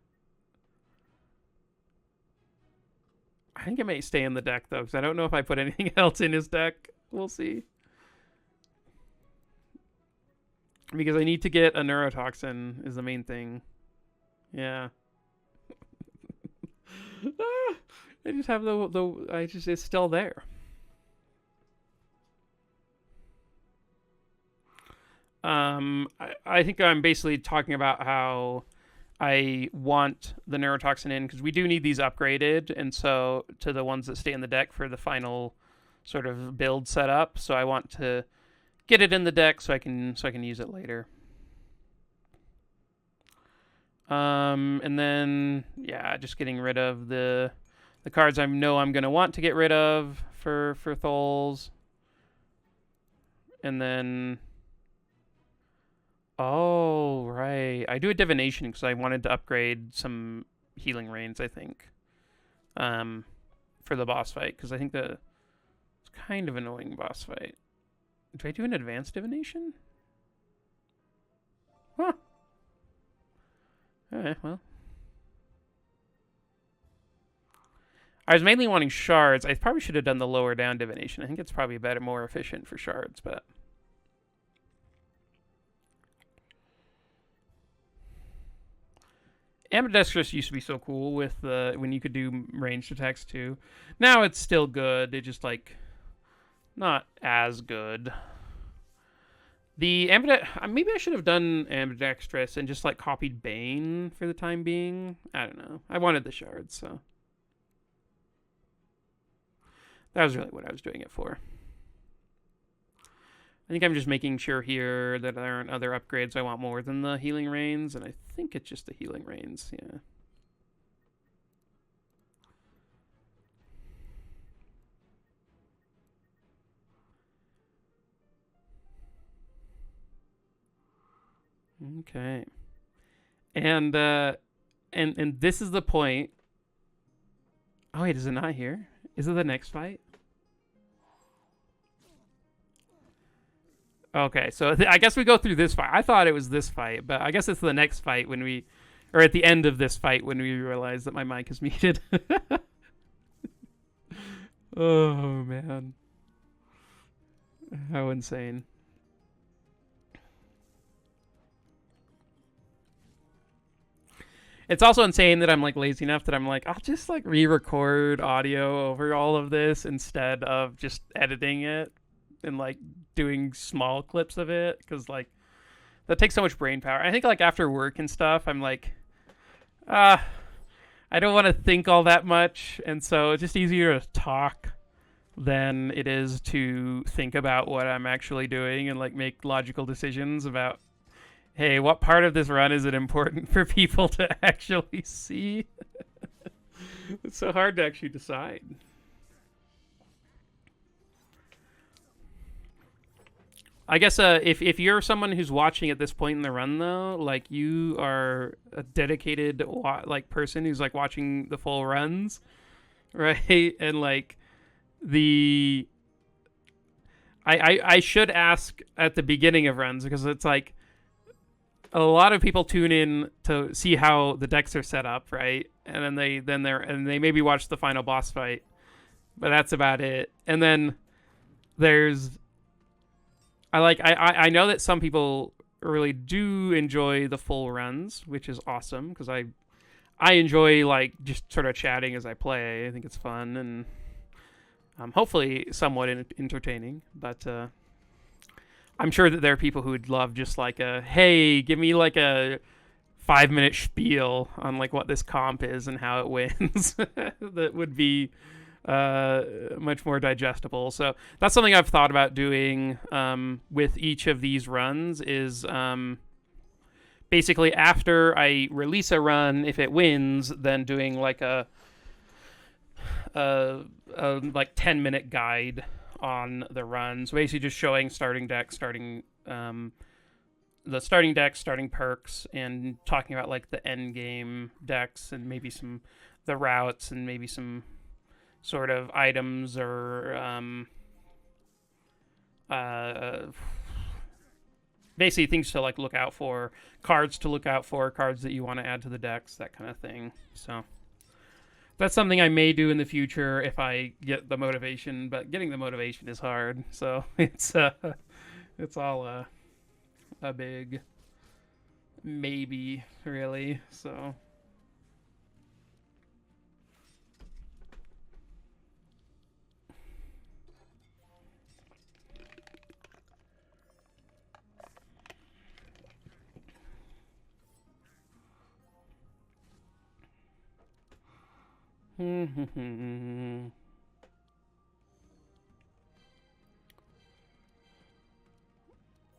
I think it may stay in the deck though, because I don't know if I put anything else in his deck. We'll see. Because I need to get a neurotoxin is the main thing. Yeah. I just have it's still there. I think I'm basically talking about how I want the neurotoxin in because we do need these upgraded, and so to the ones that stay in the deck for the final sort of build setup. So I want to get it in the deck so I can use it later. And then yeah, just getting rid of the cards I know I'm gonna want to get rid of for Thuls. And then oh right, I do a divination because I wanted to upgrade some healing rains. I think for the boss fight because I think it's kind of annoying boss fight. Do I do an advanced divination? Huh. Alright, well. I was mainly wanting shards. I probably should have done the lower down divination. I think it's probably better, more efficient for shards, but Ambidextrous used to be so cool with when you could do ranged attacks too. Now it's still good. It just like not as good. The maybe I should have done ambidextrous and just like copied Bane for the time being. I don't know. I wanted the shards, so that was really what I was doing it for. I think I'm just making sure here that there aren't other upgrades I want more than the healing rains, and I think it's just the healing rains, yeah. Okay. And this is the point. Oh wait, is it not here? Is it the next fight? Okay, so I guess we go through this fight. I thought it was this fight, but I guess it's the next fight when we, or at the end of this fight when we realize that my mic is muted. Oh man, how insane! It's also insane that I'm like lazy enough that I'm like, I'll just like re-record audio over all of this instead of just editing it and like doing small clips of it, because like that takes so much brain power. I think like after work and stuff, I'm like, I don't want to think all that much, and so it's just easier to talk than it is to think about what I'm actually doing and like make logical decisions about, hey, what part of this run is it important for people to actually see? It's so hard to actually decide. I guess if you're someone who's watching at this point in the run though, like you are a dedicated like person who's like watching the full runs, right? And like the I should ask at the beginning of runs because it's like a lot of people tune in to see how the decks are set up, right? And then they maybe watch the final boss fight, but that's about it. And then there's I know that some people really do enjoy the full runs, which is awesome because I enjoy like just sort of chatting as I play. I think it's fun and hopefully somewhat entertaining. But I'm sure that there are people who would love just like hey, give me like a 5-minute spiel on like what this comp is and how it wins. That would be much more digestible. So that's something I've thought about doing with each of these runs is basically after I release a run, if it wins, then doing like a like 10-minute guide on the run. So basically just showing starting deck, starting perks, and talking about like the end game decks and maybe some the routes and maybe some sort of items or basically things to like look out for, cards to look out for, cards that you want to add to the decks, that kind of thing. So that's something I may do in the future if I get the motivation, but getting the motivation is hard. So it's all a big maybe, really. So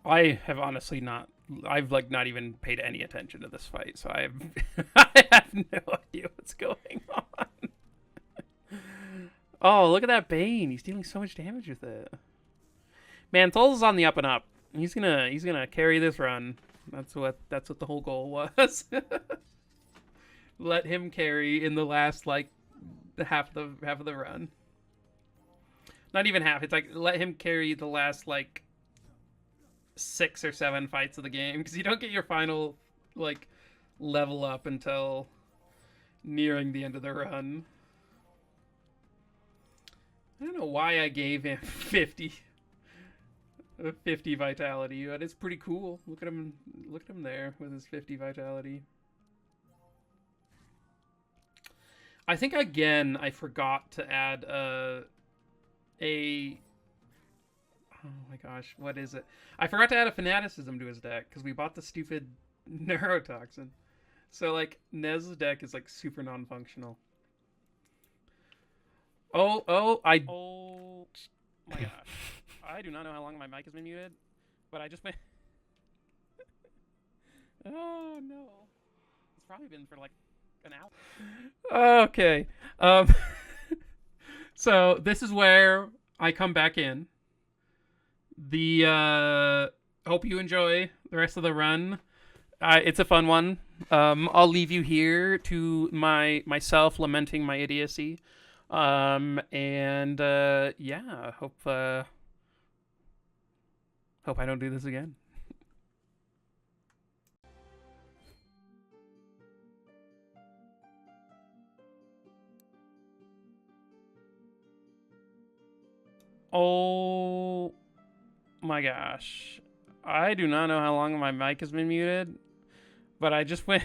I have honestly not. I've like not even paid any attention to this fight, so I have no idea what's going on. Oh, look at that Bane! He's dealing so much damage with it. Man, Thuls is on the up and up. He's gonna carry this run. That's what the whole goal was. Let him carry in the last like half of the run. Not even half. It's like let him carry the last like 6 or 7 fights of the game because you don't get your final like level up until nearing the end of the run. I don't know why I gave him 50 vitality, but it's pretty cool. Look at him there with his 50 vitality. I think again I forgot to add oh my gosh, what is it? I forgot to add a fanaticism to his deck because we bought the stupid neurotoxin. So like Nez's deck is like super non-functional. Oh my gosh. I do not know how long my mic has been muted, but I just went oh no. It's probably been for like an hour. Okay. So this is where I come back in. Hope you enjoy the rest of the run. It's a fun one. I'll leave you here to myself lamenting my idiocy. Yeah, hope I don't do this again. Oh my gosh. I do not know how long my mic has been muted, but I just went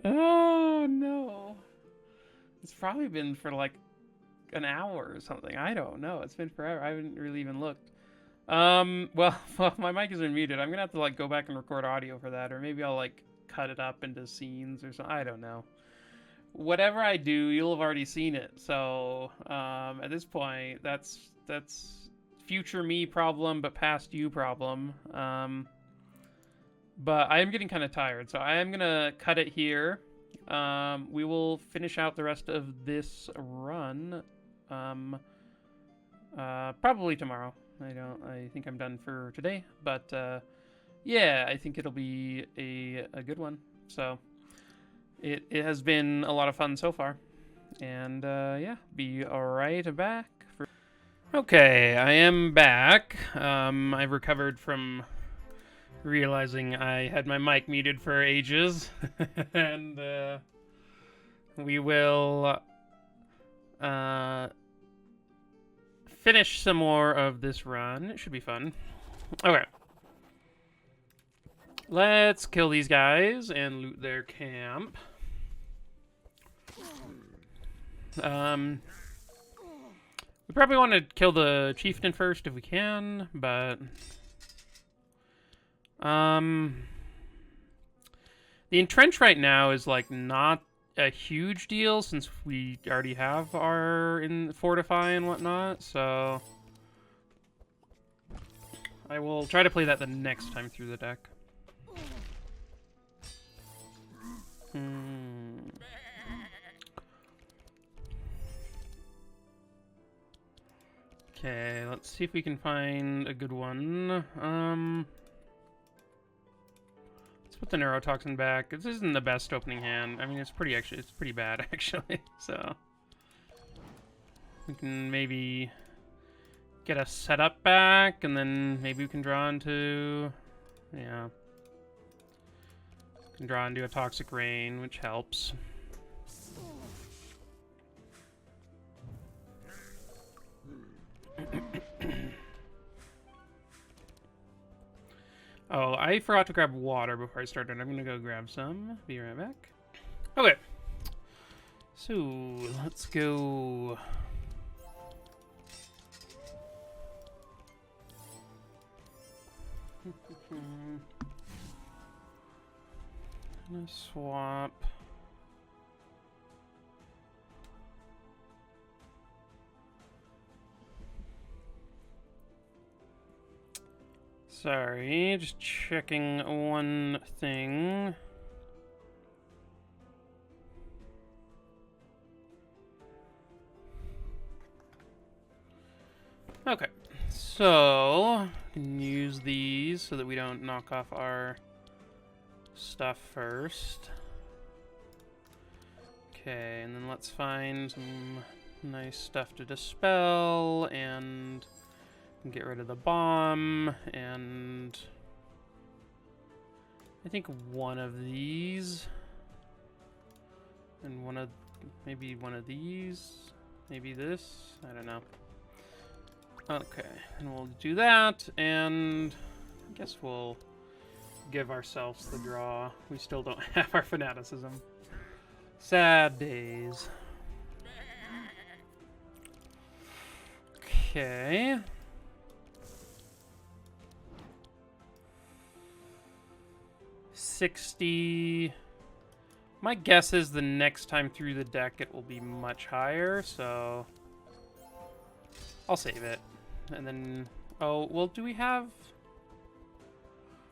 oh no. It's probably been for like an hour or something. I don't know. It's been forever. I haven't really even looked. Well, my mic has been muted. I'm gonna have to like go back and record audio for that, or maybe I'll like cut it up into scenes or something. I don't know. Whatever I do, you'll have already seen it. So at this point, that's future me problem, but past you problem. But I am getting kind of tired, so I am gonna cut it here. We will finish out the rest of this run Probably tomorrow. I think I'm done for today, but yeah, I think it'll be a good one. So it has been a lot of fun so far, and yeah, be right back. Okay, I am back. I've recovered from realizing I had my mic muted for ages, and we will finish some more of this run. It should be fun. Okay. Let's kill these guys and loot their camp. We probably want to kill the chieftain first if we can, but the entrench right now is like not a huge deal since we already have our fortify and whatnot, so I will try to play that the next time through the deck. Okay, let's see if we can find a good one. Let's put the neurotoxin back. This isn't the best opening hand. I mean, it's pretty bad actually. So we can maybe get a setup back, and then maybe we can draw into, yeah, we can draw into a toxic rain, which helps. Oh, I forgot to grab water before I started. I'm gonna go grab some. Be right back. Okay. So, let's go. Gonna swap. Sorry, just checking one thing. Okay, so we can use these so that we don't knock off our stuff first. Okay, and then let's find some nice stuff to dispel and get rid of the bomb, and I think one of these, and maybe one of these, maybe this, I don't know. Okay, and we'll do that, and I guess we'll give ourselves the draw. We still don't have our fanaticism. Sad days. Okay. $60. My guess is the next time through the deck it will be much higher, so I'll save it. And then, oh, well, do we have...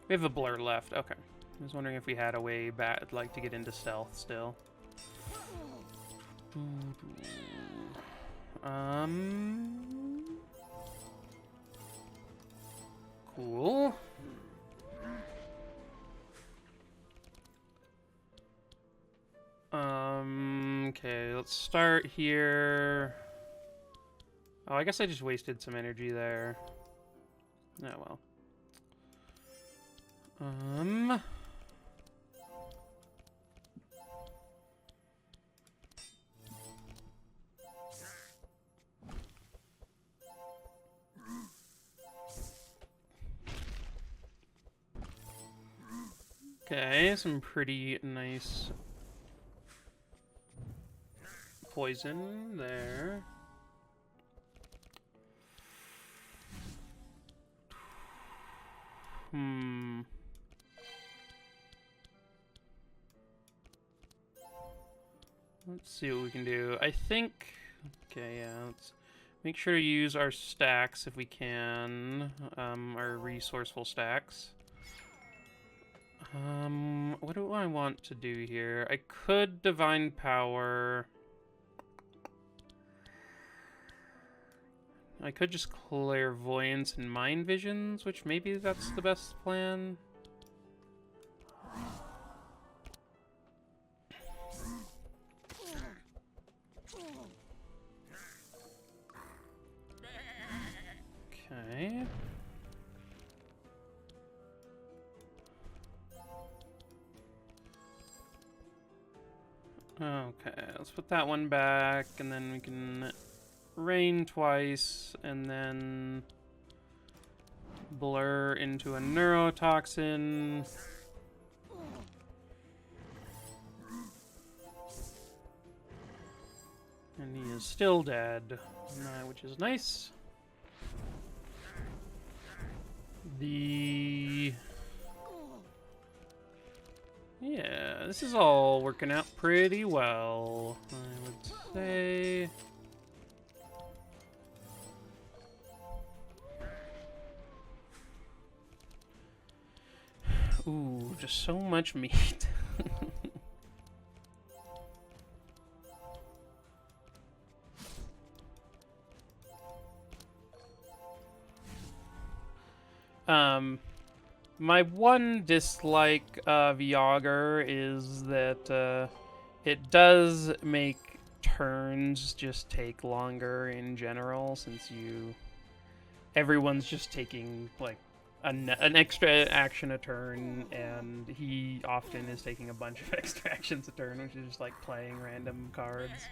We have a blur left. Okay. I was wondering if we had a way back, like, to get into stealth still. Cool. Okay, let's start here. Oh, I guess I just wasted some energy there. Oh, well. Okay, some pretty nice poison there. Let's see what we can do. I think... Okay, yeah, let's make sure to use our stacks if we can. Our resourceful stacks. What do I want to do here? I could Divine Power. I could just clairvoyance and mind visions, which maybe that's the best plan. Okay. Okay, let's put that one back, and then we can rain twice, and then blur into a neurotoxin. And he is still dead, which is nice. Yeah, this is all working out pretty well, I would say. Ooh, just so much meat. My one dislike of Yager is that it does make turns just take longer in general, since everyone's just taking like an extra action a turn, and he often is taking a bunch of extra actions a turn, which is just like playing random cards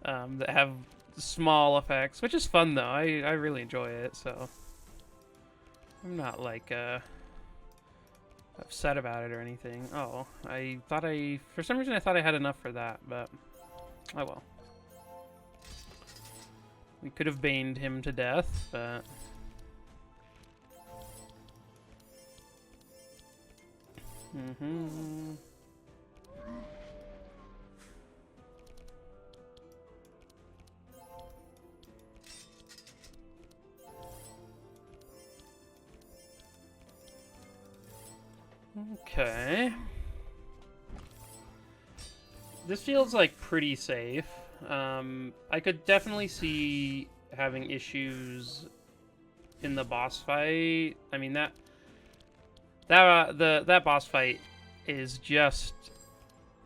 that have small effects, which is fun though. I really enjoy it, so I'm not like upset about it or anything. Oh, for some reason I thought I had enough for that, but oh well. We could have baned him to death, but okay. This feels like pretty safe. I could definitely see having issues in the boss fight. I mean, that boss fight is just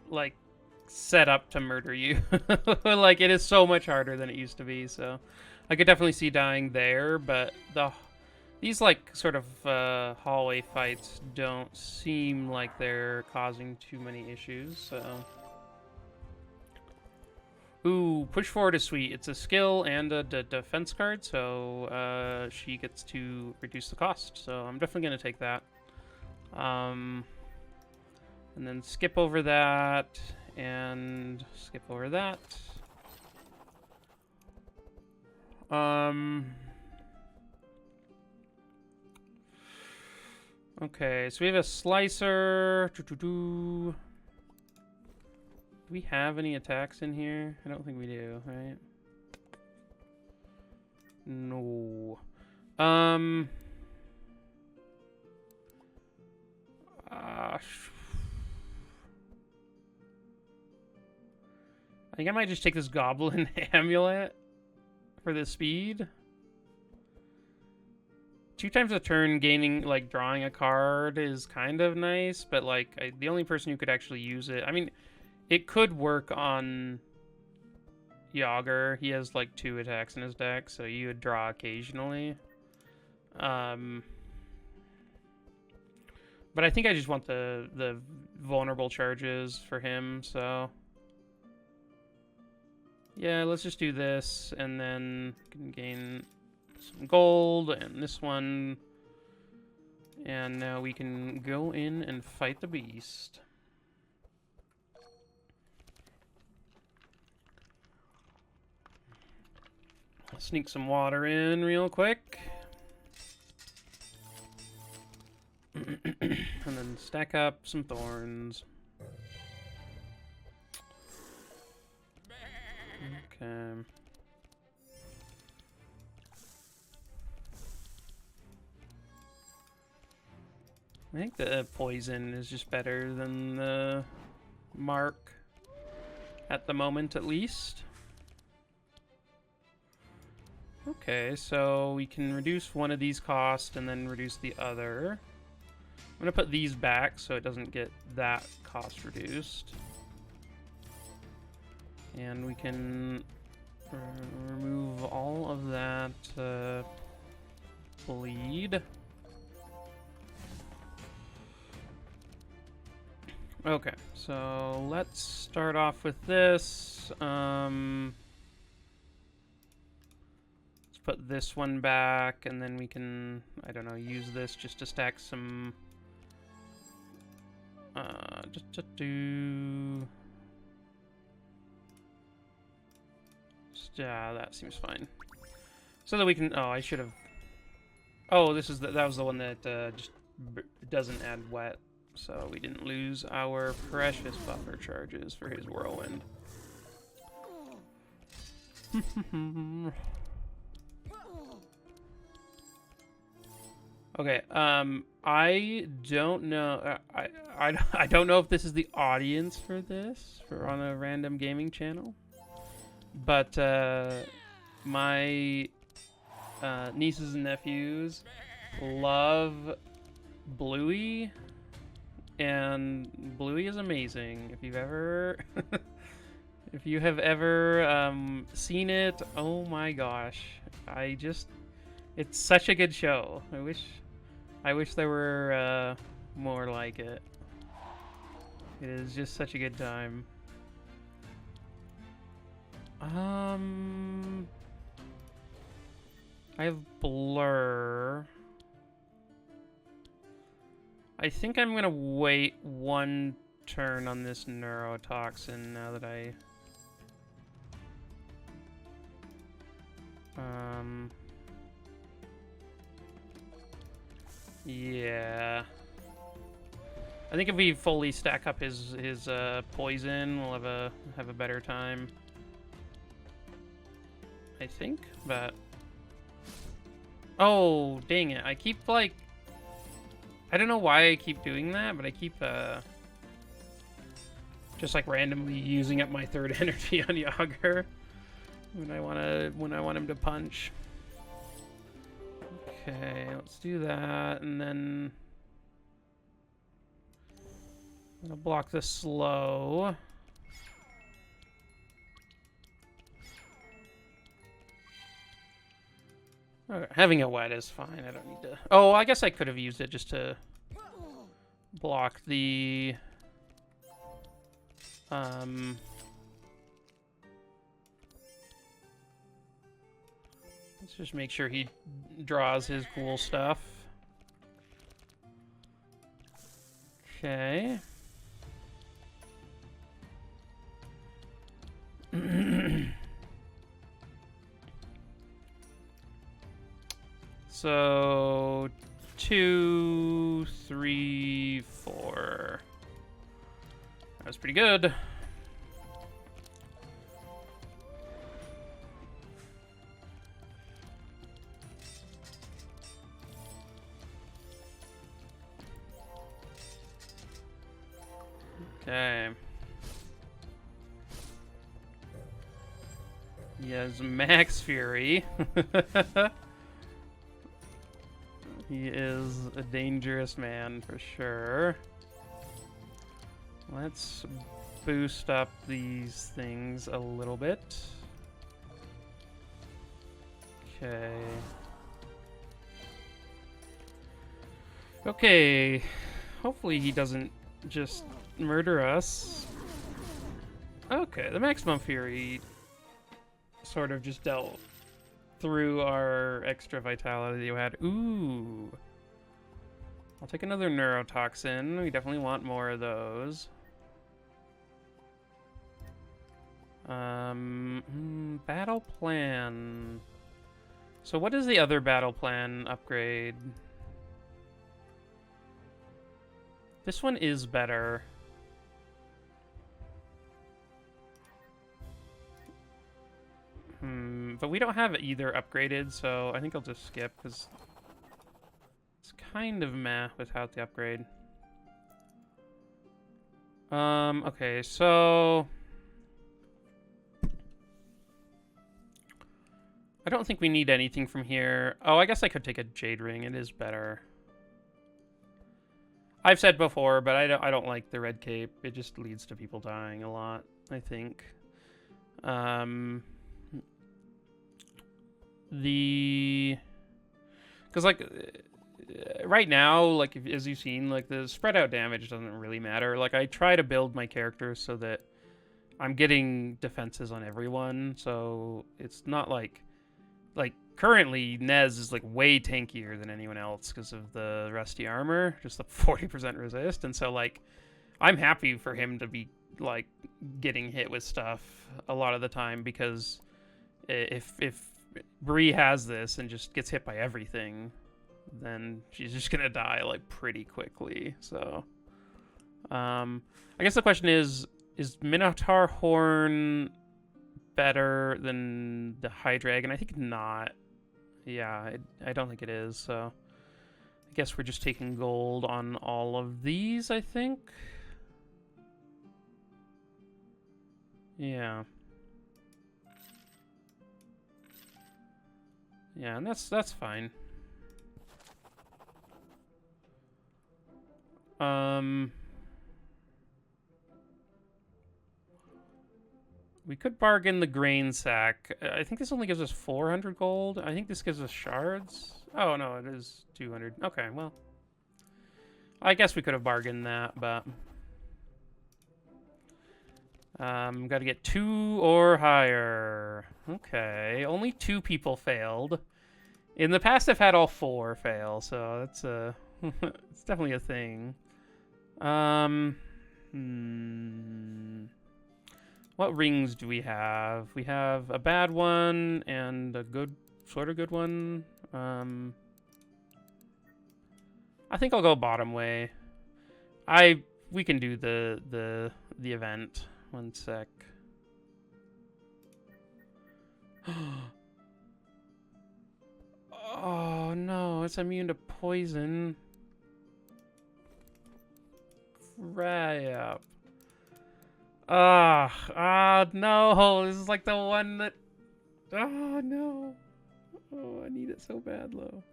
like set up to murder you. Like, it is so much harder than it used to be, so I could definitely see dying there, but these like sort of hallway fights don't seem like they're causing too many issues, so. Ooh, push forward is sweet. It's a skill and a defense card, so she gets to reduce the cost. So I'm definitely going to take that. And then skip over that, and skip over that. Okay, so we have a slicer. Do we have any attacks in here? I don't think we do, right? No. I think I might just take this Goblin Amulet for the speed. 2 times a turn gaining, like, drawing a card is kind of nice, but, like, the only person who could actually use it... I mean, it could work on Yager. He has, like, 2 attacks in his deck, so you would draw occasionally. But I think I just want the vulnerable charges for him, so... Yeah, let's just do this, and then can gain some gold, and this one. And now we can go in and fight the beast. I'll sneak some water in real quick. And then stack up some thorns. Okay. I think the poison is just better than the mark at the moment, at least. Okay, so we can reduce one of these costs and then reduce the other. I'm going to put these back so it doesn't get that cost reduced. And we can remove all of that bleed. Okay, so let's start off with this. Let's put this one back, and then we can, I don't know, use this just to stack some. Just to do. Yeah, that seems fine. So that we can. Oh, I should have. Oh, this is that was the one that just doesn't add wet. So we didn't lose our precious buffer charges for his whirlwind. Okay, I don't know. I don't know if this is the audience for this, for on a random gaming channel, but my nieces and nephews love Bluey. And Bluey is amazing. If you've ever, if you have ever seen it, oh my gosh! It's such a good show. I wish there were more like it. It is just such a good time. I have Blur. I think I'm gonna wait one turn on this neurotoxin now that I... Yeah. I think if we fully stack up his poison, we'll have a better time. I think, but... Oh, dang it. I keep, like... I don't know why I keep doing that, but I keep, just, like, randomly using up my third energy on Yager when I want him to punch. Okay, let's do that, and then... I'm gonna block the slow. Okay, having a wet is fine. I don't need to... Oh, I guess I could have used it just to block the... Let's just make sure he draws his cool stuff. Okay. So 2, 3, 4. That was pretty good. Okay. He has Max Fury. He is a dangerous man for sure. Let's boost up these things a little bit. Okay. Okay. Hopefully he doesn't just murder us. Okay, the maximum fury sort of just dealt through our extra vitality we had. Ooh. I'll take another neurotoxin. We definitely want more of those. Battle plan. So what is the other battle plan upgrade? This one is better. But we don't have either upgraded, so I think I'll just skip, because it's kind of meh without the upgrade. Okay, so... I don't think we need anything from here. Oh, I guess I could take a Jade Ring. It is better. I've said before, but I don't like the red cape. It just leads to people dying a lot, I think. Because, like, right now, like, as you've seen, like, the spread out damage doesn't really matter. Like, I try to build my characters so that I'm getting defenses on everyone, so it's not like currently Nez is like way tankier than anyone else because of the rusty armor, just the 40% resist, and so like I'm happy for him to be like getting hit with stuff a lot of the time, because if Bree has this and just gets hit by everything, then she's just gonna die like pretty quickly. So I guess the question is Minotaur Horn better than the Hydra? And I think not. Yeah, I don't think it is, so I guess we're just taking gold on all of these, I think. Yeah. Yeah, and that's fine. We could bargain the grain sack. I think this only gives us 400 gold. I think this gives us shards. Oh, no, it is 200. Okay, well. I guess we could have bargained that, but... gotta get 2 or higher. Okay, only 2 people failed. In the past, I've had all 4 fail, so that's a... it's definitely a thing. What rings do we have? We have a bad one and a good, sort of good one. I think I'll go bottom way. We can do the event. One sec. Oh no, it's immune to poison. Crap. No, this is like the one that... Oh, no. Oh, I need it so bad, though.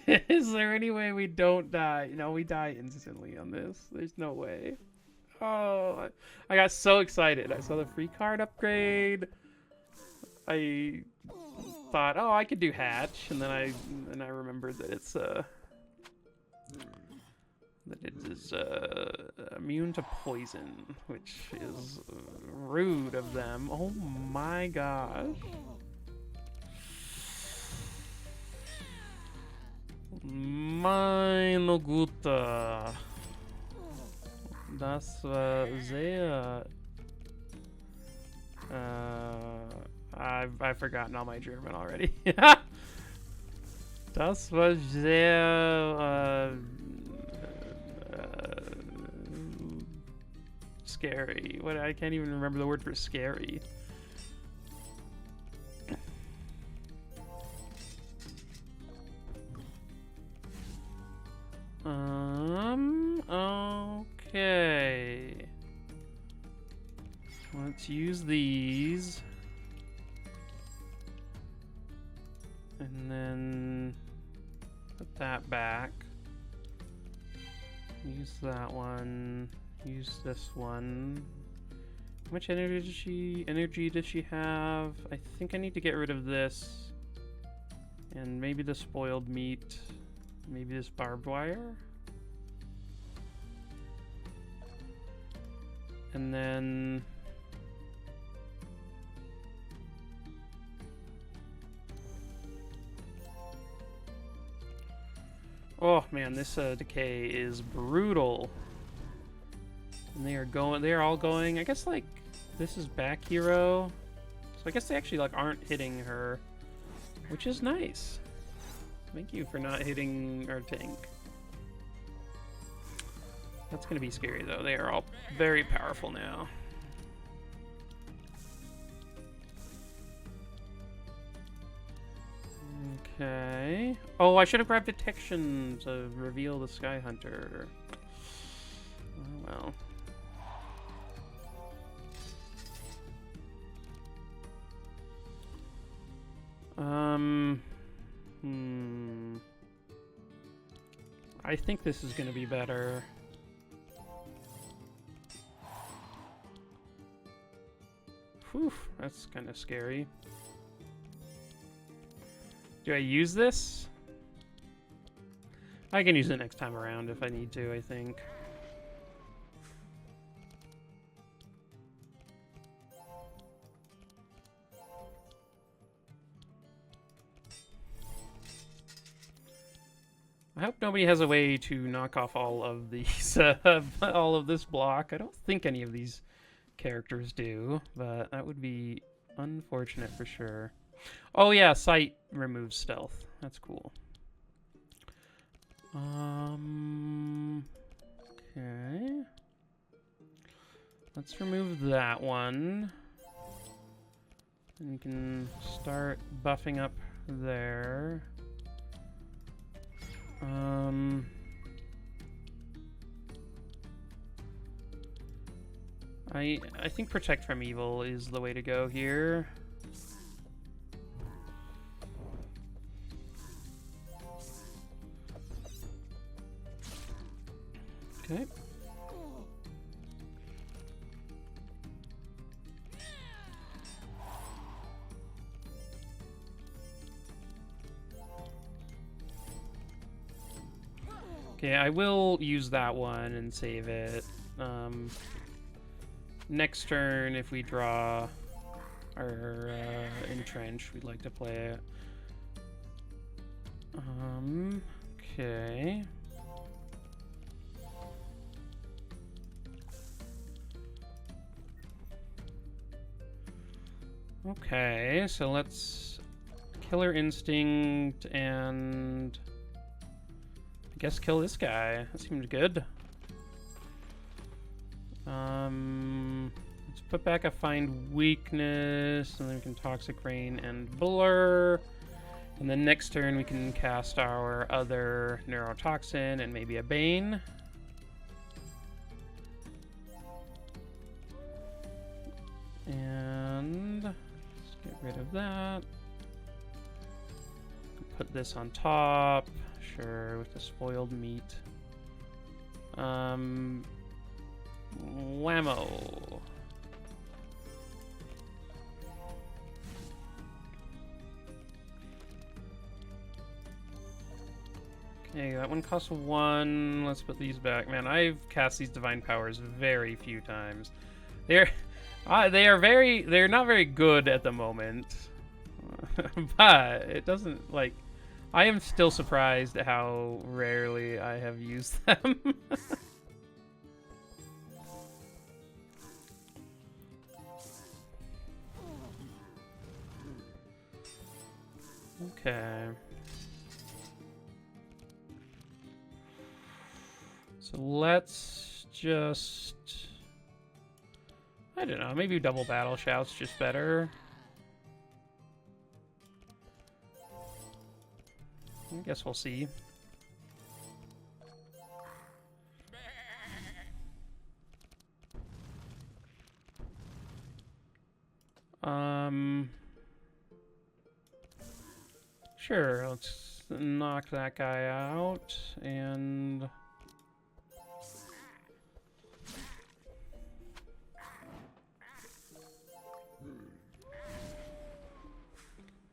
Is there any way we don't die? No, we die instantly on this. There's no way. Oh, I got so excited. I saw the free card upgrade. I thought, oh, I could do hatch, and then I remembered that it's that it is immune to poison, which is rude of them. Oh my gosh. Meine Güte. Das war sehr... I've forgotten all my German already. Das war sehr... scary. What? I can't even remember the word for scary. Okay. Let's use these. And then put that back. Use that one. Use this one. How much energy does she have? I think I need to get rid of this. And maybe the spoiled meat. Maybe this barbed wire. And then... Oh man, this decay is brutal. And they are all going, I guess like, this is back hero. So I guess they actually like aren't hitting her, which is nice. Thank you for not hitting our tank. That's gonna be scary though. They are all very powerful now. Okay. Oh, I should have grabbed detection to reveal the Sky Hunter. Oh well. I think this is going to be better. Whew, that's kind of scary. Do I use this? I can use it next time around if I need to, I think. I hope nobody has a way to knock off all of these, all of this block. I don't think any of these characters do, but that would be unfortunate for sure. Oh yeah, sight removes stealth. That's cool. Okay. Let's remove that one. And you can start buffing up there. I think protect from evil is the way to go here. Okay. Okay, I will use that one and save it. Next turn, if we draw our entrench, we'd like to play it. Okay. Okay, so let's Killer Instinct and I guess kill this guy. That seems good. Let's put back a Find Weakness, and then we can Toxic Rain and Blur. And then next turn we can cast our other Neurotoxin and maybe a Bane. And let's get rid of that. Put this on top. Sure, with the spoiled meat. Whammo. Okay, that one costs 1. Let's put these back. Man, I've cast these divine powers very few times. They're not very good at the moment. But it doesn't, like, I am still surprised at how rarely I have used them. Okay. So let's just... I don't know, maybe double battle shout's just better. I guess we'll see. Sure, let's knock that guy out, and...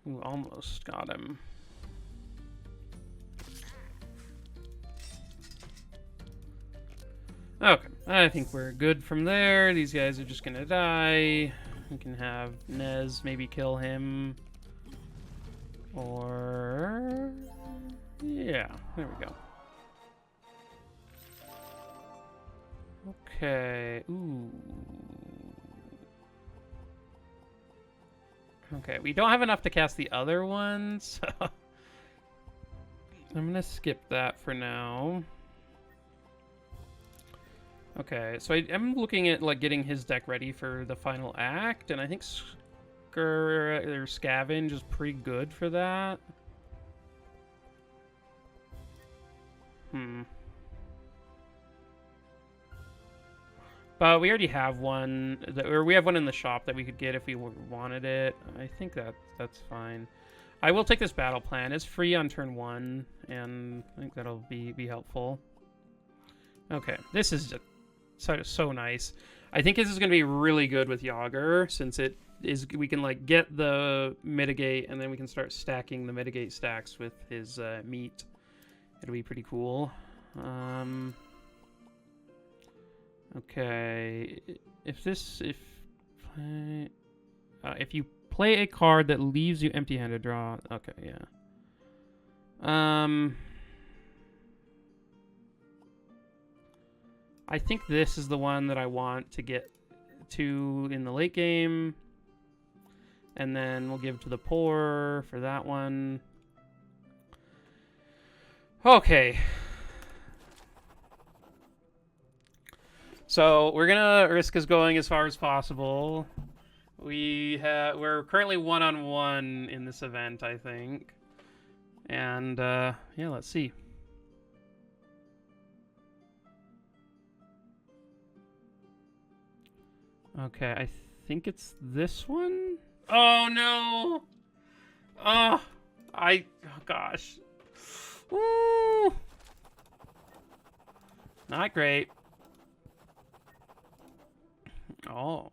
Ooh, almost got him. Okay, I think we're good from there. These guys are just gonna die. We can have Nez maybe kill him. Or... yeah, there we go. Okay, ooh. Okay, we don't have enough to cast the other ones, so... I'm gonna skip that for now. Okay, so I'm looking at like getting his deck ready for the final act, and I think Scavenge is pretty good for that. But we already have one, or we have one in the shop that we could get if we wanted it. I think that's fine. I will take this battle plan. It's free on turn 1, and I think that'll be helpful. Okay, this is just so nice. I think this is going to be really good with Yager, since it is we can like get the mitigate, and then we can start stacking the mitigate stacks with his meat. It'll be pretty cool. Okay, if you play a card that leaves you empty-handed, draw. Okay, yeah. I think this is the one that I want to get to in the late game. And then we'll give to the poor for that one. Okay. So we're gonna risk us going as far as possible. We're currently 1-on-1 in this event, I think. And yeah, let's see. Okay, I think it's this one. Oh no! Oh, gosh. Ooh. Not great. Oh,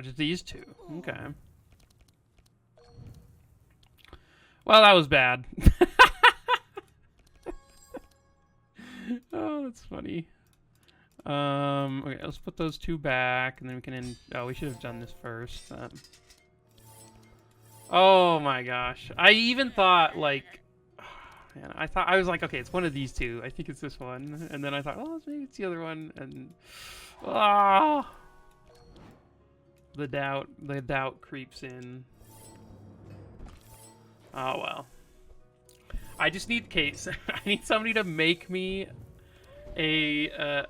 just these two. Okay. Well, that was bad. Oh, that's funny. Okay, let's put those two back, and then we can end. Oh, we should have done this first. Oh my gosh! I even thought like, man, I was like, okay, it's one of these two. I think it's this one, and then I thought, oh, maybe it's the other one, and ah, the doubt creeps in. Oh well. I just need I need somebody to make me an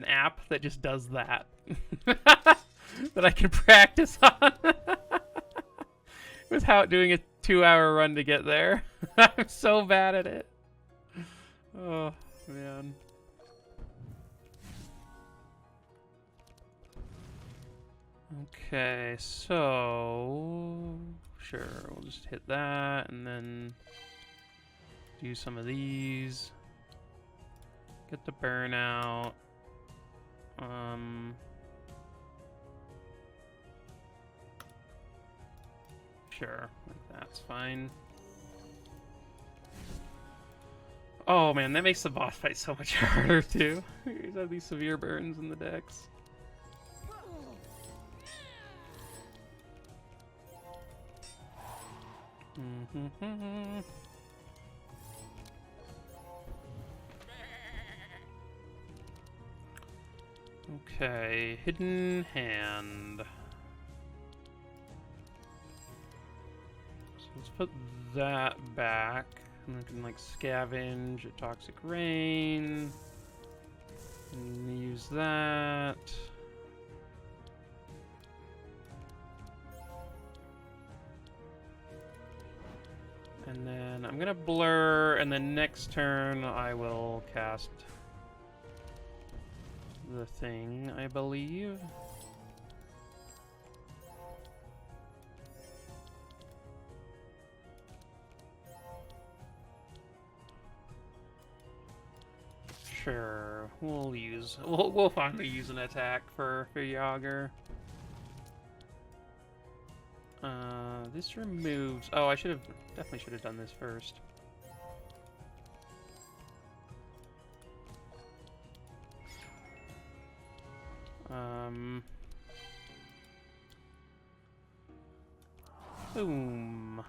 app that just does that. That I can practice on. Without doing a 2-hour run to get there. I'm so bad at it. Oh, man. Okay, so... Sure, we'll just hit that, and then... do some of these. Get the burnout. Sure, that's fine. Oh man, that makes the boss fight so much harder too. You have these severe burns in the decks. Okay, hidden hand. Let's put that back, and we can like scavenge a toxic rain, and use that. And then I'm gonna blur, and then next turn I will cast the thing, I believe. Sure, we'll finally use an attack for Yager. This removes. Oh, I definitely should have done this first. Boom.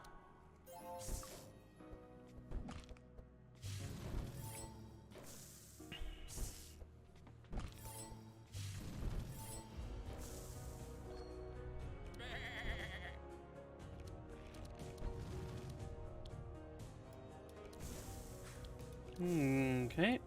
Okay.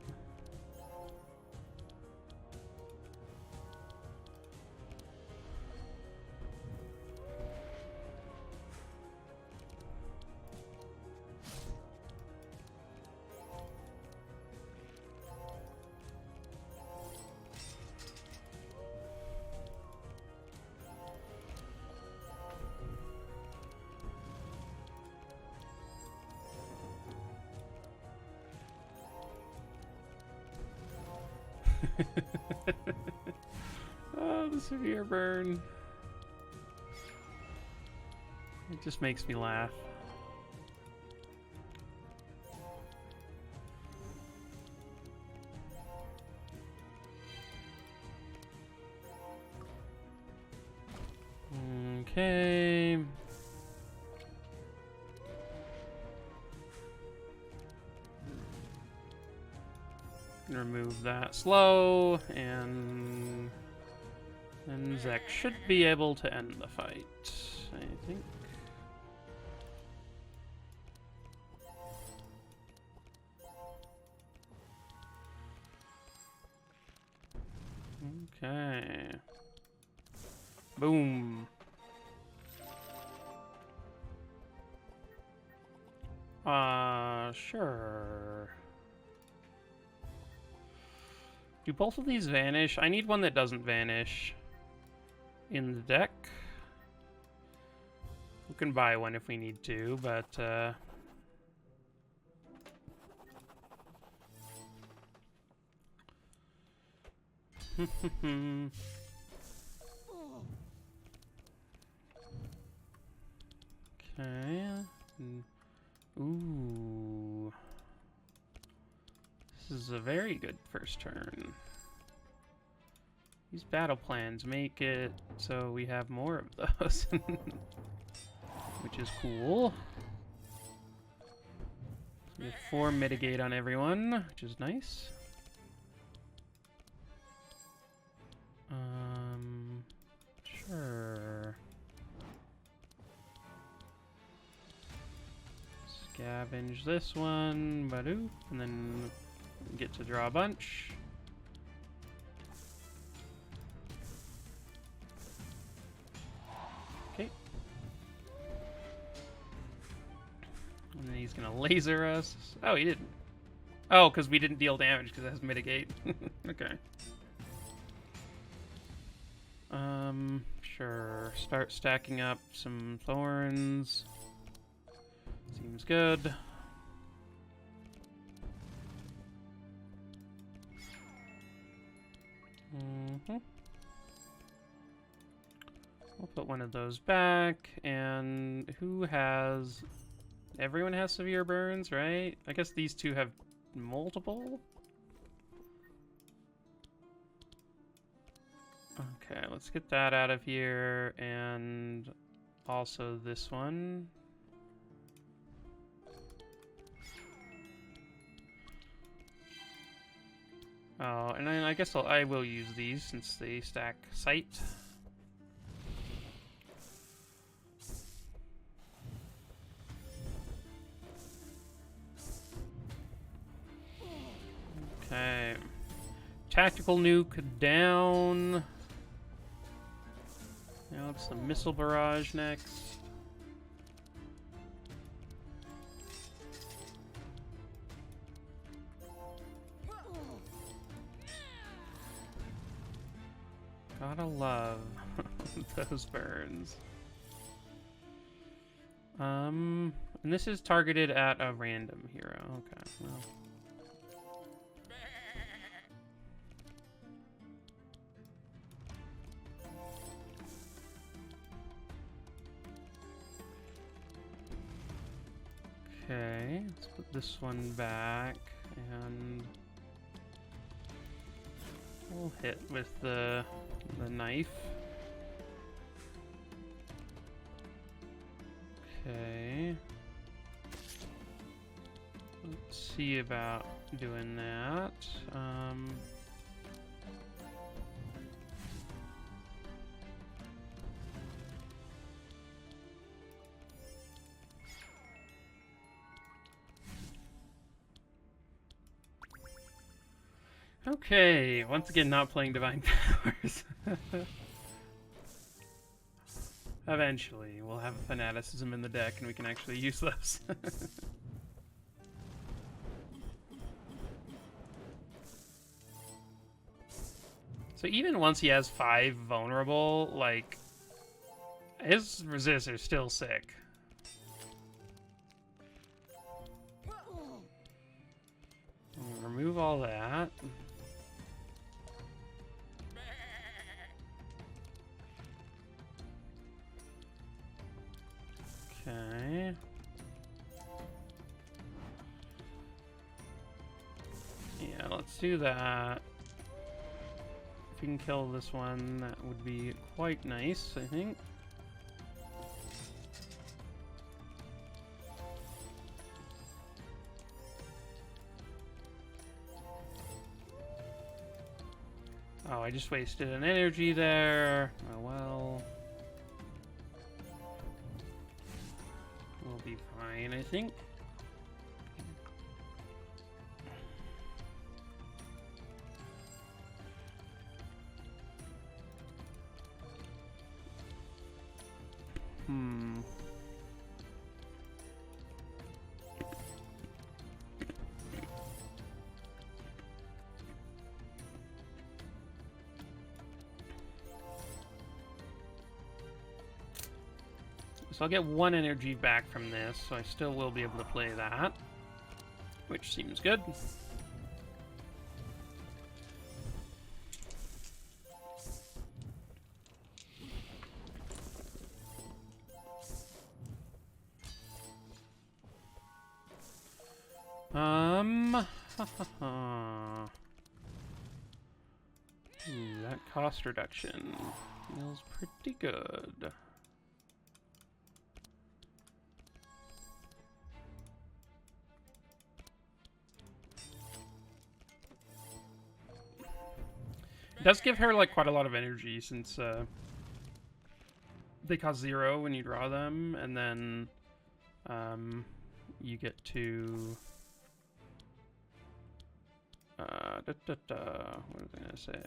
Oh, the severe burn. It just makes me laugh. Okay. Remove that slow, and Zek should be able to end the fight, I think. Okay. Boom. Sure. Do both of these vanish? I need one that doesn't vanish in the deck. We can buy one if we need to, but okay. Ooh. This is a very good first turn. These battle plans make it so we have more of those, which is cool. We have 4 mitigate on everyone, which is nice. Sure. Scavenge this one, badoo, and then get to draw a bunch. Okay. And then he's gonna laser us. Oh, he didn't. Oh, because we didn't deal damage because it has mitigate. Okay. Sure. Start stacking up some thorns. Seems good. We'll put one of those back. And who has... Everyone has severe burns, right? I guess these two have multiple? Okay, let's get that out of here. And also this one. Oh, and then I guess I will use these since they stack sight. Okay. Tactical nuke down. Now it's the missile barrage next. Gotta love those burns. And this is targeted at a random hero. Okay, well. Okay, let's put this one back, and we'll hit with the knife. Okay. Let's see about doing that. Okay, once again, not playing Divine Powers. Eventually, we'll have a fanaticism in the deck and we can actually use those. So even once he has 5 vulnerable, like, his resists are still sick. Remove all that. Yeah, let's do that. If we can kill this one, that would be quite nice, I think. Oh, I just wasted an energy there. Oh well. We'll be fine, I think. So I'll get 1 energy back from this, so I still will be able to play that, which seems good. Ooh, that cost reduction feels pretty good. It does give her like quite a lot of energy since they cost 0 when you draw them, and then you get to what was I gonna say?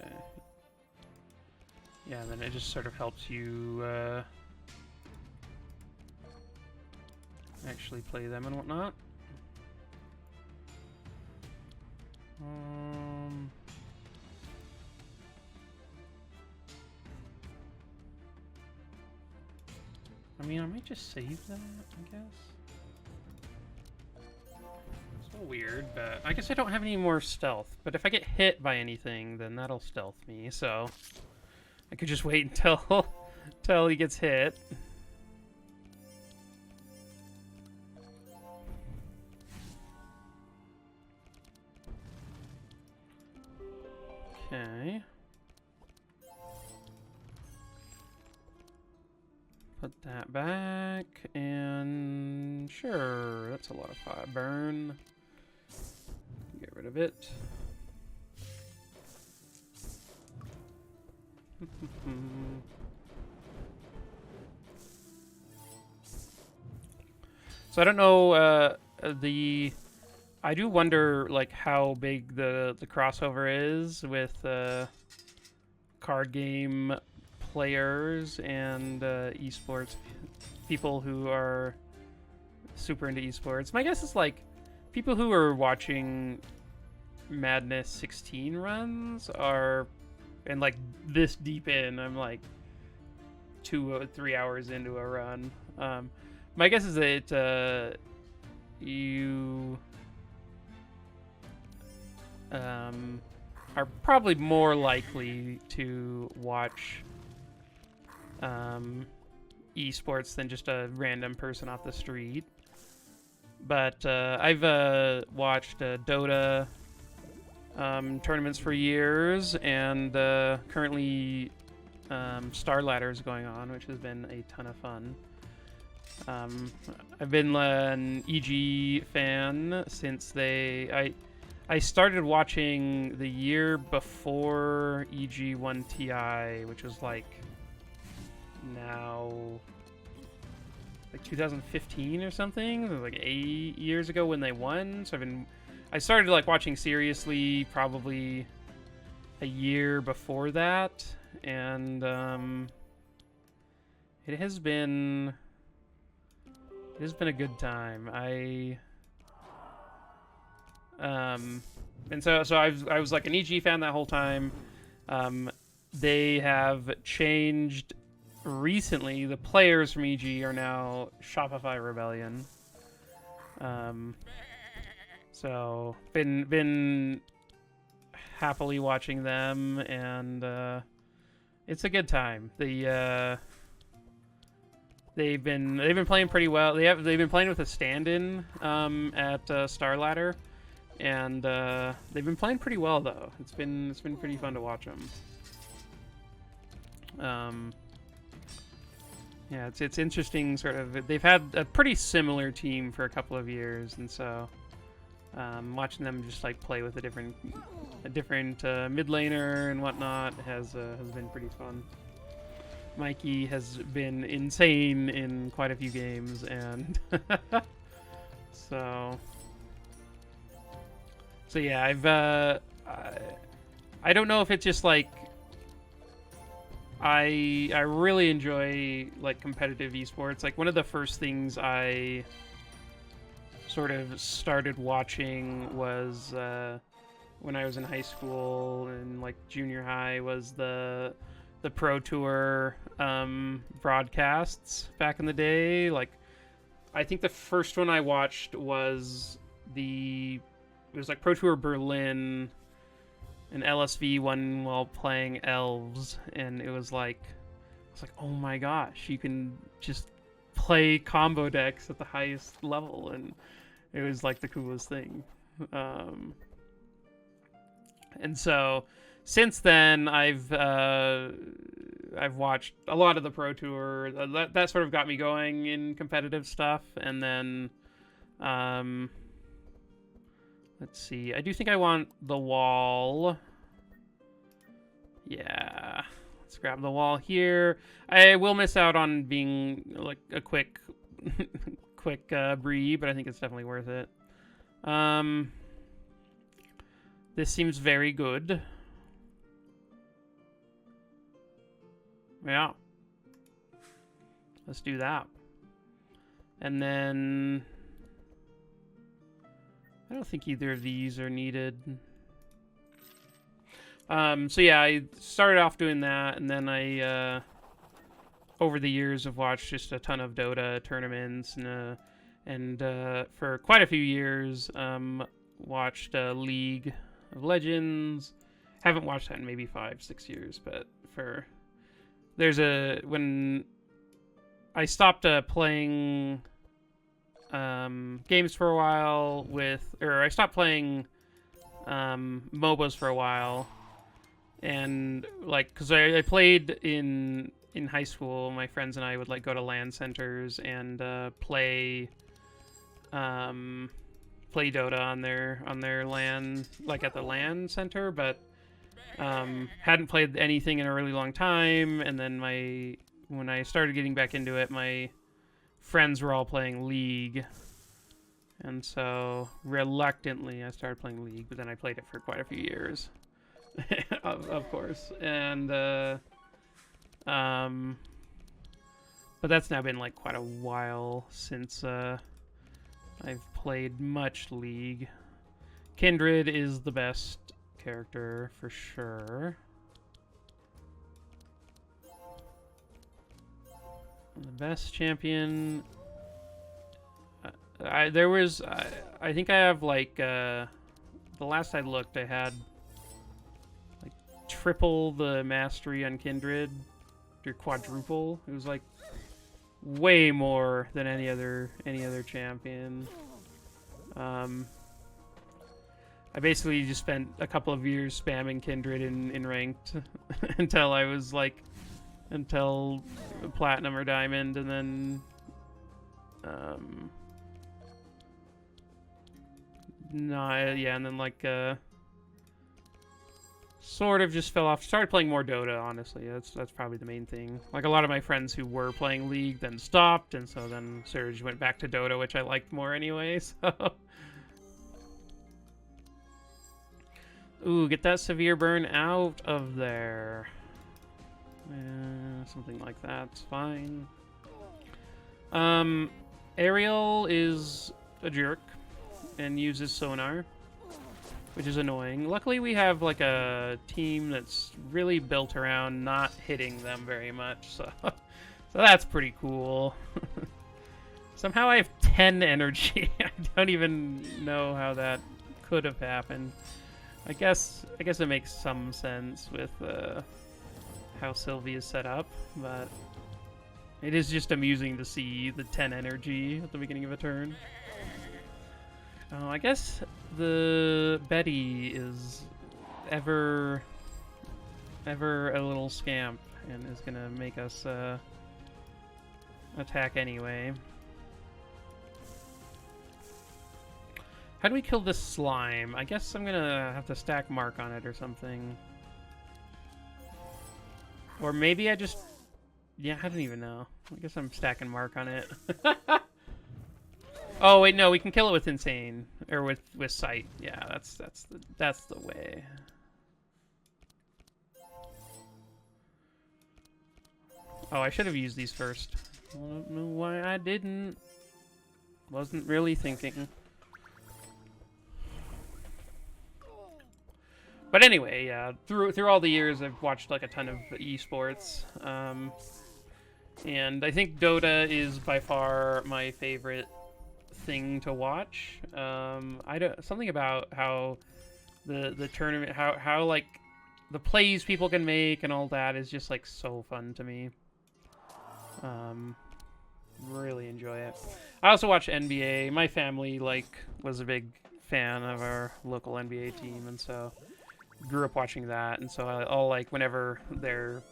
Yeah, then it just sort of helps you actually play them and whatnot. I mean, I might just save that, I guess. So weird, but I guess I don't have any more stealth. But if I get hit by anything, then that'll stealth me, so I could just wait until until he gets hit. Okay. Put that back, and sure, that's a lot of fire burn. Get rid of it. So I don't know, I do wonder like how big the crossover is with card game players and esports people who are super into esports. My guess is like people who are watching Madness 16 runs are, and like this deep in, I'm like 2 or 3 hours into a run. My guess is that you are probably more likely to watch esports than just a random person off the street. But I've watched Dota tournaments for years, and currently Star Ladder is going on, which has been a ton of fun. I've been an EG fan since I started watching the year before EG won TI, which was like now like 2015 or something. It was like 8 years ago when they won. So I started like watching seriously probably a year before that, and it has been a good time. And so I was like an EG fan that whole time. They have changed recently. The players from EG are now Shopify Rebellion. So been happily watching them, and it's a good time. They've been playing pretty well. They've been playing with a stand-in at Star Ladder. and they've been playing pretty well though. It's been pretty fun to watch them. Yeah, it's interesting. Sort of, they've had a pretty similar team for a couple of years, and so watching them just like play with a different mid laner and whatnot has been pretty fun. Mikey has been insane in quite a few games, and so yeah, I don't know if it's just like I really enjoy like competitive esports. Like one of the first things I sort of started watching was when I was in high school and like junior high was the Pro Tour broadcasts back in the day. Like I think the first one I watched was it was like Pro Tour Berlin, and LSV won while playing elves, and it was like oh my gosh, you can just play combo decks at the highest level, and it was like the coolest thing. And so since then I've watched a lot of the Pro Tour. That sort of got me going in competitive stuff, and then let's see. I do think I want the wall. Yeah. Let's grab the wall here. I will miss out on being like a quick Bree, but I think it's definitely worth it. This seems very good. Yeah. Let's do that. And then I don't think either of these are needed. So yeah, I started off doing that, and then I over the years have watched just a ton of Dota tournaments, and for quite a few years watched League of Legends. Haven't watched that in maybe 5-6 years, but when I stopped playing games for a while I stopped playing MOBAs for a while, and like because I played in high school, my friends and I would like go to LAN centers and play Dota on their LAN, like at the LAN center, but hadn't played anything in a really long time. And then when I started getting back into it, my friends were all playing League, and so reluctantly I started playing League, but then I played it for quite a few years. of course, and but that's now been like quite a while since I've played much League. Kindred is the best character for sure. The best champion. I think I have like the last I looked, I had like triple the mastery on Kindred, or quadruple. It was like way more than any other champion. I basically just spent a couple of years spamming Kindred in ranked until platinum or diamond, and then and then like sort of just fell off. Started playing more Dota, honestly. That's probably the main thing. Like a lot of my friends who were playing League then stopped, and so then Surge went back to Dota, which I liked more anyway. So, ooh, get that severe burn out of there. Something like that's fine. Ariel is a jerk and uses sonar, which is annoying. Luckily, we have like a team that's really built around not hitting them very much, so that's pretty cool. Somehow I have 10 energy. I don't even know how that could have happened. I guess it makes some sense with how Sylvie is set up, but it is just amusing to see the 10 energy at the beginning of a turn. Oh, I guess the Betty is ever a little scamp and is gonna make us attack anyway. How do we kill this slime? I guess I'm gonna have to stack Mark on it or something. Or maybe I just... Yeah, I don't even know. I guess I'm stacking Mark on it. Oh wait, no, we can kill it with Insane. Or with Sight. Yeah, that's the way. Oh, I should have used these first. I don't know why I didn't. Wasn't really thinking. But anyway, yeah, through all the years, I've watched like a ton of esports, and I think Dota is by far my favorite thing to watch. Something about how the tournament, how like the plays people can make and all that is just like so fun to me. Really enjoy it. I also watch NBA. My family was a big fan of our local NBA team, and so grew up watching that. And so I'll like whenever they're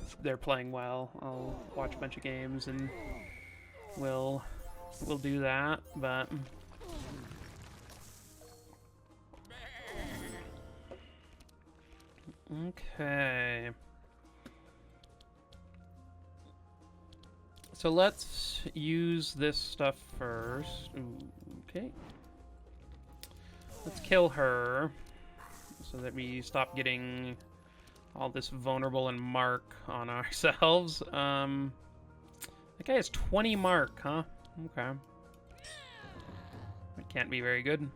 playing well, I'll watch a bunch of games and we'll do that. But okay. So let's use this stuff first. Ooh, okay. Let's kill her so that we stop getting all this vulnerable and mark on ourselves. That guy has 20 mark, huh? Okay. That can't be very good.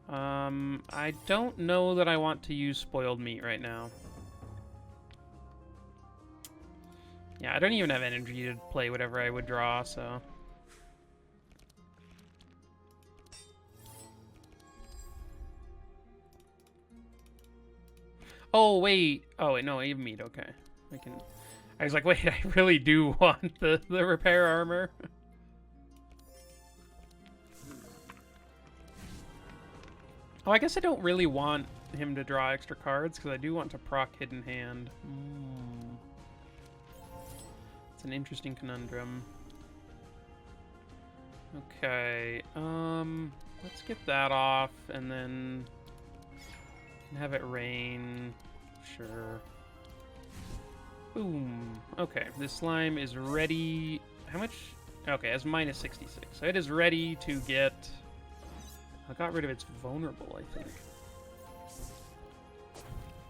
I don't know that I want to use spoiled meat right now. Yeah, I don't even have energy to play whatever I would draw, so... Oh, wait. Oh, wait, no, even meat, okay. I was like, wait, I really do want the repair armor. Oh, I guess I don't really want him to draw extra cards, because I do want to proc Hidden Hand. It's an interesting conundrum. Okay, let's get that off, and then have it rain. Sure. Boom. Okay, this slime is ready. How much? Okay, it's minus 66. So it is ready to get... I got rid of its vulnerable, I think.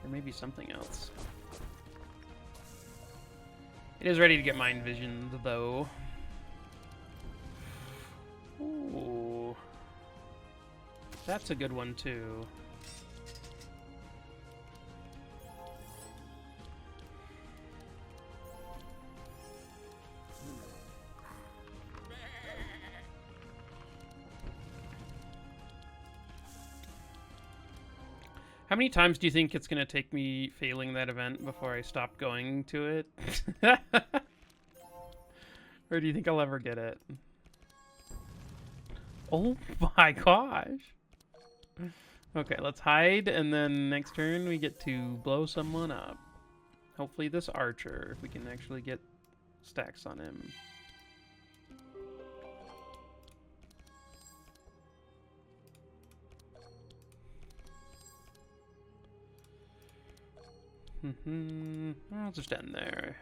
Or maybe something else. It is ready to get mind visioned, though. Ooh. That's a good one, too. How many times do you think it's going to take me failing that event before I stop going to it? Or do you think I'll ever get it? Oh my gosh! Okay, let's hide, and then next turn we get to blow someone up. Hopefully this archer, if we can actually get stacks on him. I'll just end there.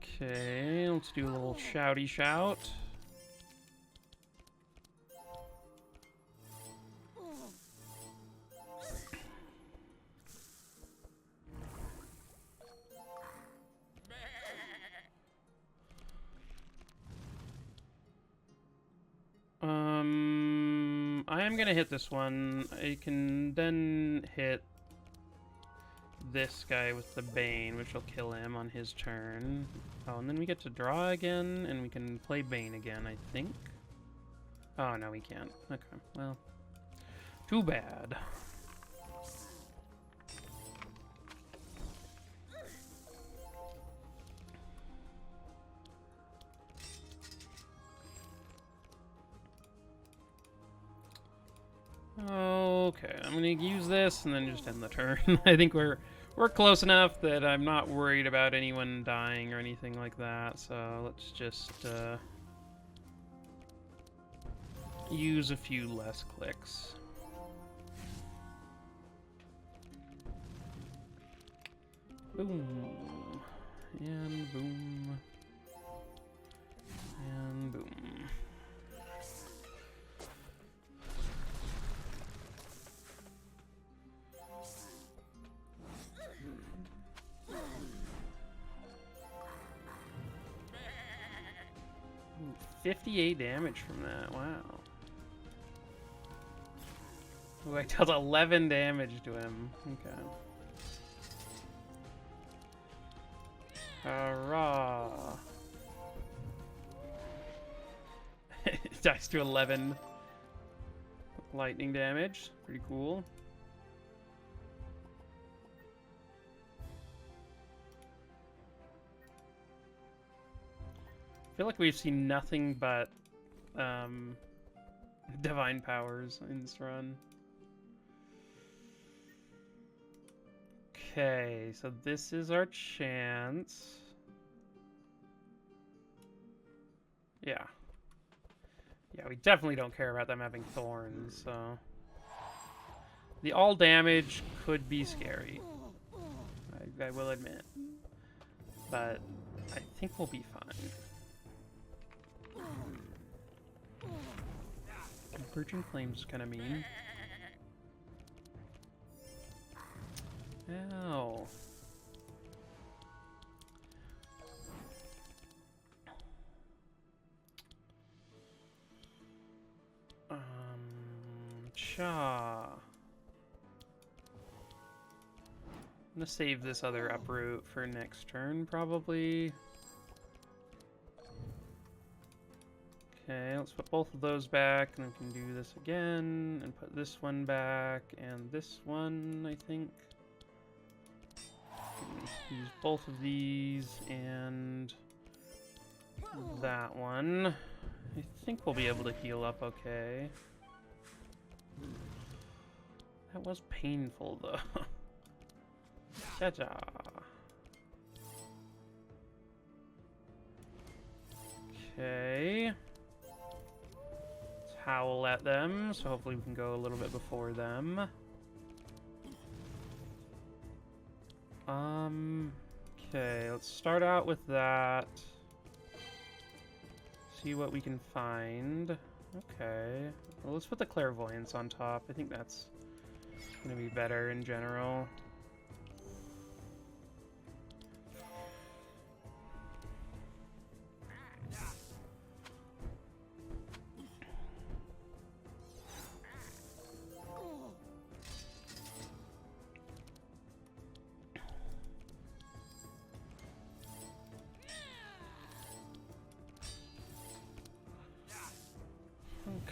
Okay, let's do a little shouty shout. I am gonna hit this one. I can then hit this guy with the Bane, which will kill him on his turn. Oh, and then we get to draw again, and we can play Bane again, I think. Oh, no, we can't. Okay, well, too bad. Okay, I'm gonna use this and then just end the turn. I think we're close enough that I'm not worried about anyone dying or anything like that. So let's just use a few less clicks. Boom. And boom. And boom. Ooh, 58 damage from that, wow. Ooh, I dealt 11 damage to him, okay. Hurrah! It dies to 11 lightning damage. Pretty cool. I feel like we've seen nothing but divine powers in this run. Okay, so this is our chance. Yeah. Yeah, we definitely don't care about them having thorns, so... The all damage could be scary. I will admit. But I think we'll be fine. Virgin Flame's kind of mean. Ow. Cha. I'm gonna save this other uproot for next turn, probably. Okay, let's put both of those back, and we can do this again, and put this one back, and this one, I think. Use both of these, and that one. I think we'll be able to heal up okay. That was painful, though. Cha-cha. Okay. Let's howl at them, so hopefully we can go a little bit before them. Okay, let's start out with that. See what we can find. Okay. Well, let's put the clairvoyance on top. I think that's gonna be better in general.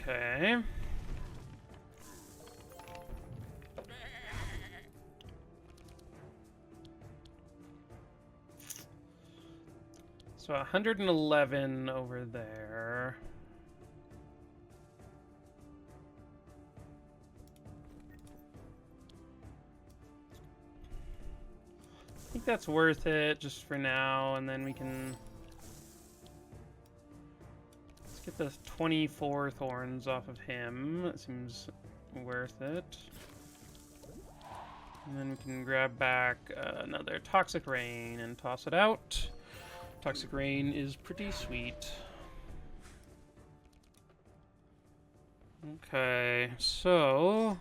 Okay. So 111 over there. I think that's worth it just for now, and then we can... Get the 24 thorns off of him. That seems worth it. And then we can grab back another Toxic Rain and toss it out. Toxic Rain is pretty sweet. Okay, so...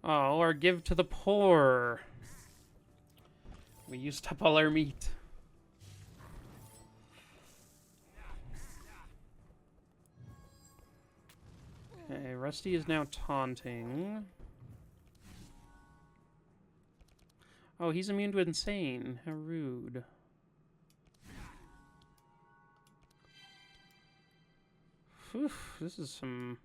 Oh, our give to the poor. We used up all our meat. Okay, Rusty is now taunting. Oh, he's immune to insane. How rude. Whew, this is some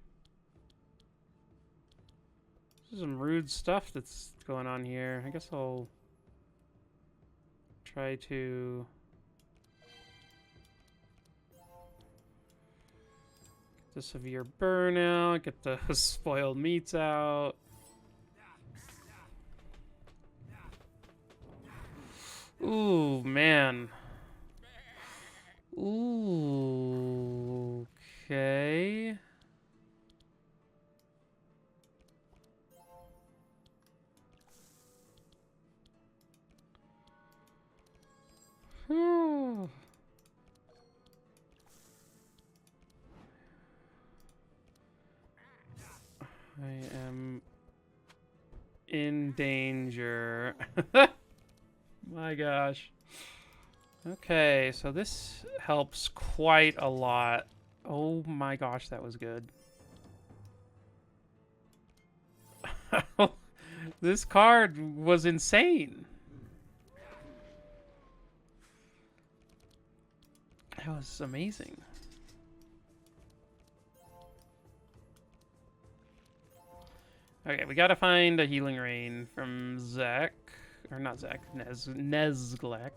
rude stuff that's going on here. I guess I'll try to The severe burnout. Get the spoiled meats out. Ooh, man. Ooh. Okay. I am in danger. My gosh. Okay, so this helps quite a lot. Oh my gosh, that was good. This card was insane. That was amazing. Okay, we gotta find a healing rain from Zek. Or not Zek, Nezglekt.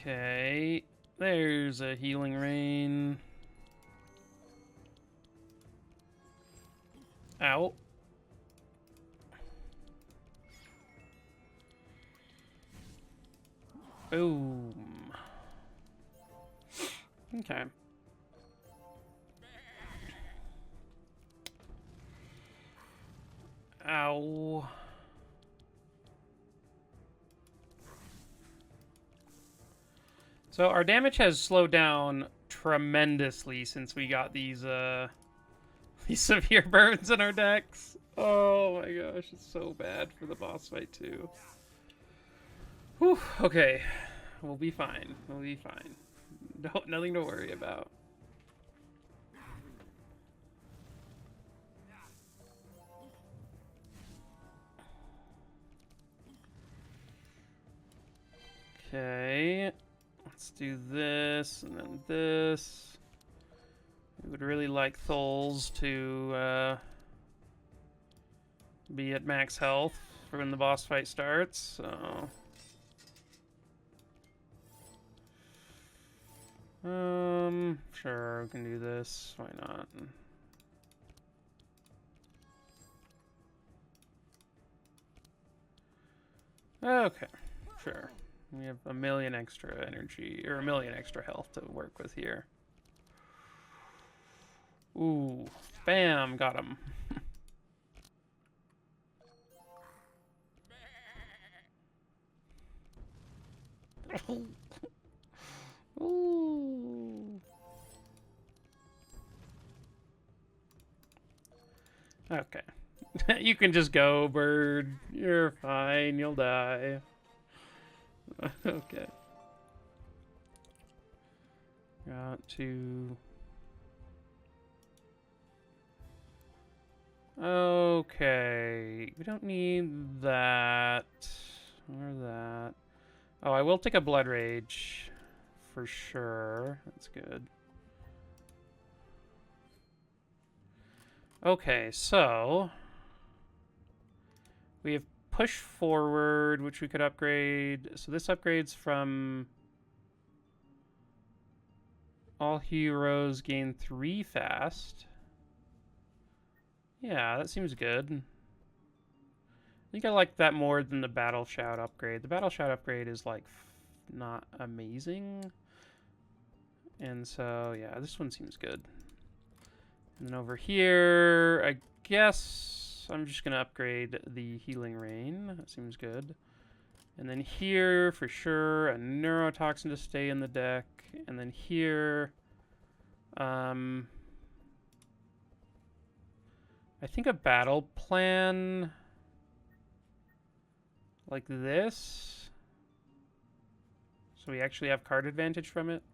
Okay, there's a healing rain. Ow. Boom. Okay. Ow. So our damage has slowed down tremendously since we got these severe burns in our decks. Oh my gosh, it's so bad for the boss fight too. Whew, okay. We'll be fine. We'll be fine. Nothing to worry about. Okay. Let's do this and then this. We would really like Thuls to be at max health for when the boss fight starts, so... Sure, we can do this. Why not? Okay, sure. We have a million extra energy, or a million extra health to work with here. Ooh, bam, got him. Ooh. Okay. You can just go, bird. You're fine. You'll die. Okay. Got to... Okay. We don't need that. Or that. Oh, I will take a Blood Rage. For sure. That's good. Okay, so... We have Push Forward, which we could upgrade. So this upgrades from... All heroes gain 3 fast. Yeah, that seems good. I think I like that more than the Battle Shout upgrade. The Battle Shout upgrade is, like, not amazing. And so, yeah, this one seems good. And then over here, I guess I'm just going to upgrade the Healing Rain. That seems good. And then here, for sure, a Neurotoxin to stay in the deck. And then here, I think a Battle Plan like this. So we actually have card advantage from it.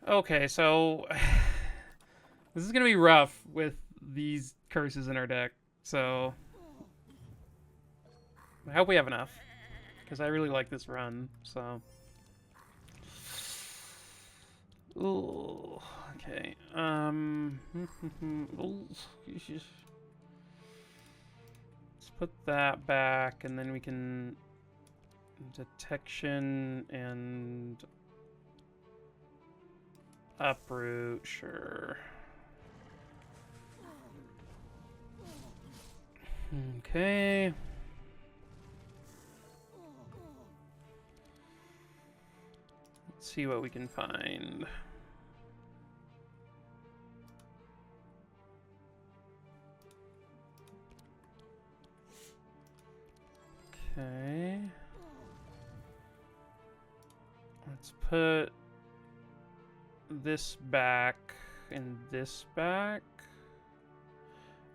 Okay, so this is going to be rough with these curses in our deck. So I hope we have enough, because I really like this run. So Ooh, okay. Let's put that back, and then we can detection and uproot. Sure. Okay. Let's see what we can find. Okay. Let's put this back and this back.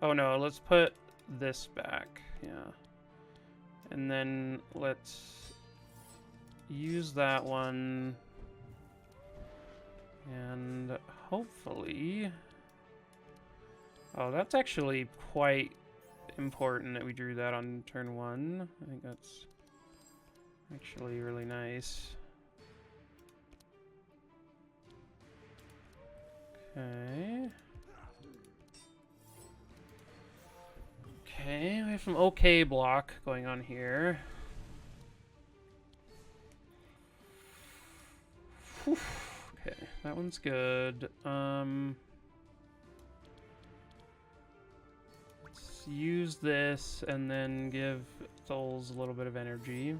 Oh no, let's put this back. Yeah. And then let's use that one. And hopefully... Oh, that's actually quite important that we drew that on turn 1. I think that's actually really nice. Okay. Okay, we have some okay block going on here. Whew. Okay, that one's good. Let's use this and then give Thuls a little bit of energy.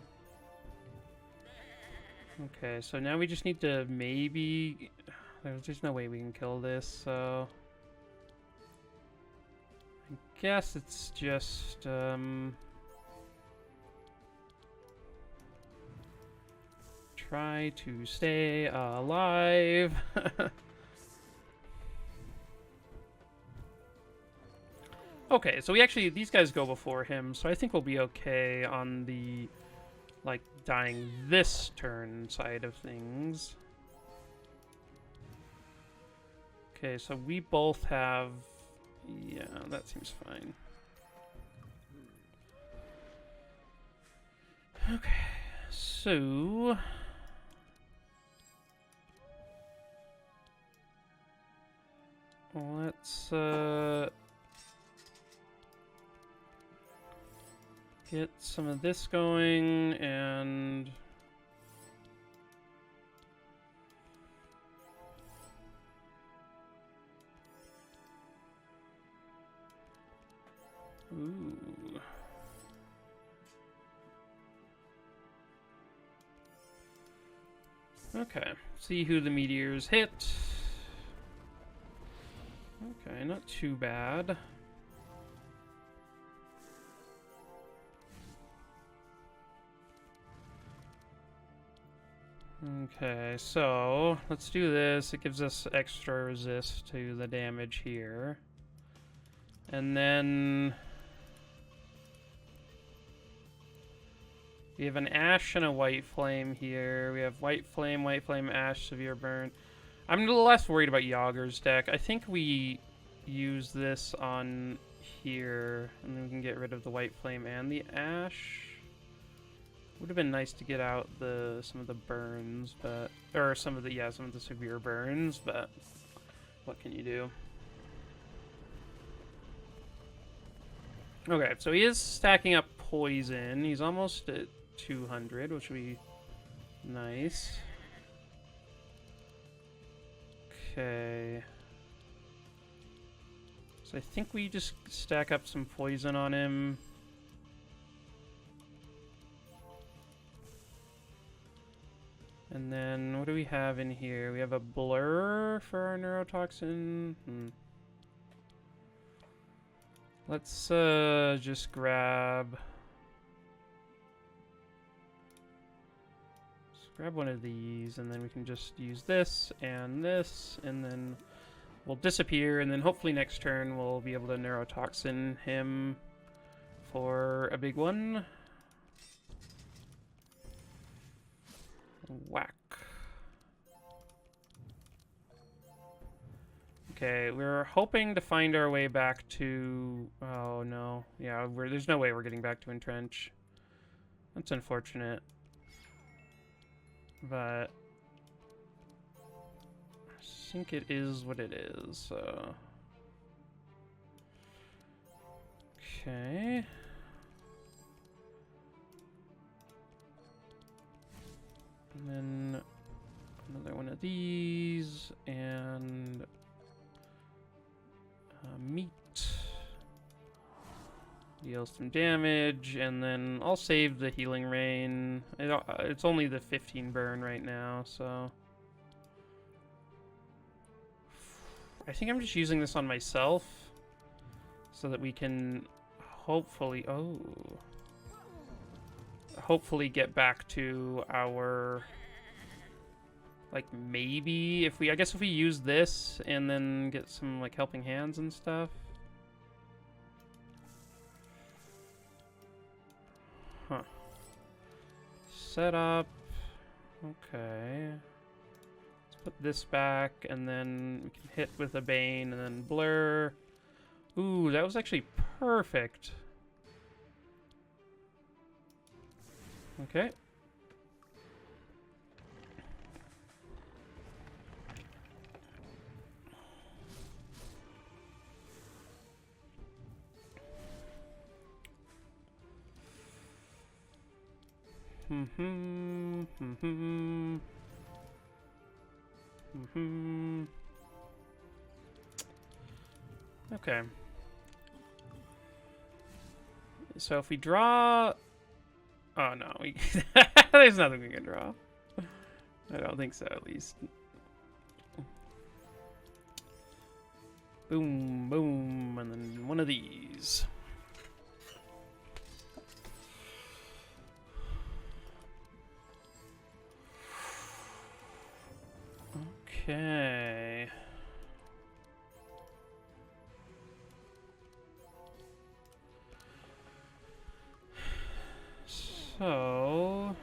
Okay, so now we just need to maybe... There's no way we can kill this, so... I guess it's just, try to stay alive. Okay, so these guys go before him, so I think we'll be okay on the, like, dying this turn side of things. Okay, so we both have... Yeah, that seems fine. Okay, so... Let's, get some of this going, and... Ooh. Okay, see who the meteors hit. Okay, not too bad. Okay, so let's do this. It gives us extra resist to the damage here. And then we have an Ash and a White Flame here. We have White Flame, Ash, Severe Burn. I'm a little less worried about Yager's deck. I think we use this on here, and then we can get rid of the White Flame and the Ash. Would have been nice to get out some of the burns, but some of the severe burns, but what can you do? Okay, so he is stacking up poison. He's almost at 200, which would be nice. Okay. So I think we just stack up some poison on him. And then, what do we have in here? We have a blur for our neurotoxin. Let's just grab one of these, and then we can just use this, and then we'll disappear, and then hopefully next turn we'll be able to neurotoxin him for a big one. Whack. Okay, we're hoping to find our way back to... Oh, no. Yeah, there's no way we're getting back to Entrench. That's unfortunate. But... think it is what it is, so... Okay. And then another one of these, and meat. Deals some damage, and then I'll save the healing rain. It's only the 15 burn right now, so... I think I'm just using this on myself, so that we can hopefully... Oh... Hopefully get back to our... Like, maybe if we... I guess if we use this, and then get some, like, helping hands and stuff... Huh. Set up. Okay. Let's put this back, and then we can hit with a Bane, and then blur. Ooh, that was actually perfect. Okay. Okay. So if we draw... Oh no, there's nothing we can draw. I don't think so, at least. Boom, boom, and then one of these. Okay. So...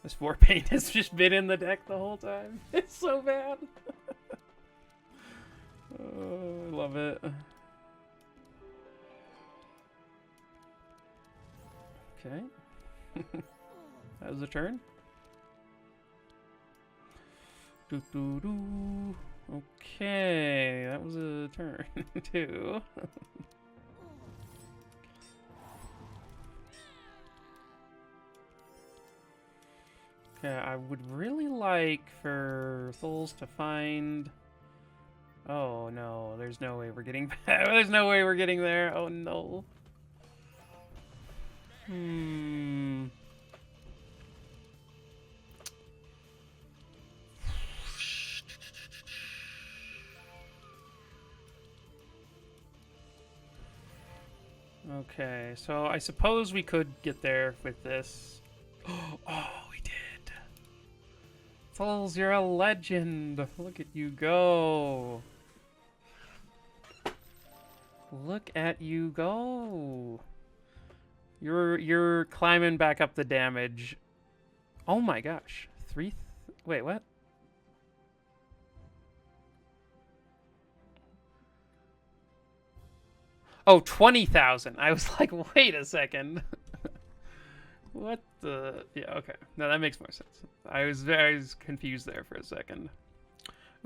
This Warpaint has just been in the deck the whole time. It's so bad. Oh, I love it. Okay. That was a turn. Doo -doo -doo. Okay, that was a turn too. Okay, I would really like for Thuls to find... Oh no, there's no way we're getting back. There's no way we're getting there. Oh no. Okay, so I suppose we could get there with this. Oh, we did. Thuls, you're a legend. Look at you go. Look at you go. You're climbing back up the damage. Oh my gosh. Wait, what? Oh, 20,000. I was like, wait a second. What the... Yeah, okay. No, that makes more sense. I was confused there for a second.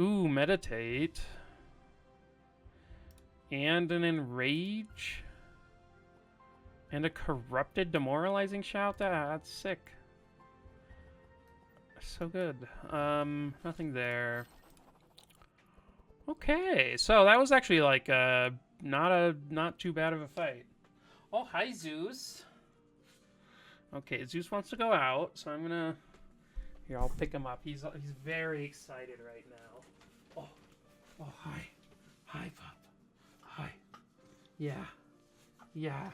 Ooh, meditate. And an enrage. And a corrupted demoralizing shout. That's sick. So good. Nothing there. Okay, so that was actually like not too bad of a fight. Oh, hi Zeus. Okay, Zeus wants to go out, so I'm gonna... Here, I'll pick him up. He's very excited right now. Oh, hi. Hi, pup. Hi. Yeah. Yeah.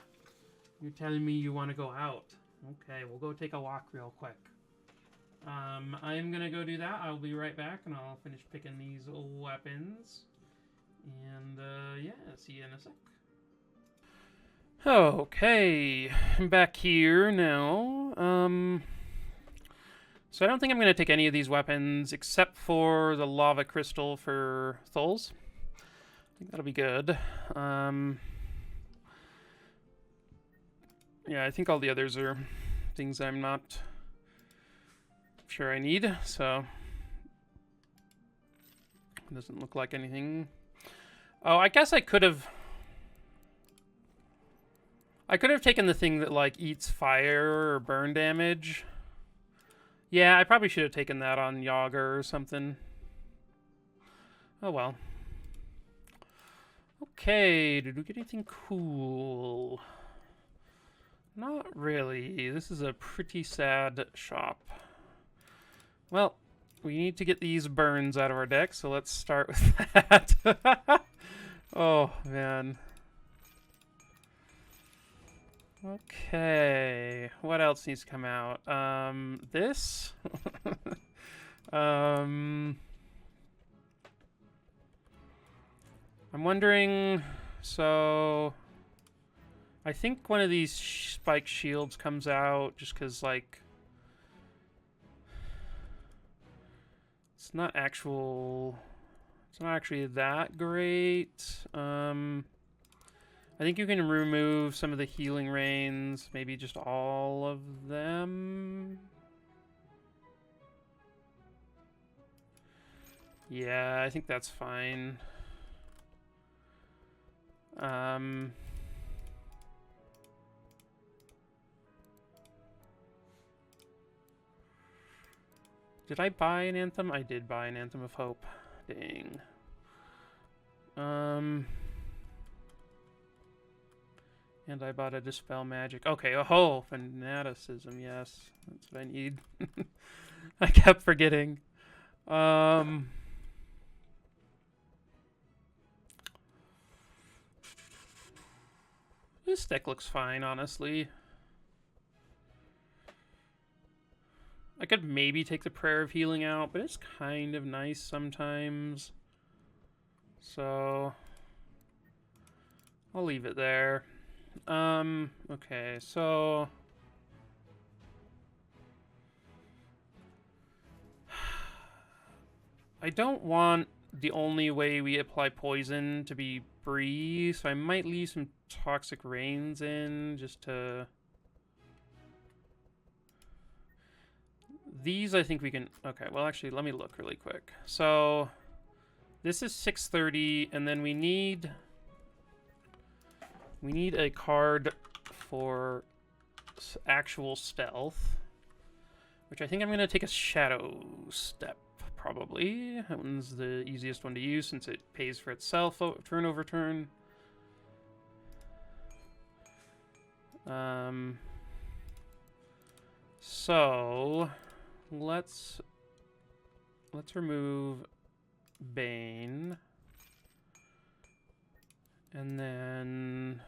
You're telling me you want to go out. Okay, we'll go take a walk real quick. I'm gonna go do that. I'll be right back, and I'll finish picking these weapons. And, yeah, see you in a sec. Okay, I'm back here now. So I don't think I'm going to take any of these weapons except for the lava crystal for Thuls. I think that'll be good. Yeah, I think all the others are things I'm not sure I need, so it doesn't look like anything. Oh, I guess I could have taken the thing that like eats fire or burn damage. Yeah, I probably should have taken that on Yager or something. Oh well. Okay, did we get anything cool? Not really. This is a pretty sad shop. Well, we need to get these burns out of our deck, so let's start with that. Oh, man. Okay, what else needs to come out? This? I'm wondering, so I think one of these spike shields comes out just because, like, it's not actually that great. I think you can remove some of the healing rains, maybe just all of them. Yeah, I think that's fine. Did I buy an Anthem? I did buy an Anthem of Hope. Dang. And I bought a Dispel Magic. Okay, oh, Fanaticism, yes. That's what I need. I kept forgetting. This deck looks fine, honestly. I could maybe take the Prayer of Healing out, but it's kind of nice sometimes. So I'll leave it there. Okay, so I don't want the only way we apply poison to be Bree, so I might leave some Toxic Rains in just to... These I think we can... Okay, well actually let me look really quick. So this is 630, and then we need a card for actual stealth, which I think I'm going to take a Shadow Step, probably. That one's the easiest one to use since it pays for itself turn over turn. So let's remove Bane, and then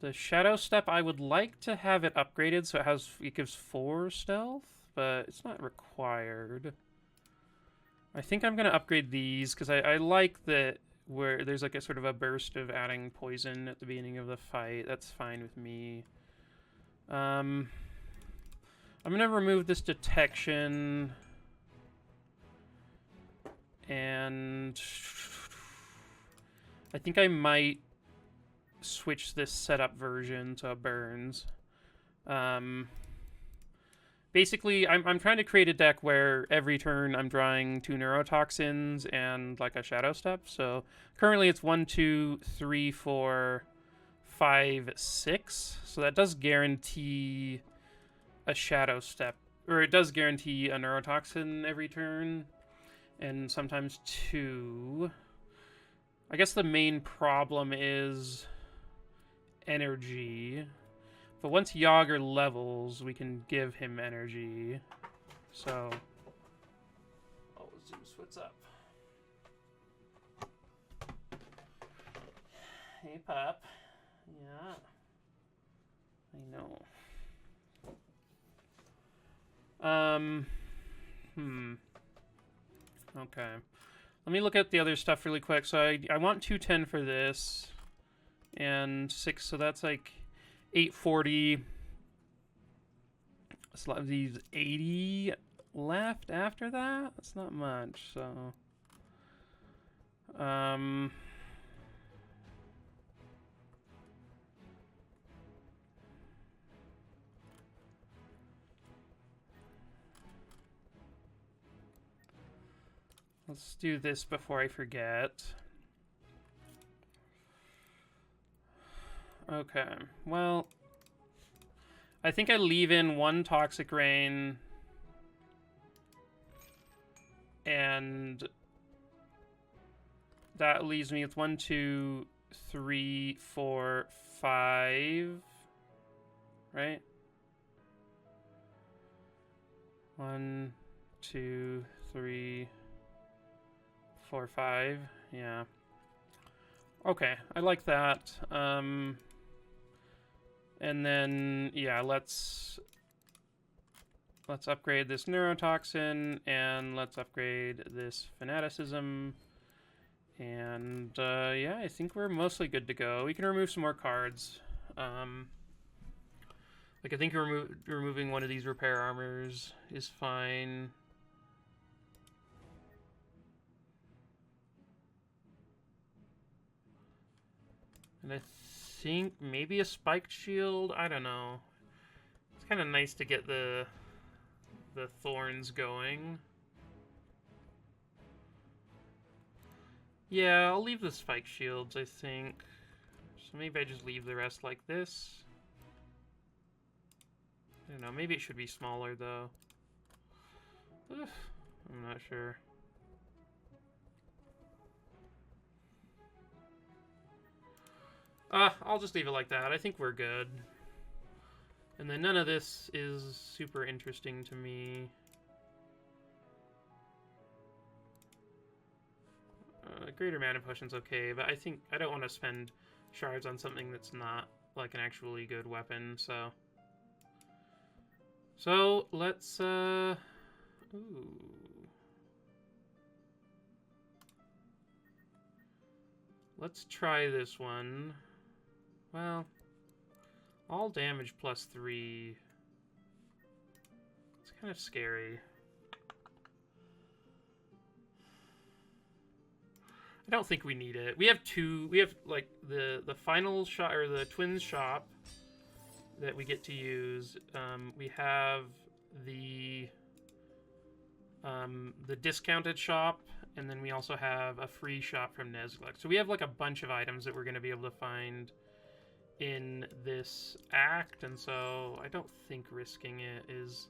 the Shadow Step, I would like to have it upgraded so it gives 4 stealth, but it's not required. I think I'm gonna upgrade these because I like that where there's like a sort of a burst of adding poison at the beginning of the fight. That's fine with me. I'm gonna remove this detection, and I think I might switch this setup version to burns. Basically, I'm trying to create a deck where every turn I'm drawing 2 neurotoxins and like a Shadow Step. So currently it's 1, 2, 3, 4, 5, 6. So that does guarantee a Shadow Step, or it does guarantee a neurotoxin every turn, and sometimes 2. I guess the main problem is energy. But once Yager levels, we can give him energy. So, oh, Zeus, what's up? Hey, pup. Yeah, I know. Okay. Let me look at the other stuff really quick. So I want 210 for this. And 6, so that's like 840. So these 80 left after that? That's not much, so... Let's do this before I forget. Okay, well... I think I leave in 1 Toxic Rain... And... That leaves me with 1, 2, 3, 4, 5... Right? 1, 2, 3... 4, 5, yeah. Okay, I like that. And then, yeah, let's upgrade this neurotoxin, and let's upgrade this fanaticism. And, yeah, I think we're mostly good to go. We can remove some more cards. Like, I think removing one of these repair armors is fine. And I think maybe a spiked shield? I don't know. It's kind of nice to get the thorns going. Yeah, I'll leave the spike shields, I think. So maybe I just leave the rest like this. I don't know, maybe it should be smaller, though. Ugh, I'm not sure. I'll just leave it like that. I think we're good. And then none of this is super interesting to me. Greater mana potion's okay, but I think I don't want to spend shards on something that's not like an actually good weapon, so... So, let's, ooh. Let's try this one. Well, all damage plus 3. It's kind of scary. I don't think we need it. We have like the final shop, or the twins shop that we get to use. We have the discounted shop, and then we also have a free shop from Nezglekt. So we have like a bunch of items that we're going to be able to find in this act, and so I don't think risking it is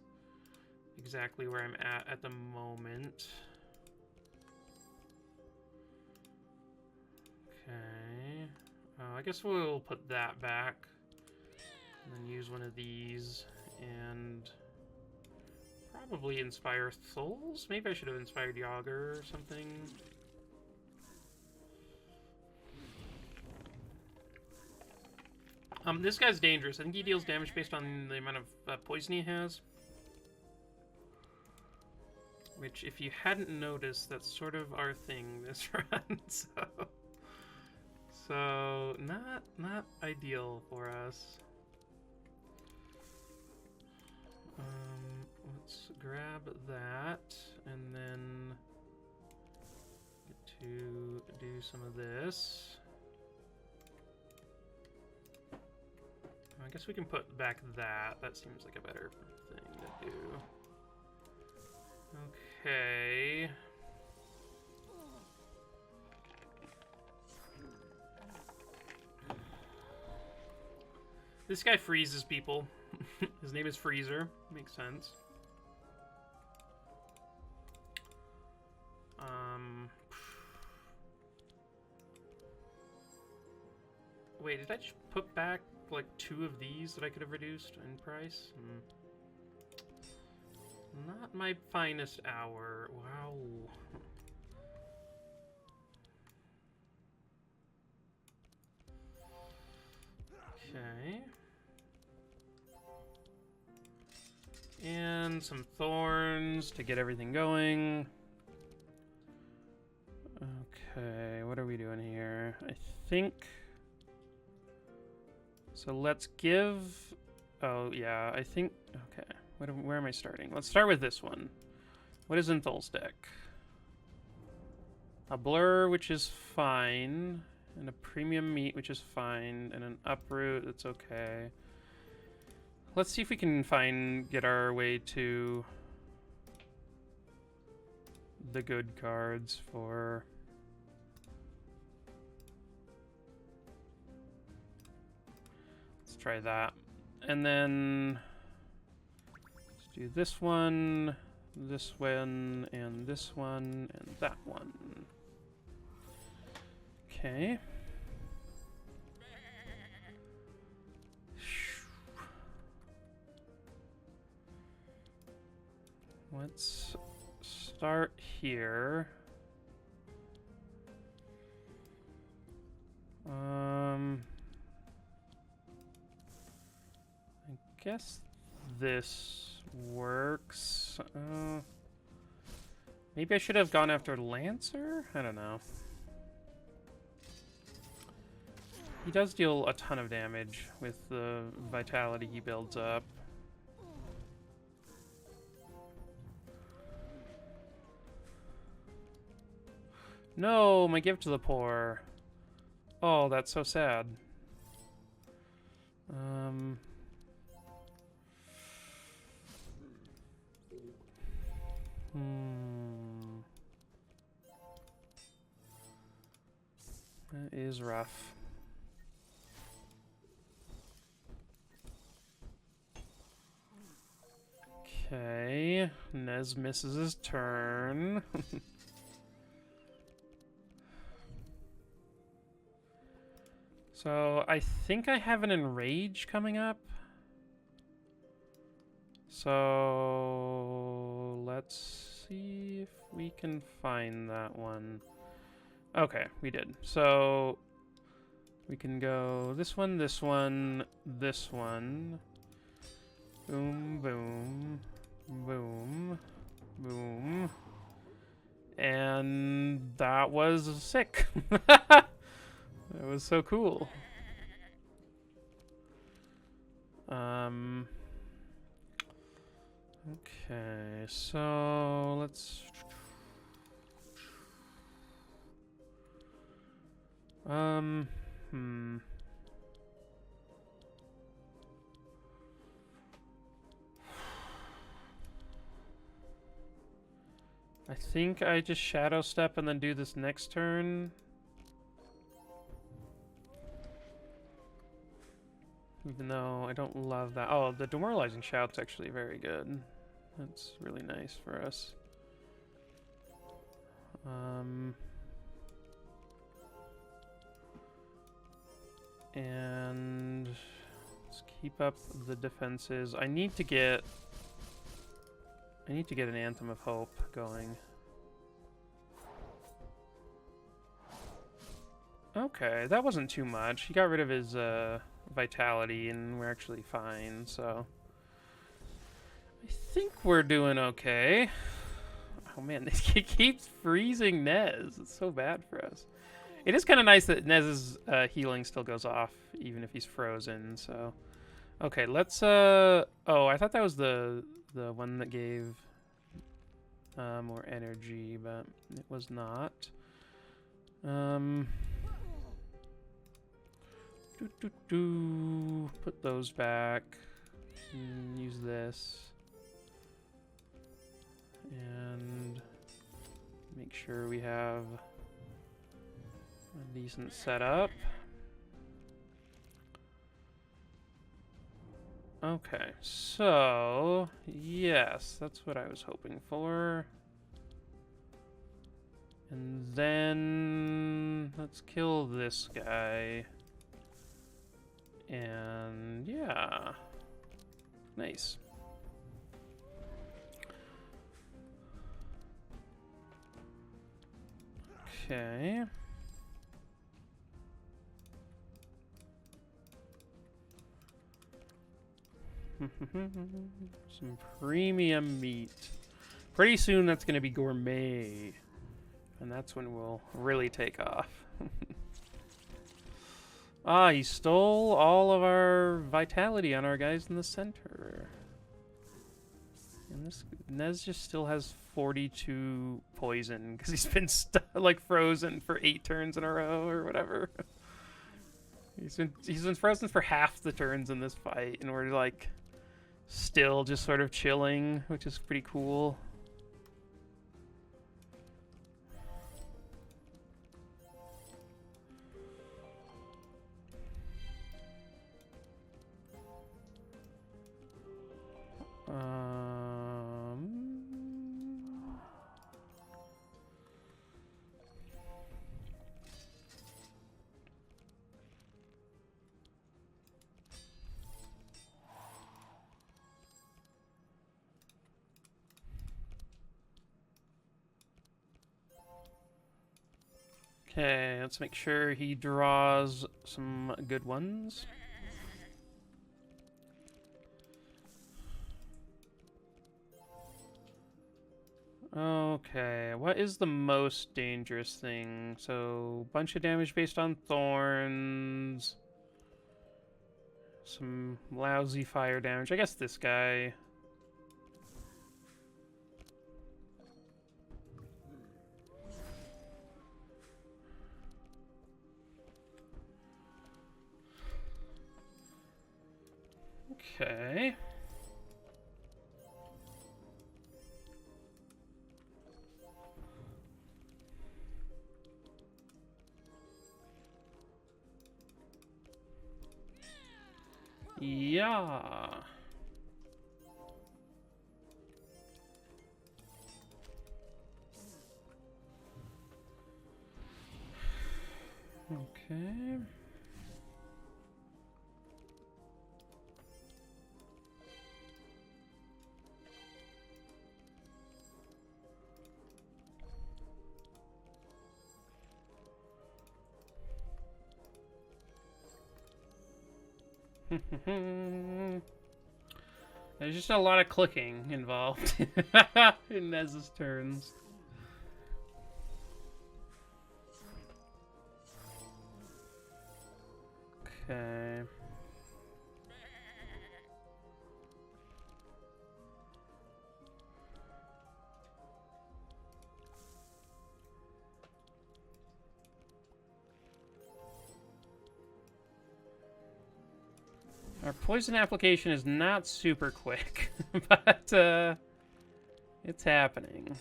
exactly where I'm at the moment. Okay. I guess we'll put that back, and then use one of these, and probably inspire Thuls? Maybe I should have inspired Yager or something. This guy's dangerous. I think he deals damage based on the amount of poison he has. Which, if you hadn't noticed, that's sort of our thing this run, so not ideal for us. Let's grab that, and then get to do some of this. I guess we can put back that. That seems like a better thing to do. Okay. This guy freezes people. His name is Freezer. Makes sense. Wait, did I just put back like 2 of these that I could have reduced in price? Not my finest hour. Wow. Okay. And some thorns to get everything going. I think... So let's give... Oh, yeah, I think... Okay, where am I starting? Let's start with this one. What is in Thuls deck? A blur, which is fine, and a premium meat, which is fine, and an uproot, that's okay. Let's see if we can get our way to the good cards for... Let's try that. And then let's do this one, and this one, and that one. Okay. Let's start here. I guess this works. Maybe I should have gone after Lancer? I don't know. He does deal a ton of damage with the vitality he builds up. No, my gift to the poor. Oh, that's so sad. That is rough. Okay, Nez misses his turn. So, I think I have an Enrage coming up. So, let's see if we can find that one. Okay, we did. So, we can go this one, this one, this one. Boom, boom, boom, boom. And that was sick. That was so cool. Okay, so let's... I think I just Shadow Step and then do this next turn. Even though I don't love that. Oh, the Demoralizing Shout's actually very good. That's really nice for us. And let's keep up the defenses. I need to get an Anthem of Hope going. Okay, that wasn't too much. He got rid of his vitality and we're actually fine, so I think we're doing okay. Oh man, this kid keeps freezing Nez. It's so bad for us. It is kind of nice that Nez's healing still goes off even if he's frozen, so okay, let's oh, I thought that was the one that gave more energy, but it was not. Put those back. Use this. And make sure we have a decent setup. Okay, so yes, that's what I was hoping for. And then let's kill this guy. And yeah, nice. Okay. Some premium meat. Pretty soon that's going to be gourmet. And that's when we'll really take off. Ah, he stole all of our vitality on our guys in the center. And this Nez just still has 42 poison because he's been like frozen for 8 turns in a row or whatever. he's been frozen for half the turns in this fight, and we're like still just sort of chilling, which is pretty cool. Okay, let's make sure he draws some good ones. Okay, what is the most dangerous thing? So, bunch of damage based on thorns. Some lousy fire damage. I guess this guy. Okay. Yeah. Okay. There's just a lot of clicking involved in Nez's turns. Okay. Our poison application is not super quick, but it's happening.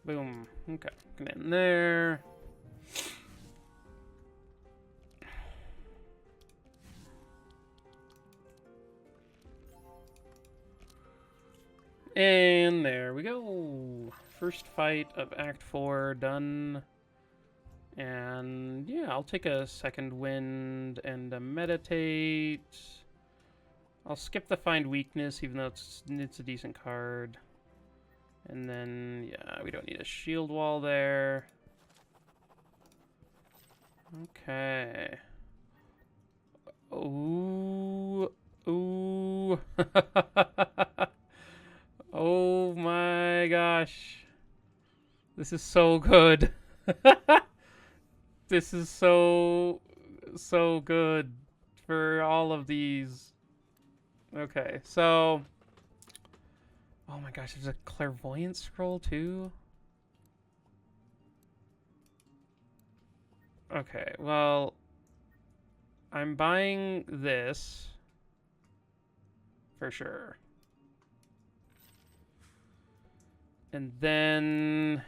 Boom. Okay, get in there. And there we go. First fight of Act 4 done. And yeah, I'll take a second wind and a meditate. I'll skip the find weakness, even though it's a decent card. And then, yeah, we don't need a shield wall there. Okay. Ooh. Ooh. Oh my gosh. This is so good. This is so good for all of these. Okay, so... Oh my gosh, there's a clairvoyant scroll too? Okay, well... I'm buying this. For sure. And then...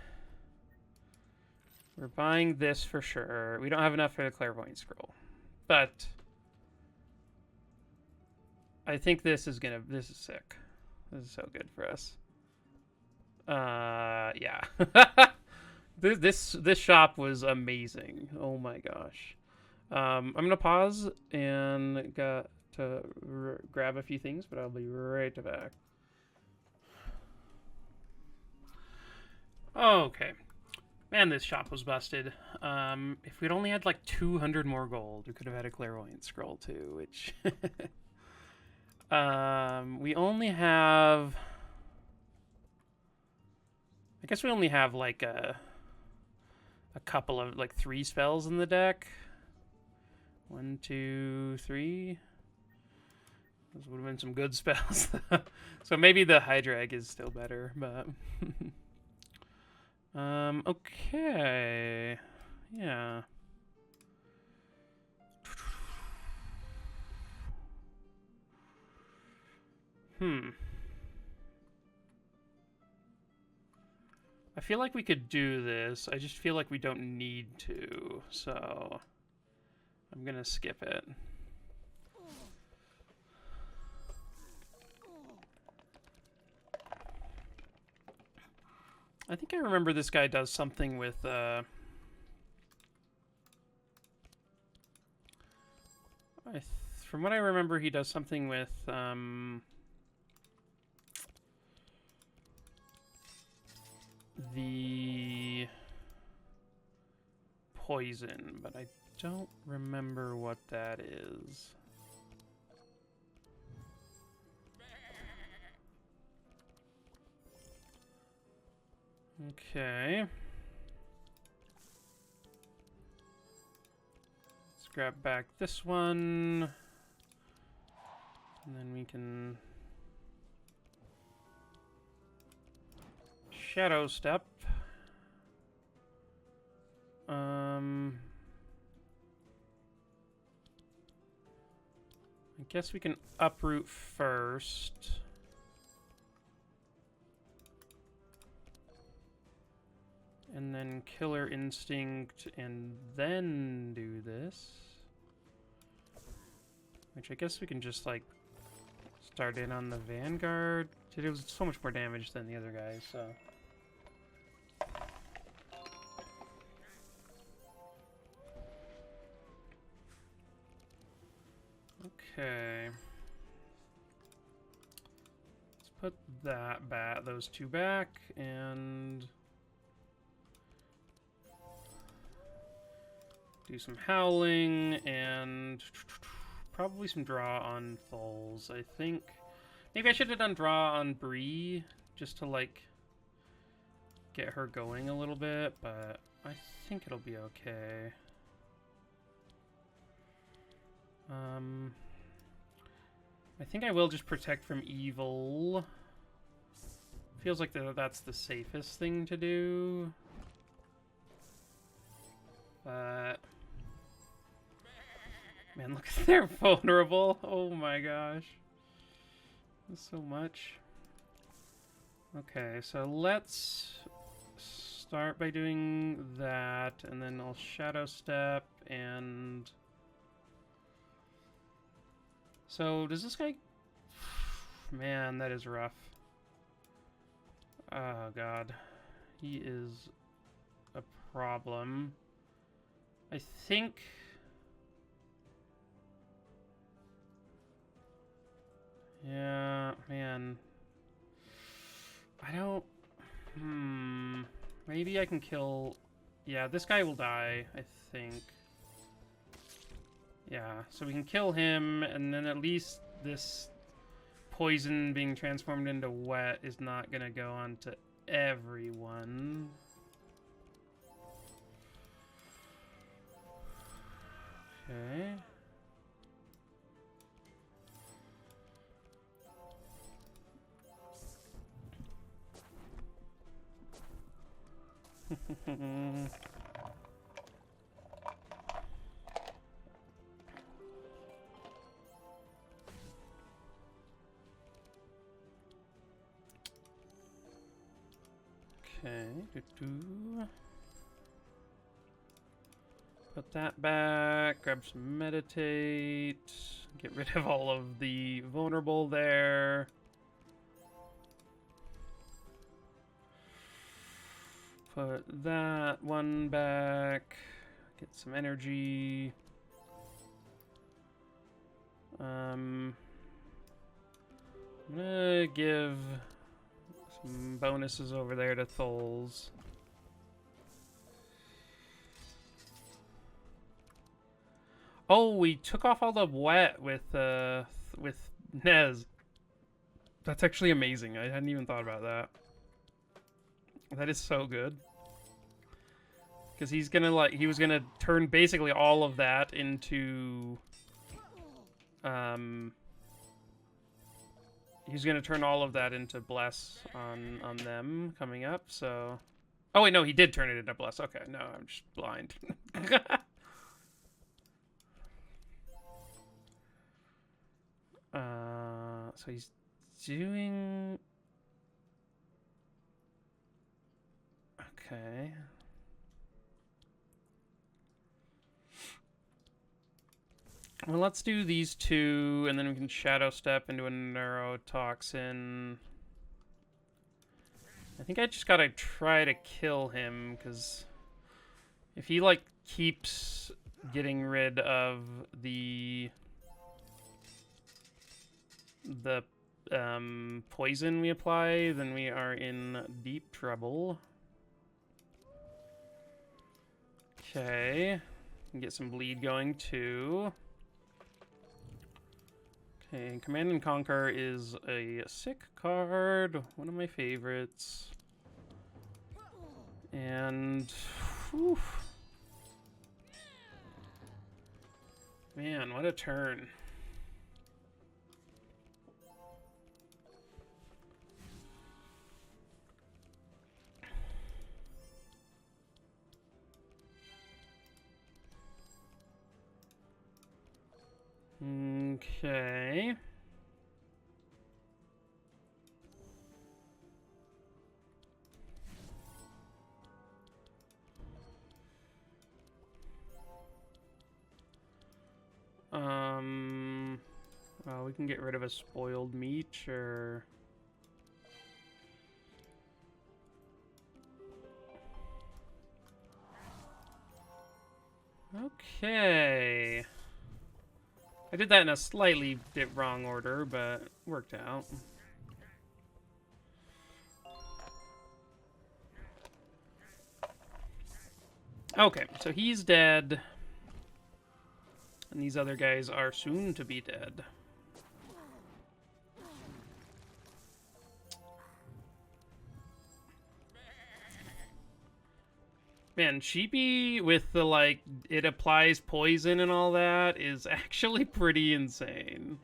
We're buying this for sure. We don't have enough for the clairvoyant scroll. But... I think this is sick. This is so good for us. Yeah. This shop was amazing. Oh my gosh. I'm gonna pause and got to grab a few things, but I'll be right back. Okay. Man, this shop was busted. If we'd only had like 200 more gold, we could have had a clairvoyant scroll too, which... we only have... I guess we only have like a couple of, like 3 spells in the deck. 1, 2, 3. Those would have been some good spells. So maybe the Hydra egg is still better, but... okay. Yeah. I feel like we could do this. I just feel like we don't need to, so I'm gonna skip it. I think I remember this guy does something with, from what I remember, he does something with, the poison, but I don't remember what that is. Okay. Let's grab back this one. And then we can shadow step. I guess we can uproot first. And then Killer Instinct, and then do this. Which I guess we can just, like, start in on the Vanguard. It was so much more damage than the other guys, so... Okay. Let's put that back, those 2 back, and... do some howling, and probably some draw on Thuls, I think. Maybe I should have done draw on Bree, just to, like, get her going a little bit, but I think it'll be okay. I think I will just protect from evil. Feels like that's the safest thing to do. But... man, look, they're vulnerable. Oh my gosh. That's so much. Okay, so let's start by doing that, and then I'll shadow step, and... so, does this guy... man, that is rough. Oh god. He is a problem. I think... yeah, man. I don't... maybe I can kill... yeah, this guy will die, I think. Yeah, so we can kill him, and then at least this poison being transformed into wet is not gonna go on to everyone. Okay. Okay. Put that back. Grab some meditate. Get rid of all of the vulnerable there. Put that one back. Get some energy. I'm gonna give some bonuses over there to Thuls. Oh, we took off all the wet with Nez. That's actually amazing. I hadn't even thought about that. That is so good. Because he's gonna like he was gonna turn basically all of that into he's gonna turn all of that into bless on them coming up, so oh wait, no, he did turn it into bless. Okay, no, I'm just blind. So he's doing okay. Well, let's do these two, and then we can shadow step into a neurotoxin. I think I just gotta try to kill him, because if he, like, keeps getting rid of the poison we apply, then we are in deep trouble. Okay. Get some bleed going, too. Okay, Command and Conquer is a sick card, one of my favorites. And, whew. Man, what a turn. Okay. Well, we can get rid of a spoiled meat, or... Okay. I did that in a slightly wrong order, but worked out. Okay, so he's dead. And these other guys are soon to be dead. Man, Sheepy with the, like, it applies poison and all that is actually pretty insane.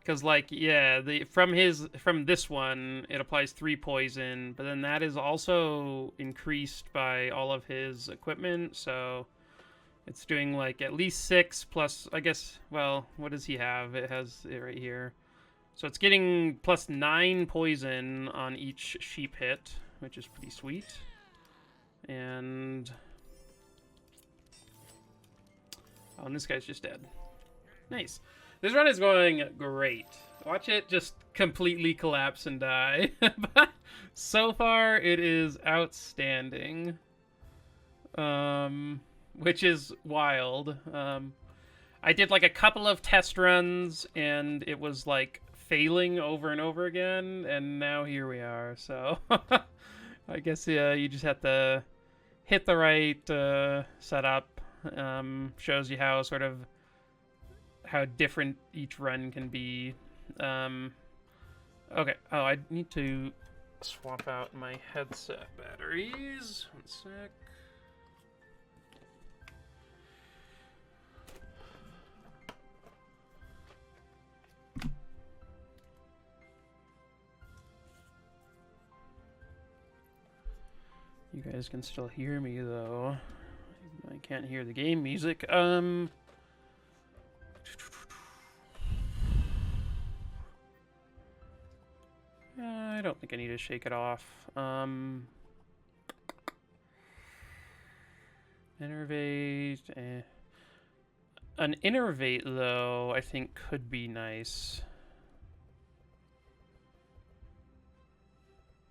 Because, like, yeah, from this one, it applies 3 poison, but then that is also increased by all of his equipment, so it's doing, like, at least 6 plus, I guess, well, what does he have? It has it right here. So it's getting plus 9 poison on each sheep hit, which is pretty sweet. And... oh, and this guy's just dead. Nice. This run is going great. Watch it just completely collapse and die. But so far, it is outstanding. Which is wild. I did like a couple of test runs, and it was like failing over and over again, and now here we are. So I guess you just have to hit the right setup. Shows you how sort of how different each run can be. Okay. Oh, I need to swap out my headset batteries. One sec. You guys can still hear me, though. I can't hear the game music. I don't think I need to shake it off. Innervate. An Innervate, though, I think could be nice.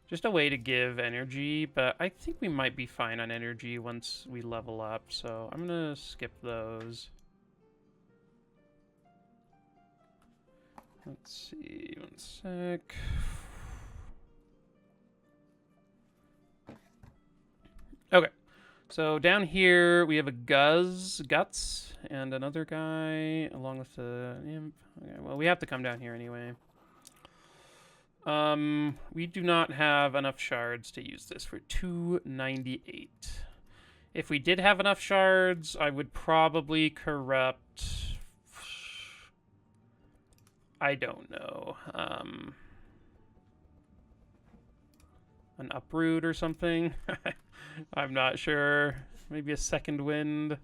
Just a way to give energy, but I think we might be fine on energy once we level up, so I'm gonna skip those. Let's see, one sec. So down here we have a Guts, and another guy along with the imp. Okay, well, we have to come down here anyway. We do not have enough shards to use this for 298. If we did have enough shards, I would probably corrupt... I don't know. An uproot or something? I'm not sure. Maybe a second wind.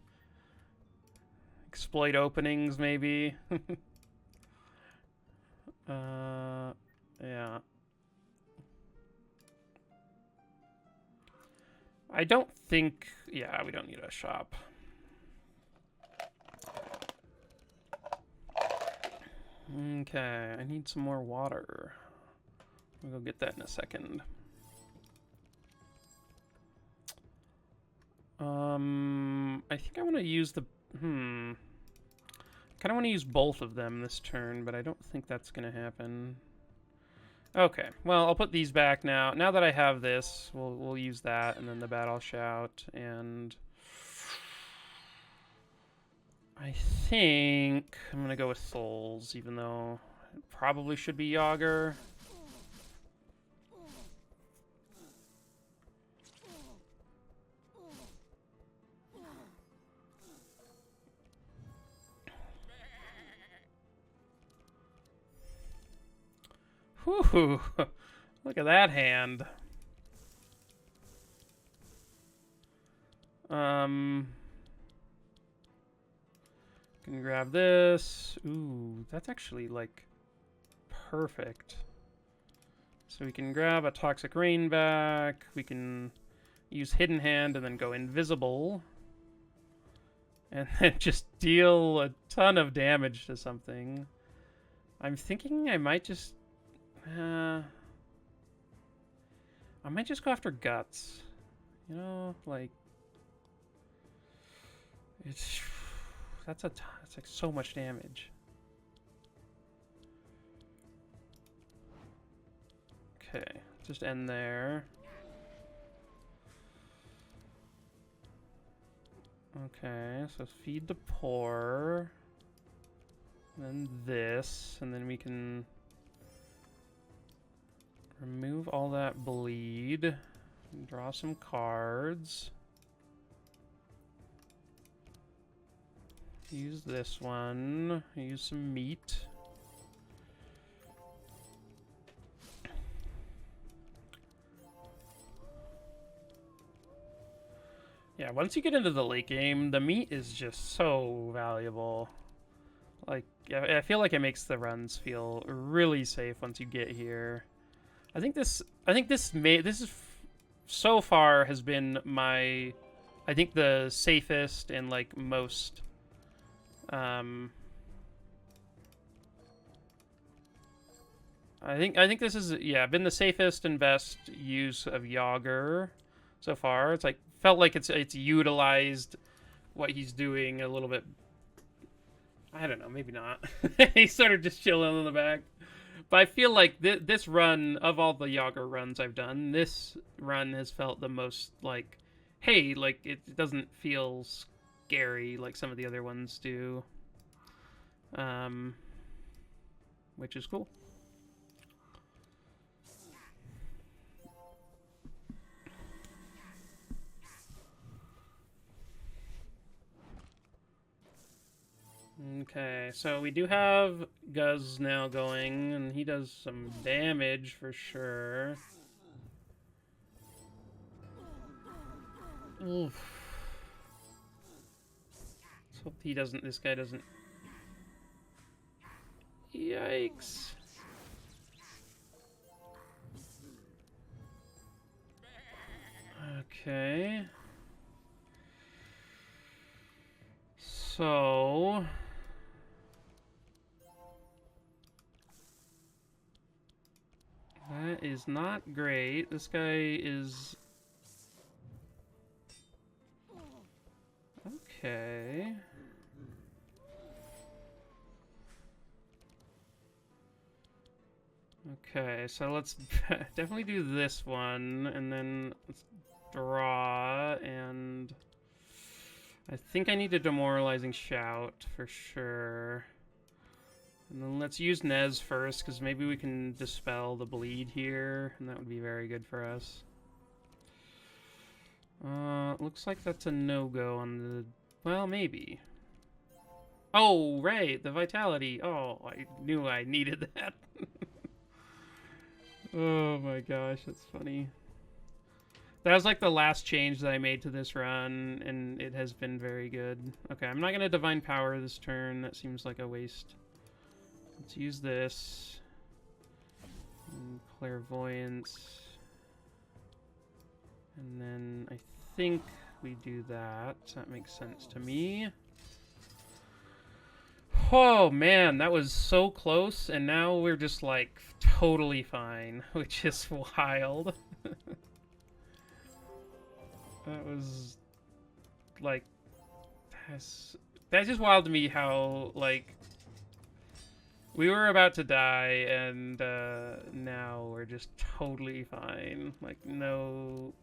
Exploit openings, maybe. Yeah. I don't think... Yeah, we don't need a shop. Okay, I need some more water. I'll go get that in a second. I think I want to use the... I kind of want to use both of them this turn, but I don't think that's going to happen. Okay, well, I'll put these back now. Now that I have this, we'll use that, and then the Battle Shout, and... I think I'm going to go with Thuls, even though it probably should be Yager. Whew, look at that hand. Can grab this. Ooh, that's actually like perfect. So we can grab a Toxic Rain back. We can use Hidden Hand and then go invisible. And then just deal a ton of damage to something. I'm thinking I might just... I might just go after Guts. You know, like... It's... That's like so much damage. Okay, just end there. Okay, so feed the poor. Then this, and then we can remove all that bleed. Draw some cards. Use this one. Use some meat. Yeah, once you get into the late game, the meat is just so valuable. Like, I feel like it makes the runs feel really safe once you get here. I think this is so far has been my, I think the safest and like most I think this is, yeah, been the safest and best use of Yager so far. It's like felt like it's utilized what he's doing a little bit. I don't know, maybe not. He's sort of just chilling in the back. But I feel like this run, of all the Yager runs I've done, this run has felt the most like, hey, like it doesn't feel scary like some of the other ones do. Which is cool. Okay, so we do have Guz now going, and he does some damage for sure. Oof. Let's hope he doesn't, this guy doesn't. Yikes. Okay. So... that is not great. This guy is... okay. Okay, so let's definitely do this one, and then let's draw, and I think I need a demoralizing shout for sure. And then let's use Nez first, because maybe we can dispel the bleed here, and that would be very good for us. Looks like that's a no-go on the... Well, maybe. Oh, right, the vitality. Oh, I knew I needed that. Oh my gosh, that's funny. That was like the last change that I made to this run, and it has been very good. Okay, I'm not going to Divine Power this turn. That seems like a waste. Let's use this. And Clairvoyance. And then I think we do that. That makes sense to me. Oh man, that was so close, and now we're just like totally fine, which is wild. That was like that's just wild to me how like we were about to die, and now we're just totally fine. Like no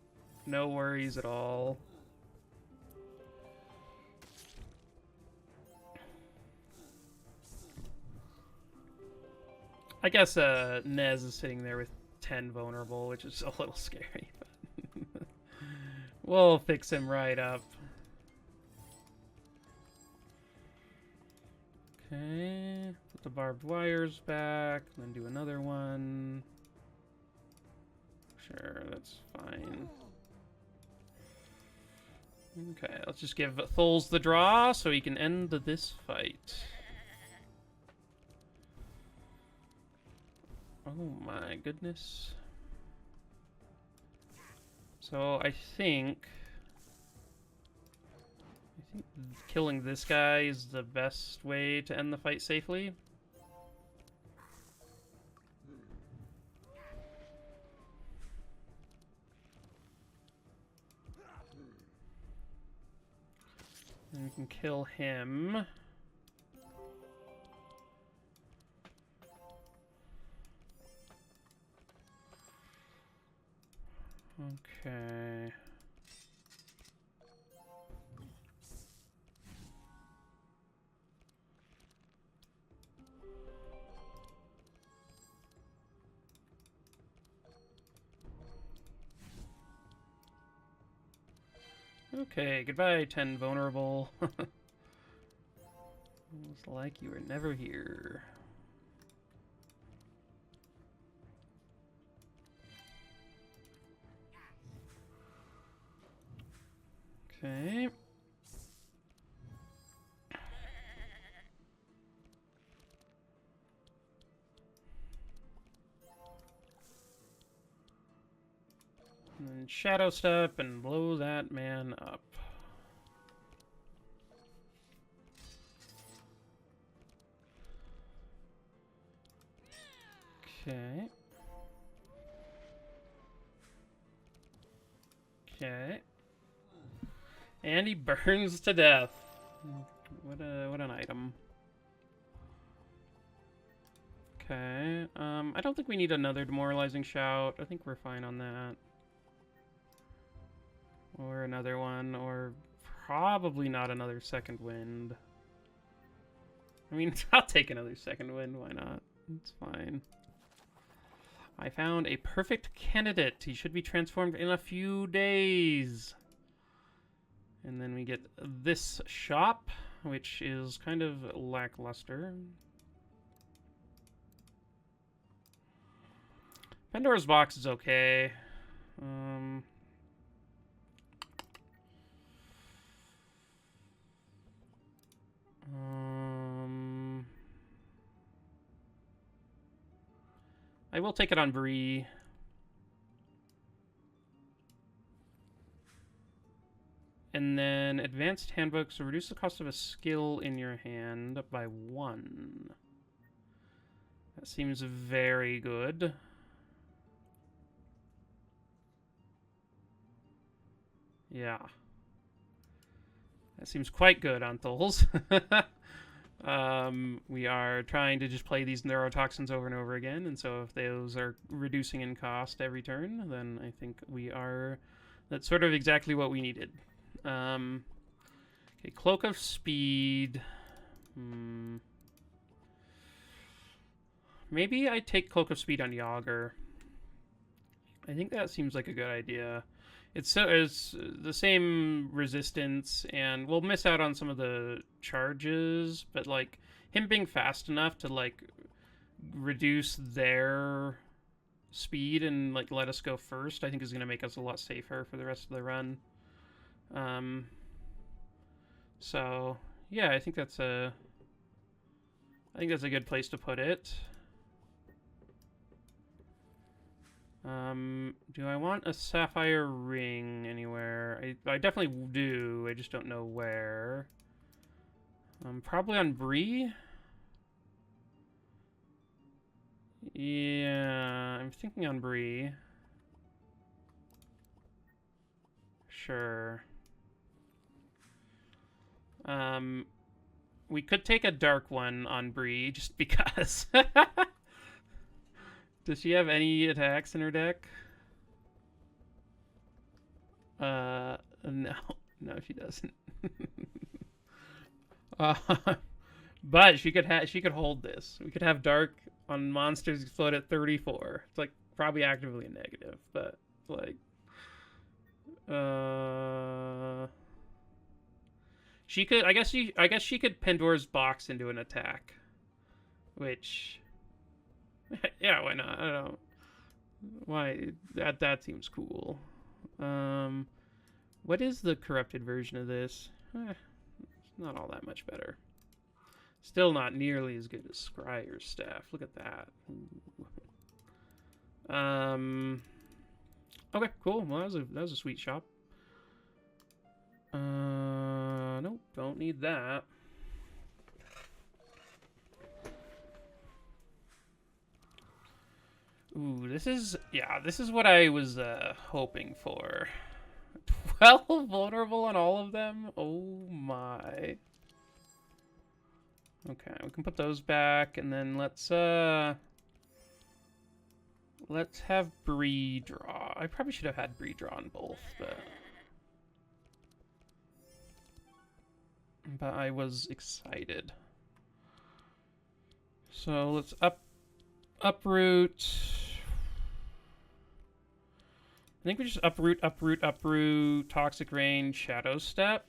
worries at all. I guess Nez is sitting there with 10 vulnerable, which is a little scary. But we'll fix him right up. Okay, put the barbed wires back, then do another one. Sure, that's fine. Okay, let's just give Thuls the draw so he can end this fight. Oh my goodness. So I think killing this guy is the best way to end the fight safely. And we can kill him. Okay. Okay, goodbye, 10 vulnerable. It was like you were never here. Okay. And then Shadow Step and blow that man up. Okay. Okay. And he burns to death. What an item. Okay. I don't think we need another demoralizing shout. I think we're fine on that. Or another one, or probably not another second wind. I mean, I'll take another second wind, why not? It's fine. I found a perfect candidate. He should be transformed in a few days. And then we get this shop, which is kind of lackluster. Pandora's box is okay. I will take it on Bree. And then advanced handbook, so reduce the cost of a skill in your hand by 1. That seems very good. Yeah. That seems quite good on Thuls. We are trying to just play these neurotoxins over and over again, and so if those are reducing in cost every turn, then I think we are That's sort of exactly what we needed. Okay, Cloak of Speed. Maybe I take Cloak of Speed on Yager. I think that seems like a good idea. It's the same resistance, and we'll miss out on some of the charges, but like him being fast enough to like reduce their speed and like let us go first, I think is going to make us a lot safer for the rest of the run. So yeah, I think that's a good place to put it. Do I want a sapphire ring anywhere? I definitely do. I just don't know where. Probably on Bree. Yeah, I'm thinking on Bree. Sure. We could take a dark one on Bree just because. Does she have any attacks in her deck? No. No, she doesn't. But she could hold this. We could have dark on monsters float at 34. It's like probably actively a negative, but like she could I guess she could Pandora's box into an attack. Which yeah, why not? I don't know. Why that seems cool. What is the corrupted version of this? It's not all that much better. Still not nearly as good as Scryer's staff. Look at that. Okay, cool. Well, that was a sweet shop. Nope, don't need that. Ooh, this is what I was hoping for. 12 vulnerable on all of them? Oh my. Okay, we can put those back, and then let's have Bree draw. I probably should have had Bree draw on both, but I was excited. So let's uproot. I think we just uproot, Toxic Rain, Shadow Step.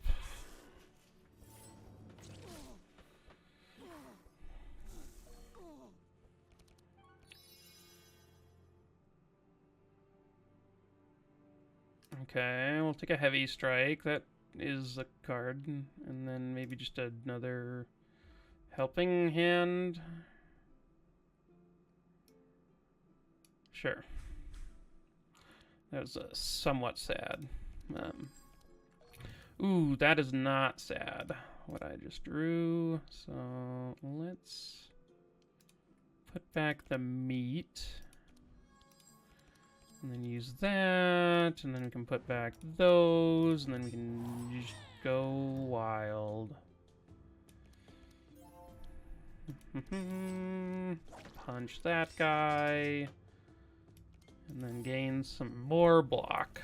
Okay, we'll take a Heavy Strike. That is a card. And then maybe just another Helping Hand. Sure. That was somewhat sad. Ooh, that is not sad, what I just drew. So let's put back the meat. And then use that, and then we can put back those, and then we can just go wild. Punch that guy. And then gain some more block.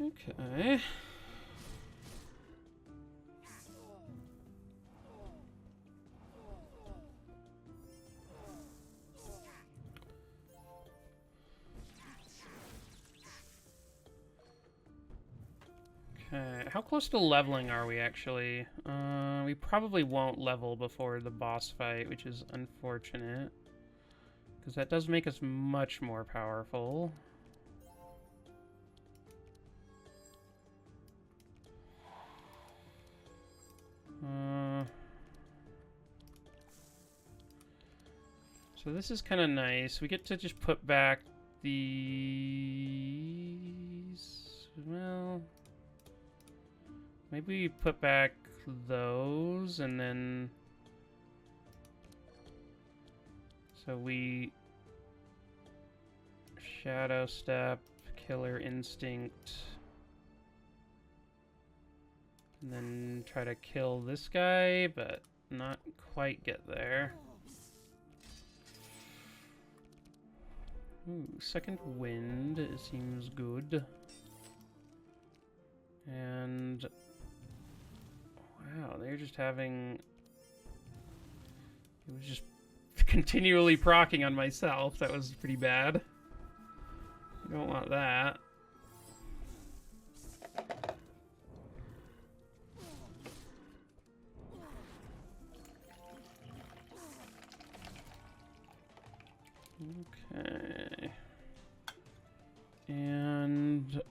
Okay. Okay, how close to leveling are we actually? We probably won't level before the boss fight, which is unfortunate. Because that does make us much more powerful. So this is kind of nice. We get to just put back these... Well... Maybe we put back those, and then... So we... Shadow Step, Killer Instinct... And then try to kill this guy, but not quite get there. Ooh, second wind, it seems good. And... Wow, they're just having... It was just continually proccing on myself. That was pretty bad. You don't want that. Okay. And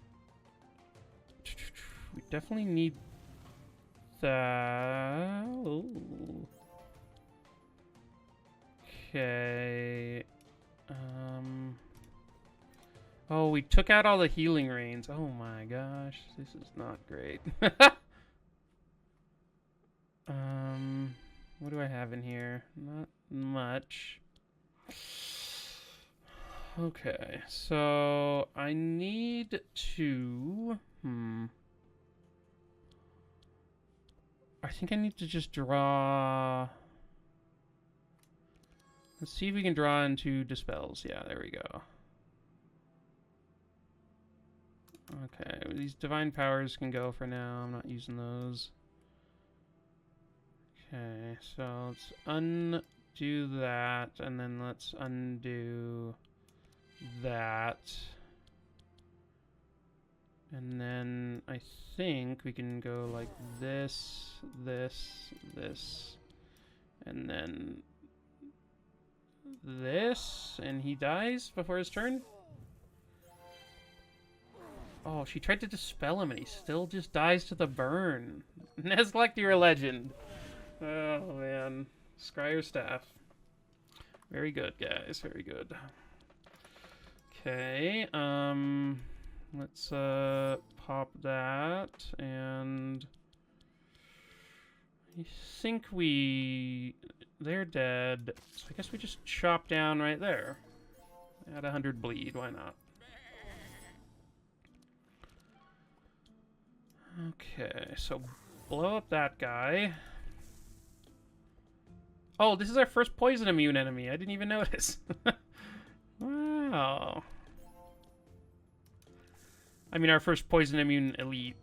we definitely need that. Ooh. Okay. Oh, we took out all the healing rains. Oh my gosh, this is not great. What do I have in here? Not much. Okay, so I need to... I think I need to just draw... Let's see if we can draw into Dispels. Yeah, there we go. Okay, these Divine Powers can go for now. I'm not using those. Okay, so let's undo that, and then let's undo that. And then I think we can go like this, this, this, and then this, and he dies before his turn? Oh, she tried to dispel him and he still just dies to the burn. Nezglekt, you're a legend. Oh, man. Scryer staff. Very good, guys. Very good. Okay, let's pop that, and I think they're dead, so I guess we just chop down right there. Add 100 bleed, why not? Okay, so blow up that guy. Oh, this is our first poison immune enemy. I didn't even notice. Wow. I mean, our first poison immune elite.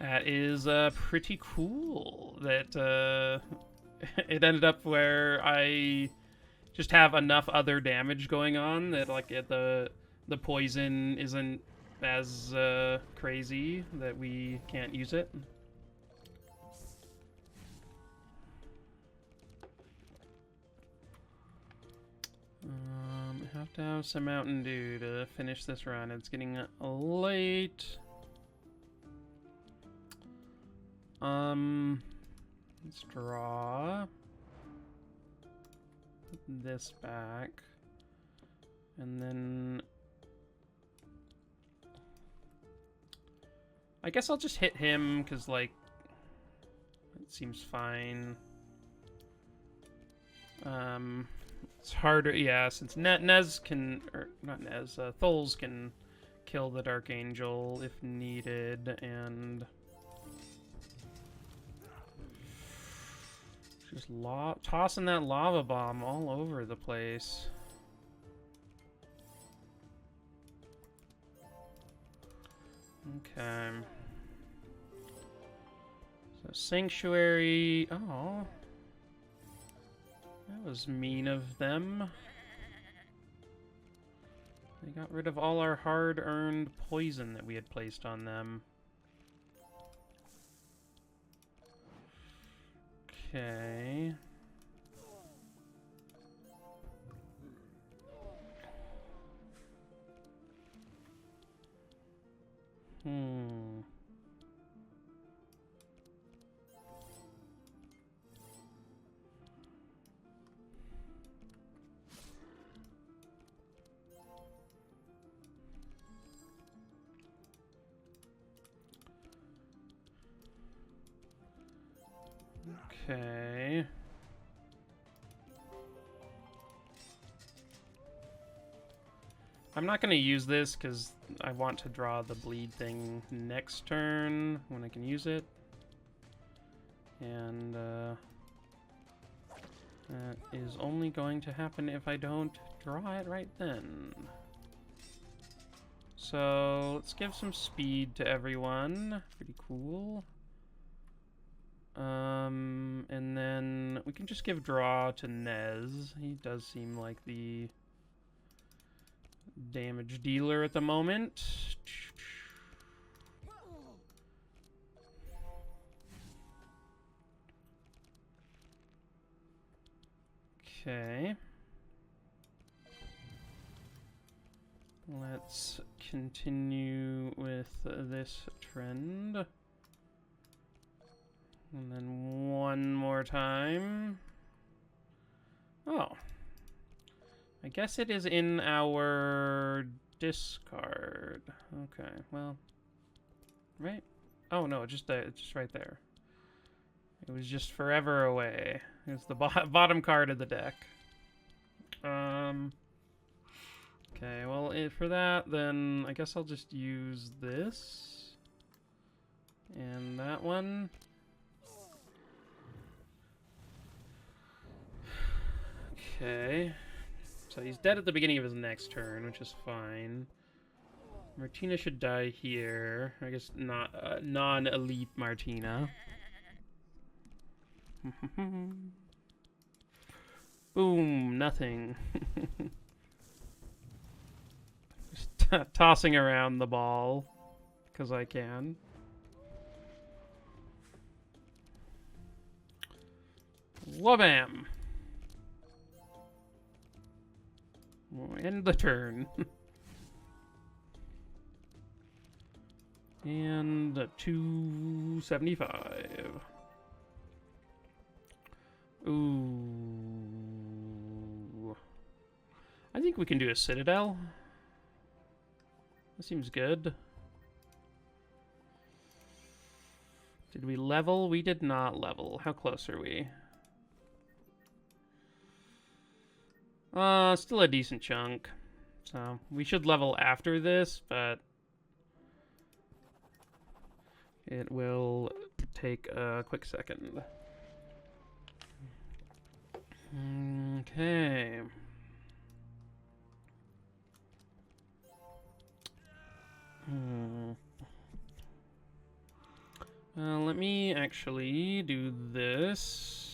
That is pretty cool that it ended up where I just have enough other damage going on that like the poison isn't as crazy that we can't use it. I have to have some Mountain Dew to finish this run. It's getting late. Let's draw. Put this back. And then I guess I'll just hit him because, like, it seems fine. It's harder, yeah, since Nez can, or not Nez, Thuls can kill the Dark Angel if needed, and just tossing that lava bomb all over the place. Okay. So Sanctuary. Oh. That was mean of them. They got rid of all our hard-earned poison that we had placed on them. Okay. I'm not going to use this because I want to draw the bleed thing next turn when I can use it. And that is only going to happen if I don't draw it right then. So let's give some speed to everyone. Pretty cool. And then we can just give draw to Nez. He does seem like the damage dealer at the moment. Okay. Let's continue with this trend. And then one more time. Oh. I guess it is in our discard. Okay, well. Right? Oh no, it's just right there. It was just forever away. It's the bottom card of the deck. Okay, well, for that, then I guess I'll just use this. And that one. Okay. So he's dead at the beginning of his next turn, which is fine. Martina should die here. I guess not non-elite Martina. Boom, nothing. Just tossing around the ball because I can. Wabam! We'll end the turn. And 275. Ooh. I think we can do a Citadel. That seems good. Did we level? We did not level. How close are we? Still a decent chunk. So, we should level after this, but it will take a quick second. Okay. Let me actually do this.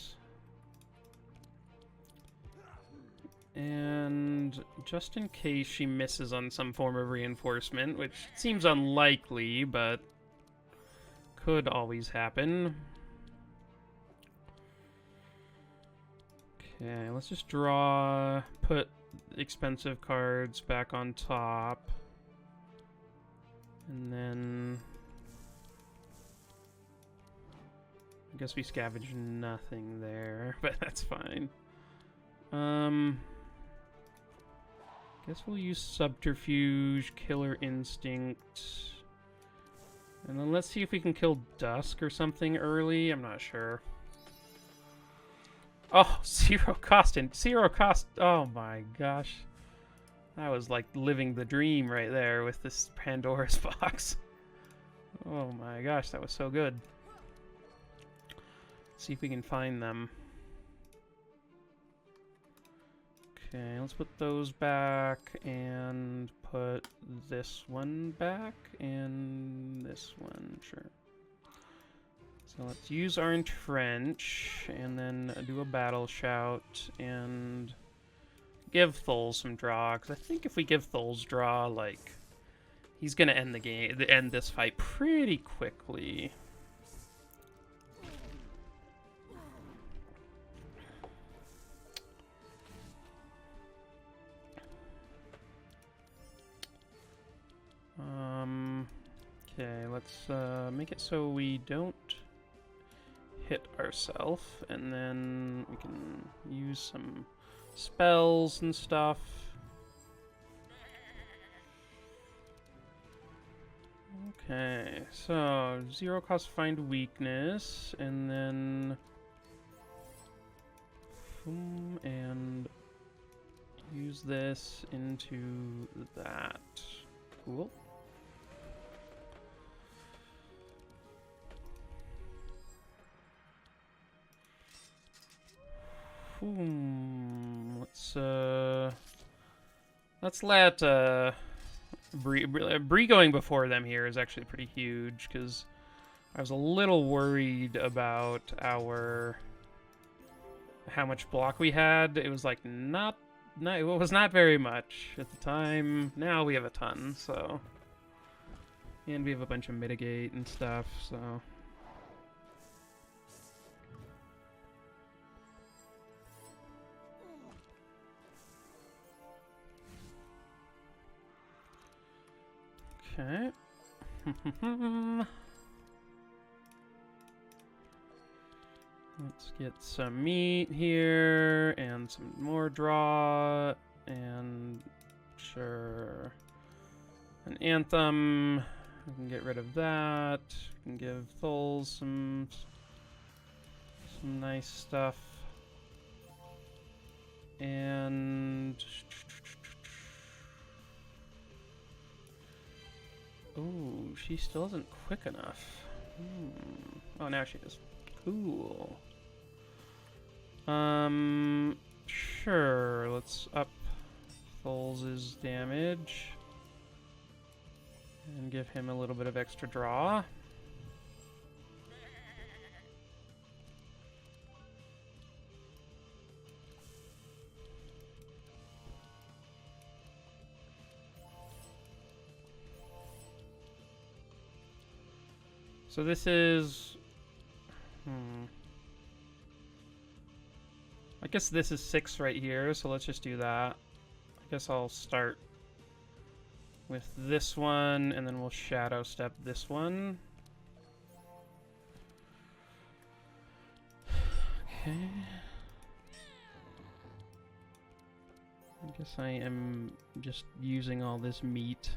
And just in case she misses on some form of reinforcement, which seems unlikely, but could always happen. Okay, let's just put expensive cards back on top. And then I guess we scavenge nothing there, but that's fine. Guess we'll use Subterfuge, Killer Instinct. And then let's see if we can kill Dusk or something early. I'm not sure. Oh, zero cost. Oh my gosh. That was like living the dream right there with this Pandora's box. Oh my gosh, that was so good. Let's see if we can find them. Okay, let's put those back and put this one back and this one, sure. So let's use our entrench and then do a battle shout and give Thuls some draw, because I think if we give Thuls draw, like, he's gonna end the game, end this fight pretty quickly. Okay, let's make it so we don't hit ourselves, and then we can use some spells and stuff. Okay, so zero cost find weakness, and then and use this into that. Cool. Let's let Bree going before them here is actually pretty huge, because I was a little worried about how much block we had. It was like it was not very much at the time. Now we have a ton, so, and we have a bunch of mitigate and stuff, so. Okay. Let's get some meat here, and some more draw, and sure, an anthem. We can get rid of that. We can give Thuls some nice stuff. And ooh, she still isn't quick enough. Oh, now she is. Cool. Sure, let's up Thuls' damage and give him a little bit of extra draw. So this is... I guess this is 6 right here, so let's just do that. I guess I'll start with this one, and then we'll shadow step this one. Okay. I guess I am just using all this meat.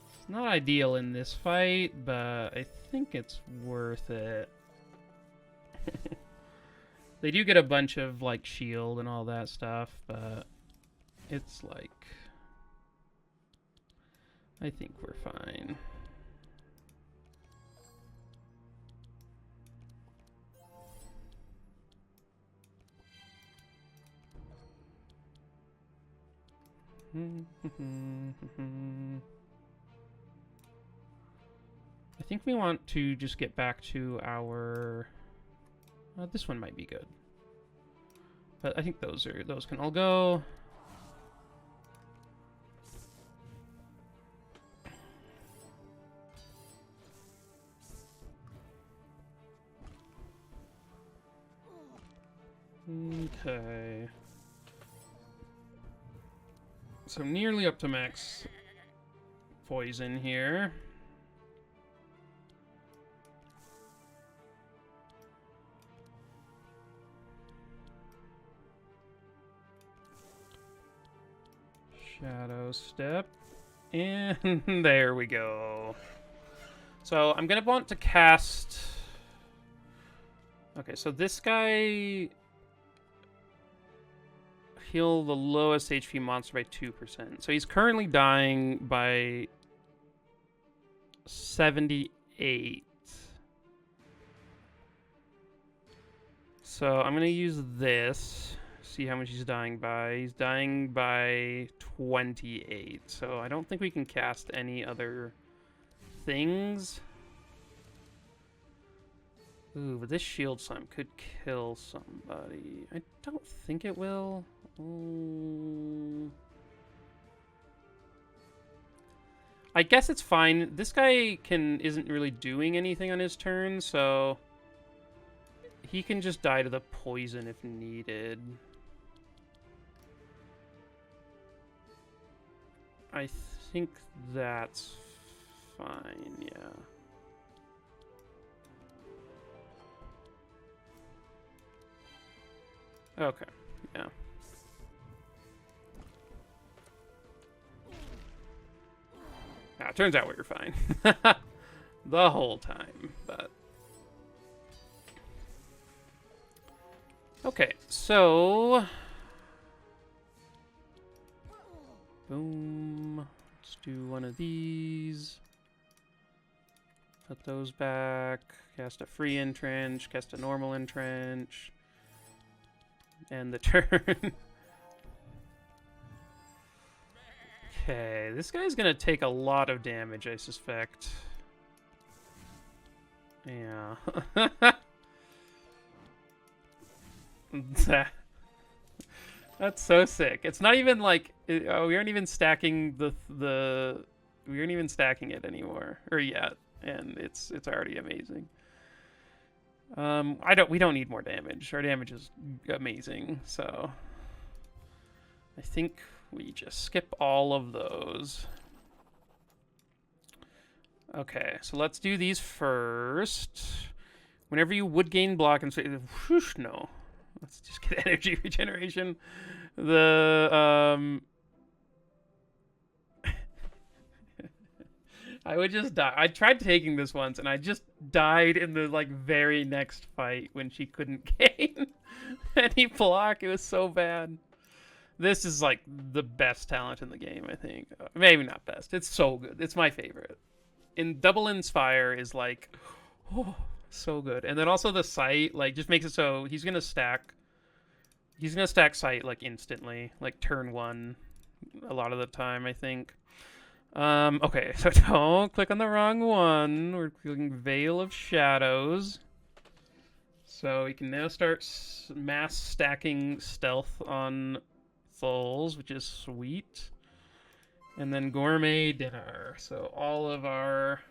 It's not ideal in this fight, but I think it's worth it. They do get a bunch of, like, shield and all that stuff, but it's like... I think we're fine. I think we want to just get back to our... this one might be good. But I think those can all go. Okay. So nearly up to max poison here. Shadow step. And there we go. So I'm going to want to cast... Okay, so this guy... Heal the lowest HP monster by 2%. So he's currently dying by 78. So I'm going to use this. See how much he's dying by. He's dying by 28. So I don't think we can cast any other things. Ooh, but this shield slime could kill somebody. I don't think it will. I guess it's fine. This guy isn't really doing anything on his turn, so he can just die to the poison if needed. I think that's fine, yeah. Okay, yeah. Ah, turns out we were fine. The whole time, but... Okay, so... boom. Let's do one of these. Put those back. Cast a free entrench. Cast a normal entrench. End the turn. Okay, this guy's gonna take a lot of damage, I suspect. Yeah. That's so sick. It's not even like we aren't even stacking we aren't even stacking it anymore or yet, and it's already amazing. We don't need more damage. Our damage is amazing, so I think we just skip all of those. Okay, so let's do these first. Whenever you would gain block and say, whoosh, no. Let's just get energy regeneration. I would just die. I tried taking this once, and I just died in the like very next fight when she couldn't gain any block. It was so bad. This is like the best talent in the game, I think. Maybe not best. It's so good. It's my favorite. Double Inspire is like, oh, so good. And then also the sight, like, just makes it so he's gonna stack sight like instantly, like turn 1 a lot of the time, I think. Okay, so don't click on the wrong one. We're clicking Veil of Shadows. So we can now start mass stacking stealth on Thuls, which is sweet. And then gourmet dinner. So all of our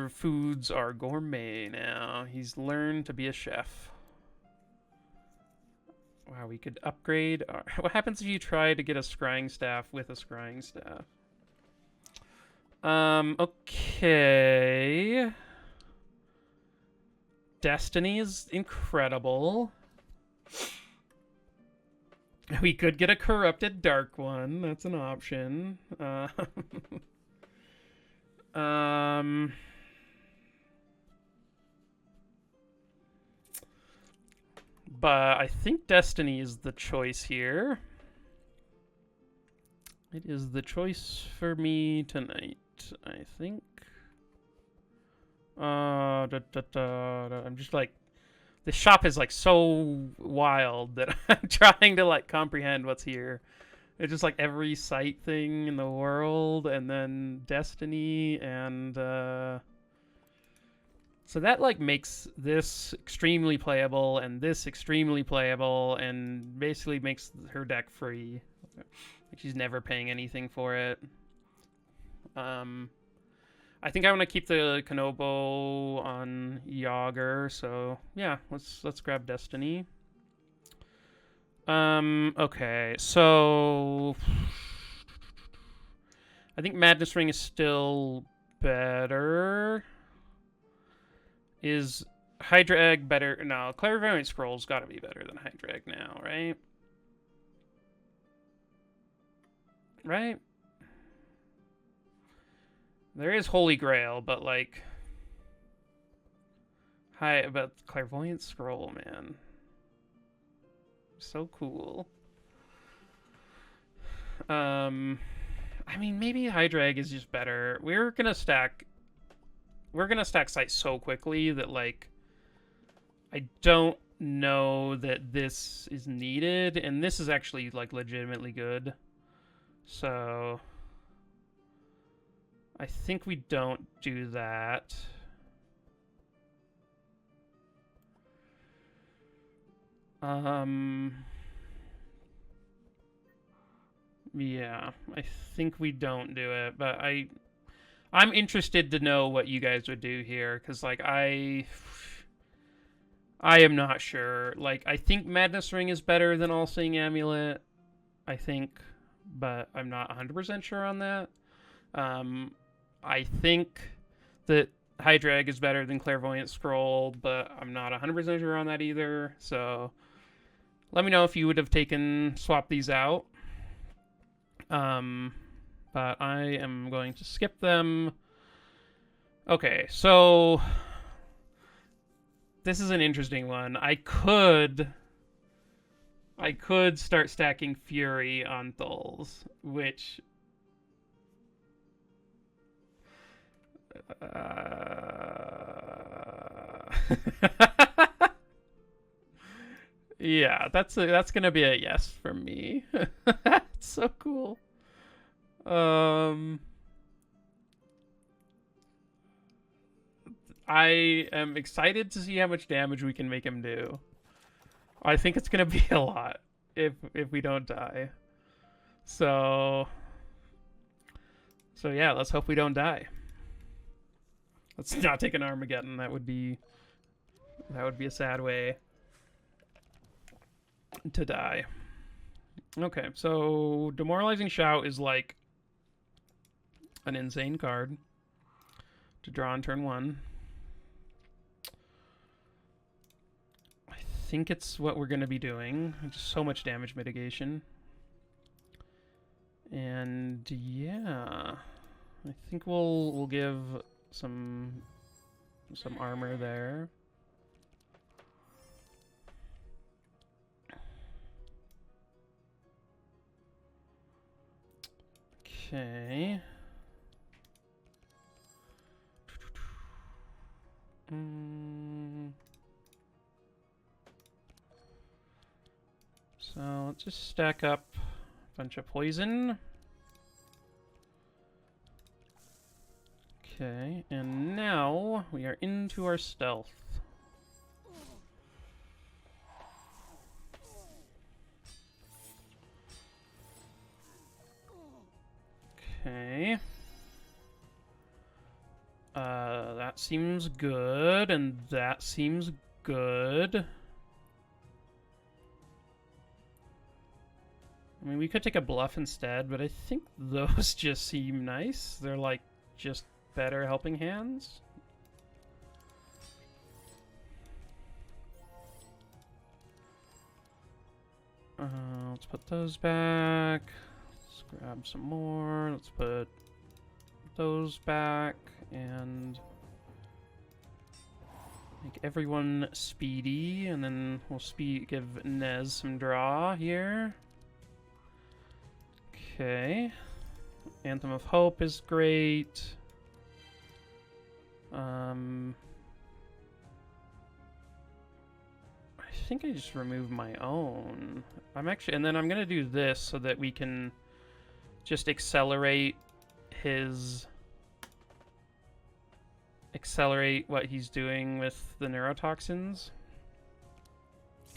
foods are gourmet now. He's learned to be a chef. Wow, we could upgrade. What happens if you try to get a scrying staff with a scrying staff? Okay. Destiny is incredible. We could get a corrupted dark one. That's an option. But I think Destiny is the choice here. It is the choice for me tonight, I think. I'm just like, the shop is like so wild that I'm trying to like comprehend what's here. It's just like every sight thing in the world, and then Destiny, and so that like makes this extremely playable and this extremely playable, and basically makes her deck free. She's never paying anything for it. I think I want to keep the Kanobo on Yager, so yeah, let's grab Destiny. Okay, so I think Madness Ring is still better. Is Hydra Egg better? No, Clairvoyant Scroll's got to be better than Hydra Egg now, right? Right? There is Holy Grail, but like, but Clairvoyant Scroll, man, so cool. I mean, maybe Hydra Egg is just better. We're gonna stack sight so quickly that like, I don't know that this is needed, and this is actually like legitimately good. So I think we don't do that. Yeah, I think we don't do it, but I'm interested to know what you guys would do here, because like I am not sure. Like, I think Madness Ring is better than All Seeing Amulet, I think, but I'm not 100% sure on that. I think that Hydra Egg is better than Clairvoyant Scroll, but I'm not 100% sure on that either. So let me know if you would have swapped these out. But I am going to skip them. Okay, so this is an interesting one. I could I could start stacking Fury on Thuls, which... yeah, that's gonna be a yes from me. That's so cool. I am excited to see how much damage we can make him do. I think it's gonna be a lot if we don't die. So yeah, let's hope we don't die. Let's not take an Armageddon. That would be a sad way to die. Okay, so Demoralizing Shout is like an insane card to draw on turn 1. I think it's what we're going to be doing. Just so much damage mitigation. And yeah, I think we'll give some armor there. Okay. So let's just stack up a bunch of poison. Okay, and now we are into our stealth. Okay. That seems good, and that seems good. I mean, we could take a bluff instead, but I think those just seem nice. They're like just better helping hands. Let's put those back. Let's grab some more. Let's put those back and make everyone speedy, and then we'll give Nez some draw here. Okay. Anthem of Hope is great. I think I just removed my own. And then I'm gonna do this so that we can just accelerate what he's doing with the neurotoxins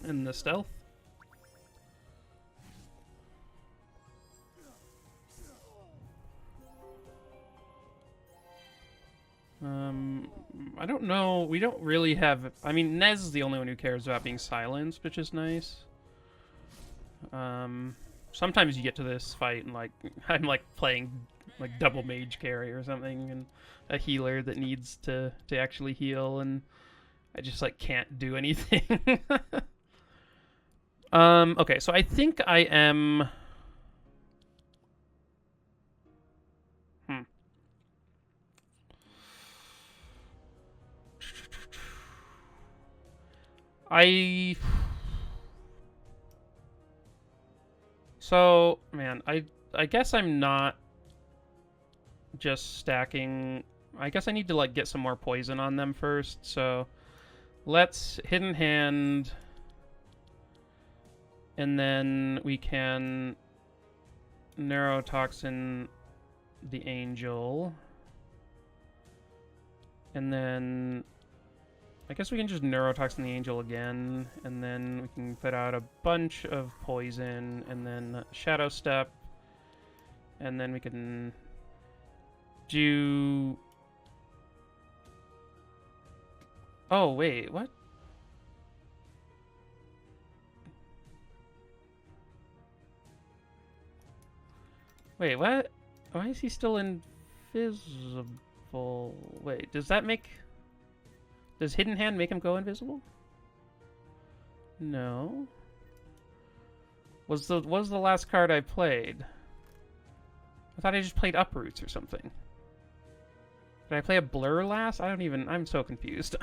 and the stealth. I don't know. We don't really have... I mean, Nez is the only one who cares about being silenced, which is nice. Sometimes you get to this fight and, like, I'm, like, playing, like, double mage carry or something, and a healer that needs to actually heal, and I just, like, can't do anything. Okay, so I think I am... So, man, I guess I'm not just stacking... I guess I need to, like, get some more poison on them first, so... Let's Hidden Hand... And then we can... Neurotoxin the Angel. And then... I guess we can just Neurotoxin the Angel again, and then we can put out a bunch of poison, and then Shadow Step, and then we can do... Oh, wait, what? Wait, what? Why is he still invisible? Wait, does that make... Does Hidden Hand make him go invisible? No. Was the last card I played? I thought I just played Uproots or something. Did I play a Blur last? I'm so confused.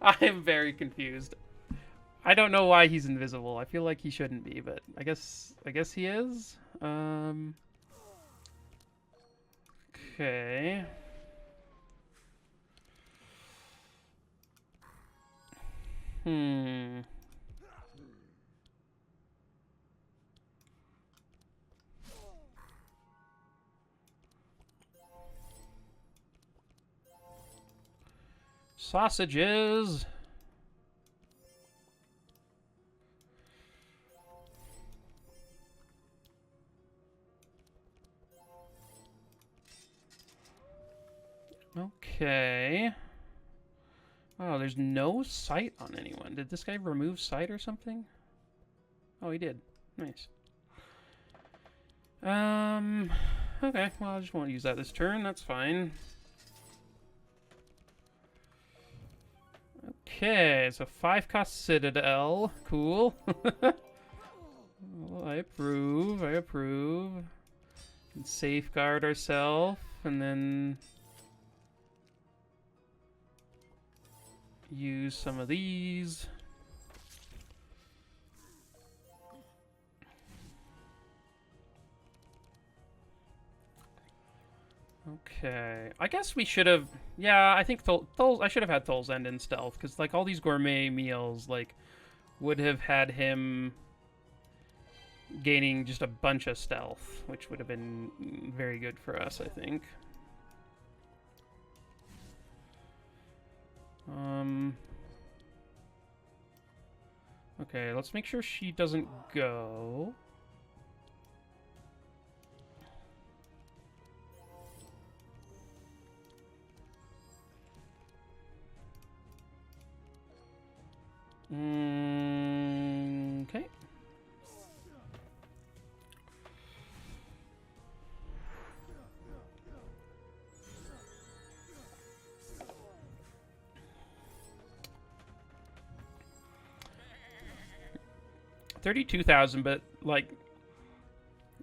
I am very confused. I don't know why he's invisible. I feel like he shouldn't be, but I guess he is. Okay. Hmm. Sausages. Okay. Oh, there's no sight on anyone. Did this guy remove sight or something? Oh, he did. Nice. Okay. Well, I just won't use that this turn. That's fine. Okay, so 5-cost Citadel. Cool. Well, I approve. I approve. And safeguard ourselves, and then use some of these. Okay, I guess we should have. Yeah, I think Thuls. I should have had Thuls end in stealth because like all these gourmet meals like would have had him gaining just a bunch of stealth, which would have been very good for us, I think. Okay, let's make sure she doesn't go. Okay. $32,000, but like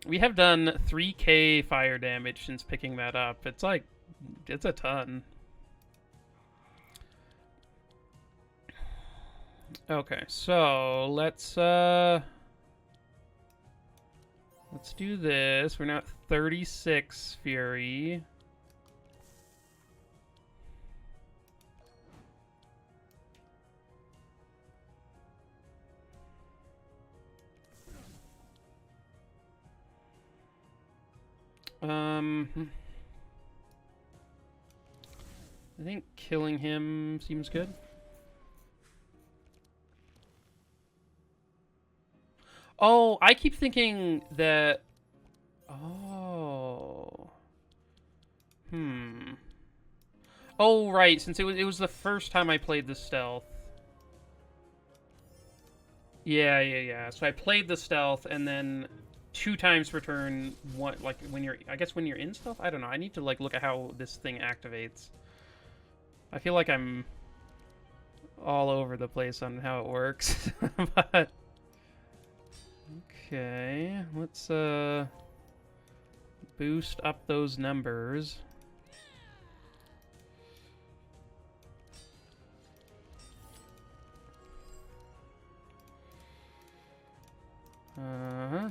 we have done 3K fire damage since picking that up. It's like it's a ton. Okay, so let's do this. We're now at 36 Fury. I think killing him seems good. Oh, I keep thinking that... Oh. Oh, right, since it was the first time I played the stealth. Yeah. So I played the stealth, and then 2 times per turn, like, when you're... I guess when you're in stealth? I don't know. I need to, like, look at how this thing activates. I feel like I'm all over the place on how it works. But... Okay, let's, boost up those numbers. I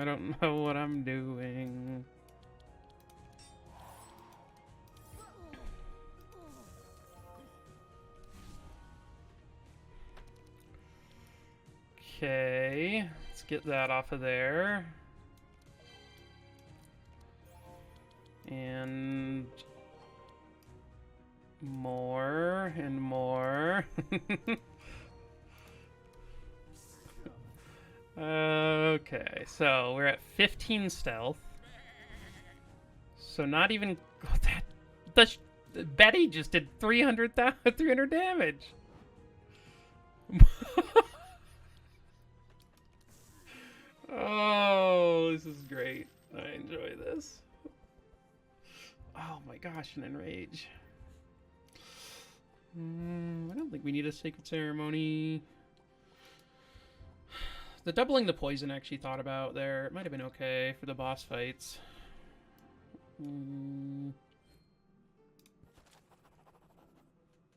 don't know what I'm doing. Okay, let's get that off of there. And more and more. Okay, so we're at 15 stealth. So not even Betty just did 300 damage. Oh, this is great. I enjoy this. Oh my gosh, an enrage. I don't think we need a sacred ceremony. The doubling the poison I actually thought about there. It might have been okay for the boss fights.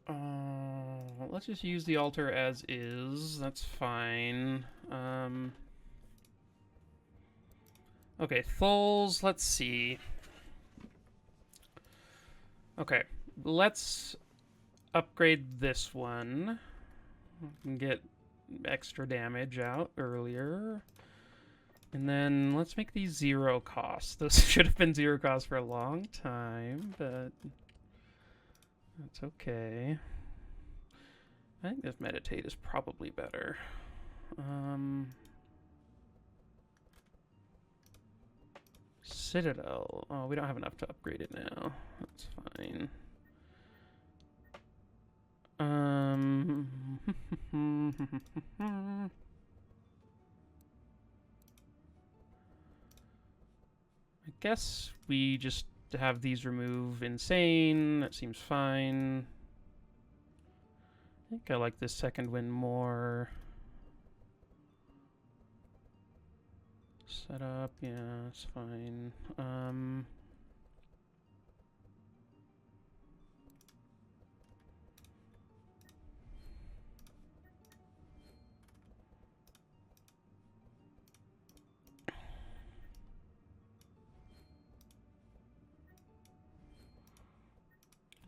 Let's just use the altar as is. That's fine. Okay, Thuls, let's see. Okay, let's upgrade this one. And get extra damage out earlier. And then let's make these 0 cost. Those should have been 0 cost for a long time, but that's okay. I think this meditate is probably better. Citadel. Oh, we don't have enough to upgrade it now. That's fine. I guess we just have these remove insane. That seems fine. I think I like this second win more. Setup, yeah, it's fine.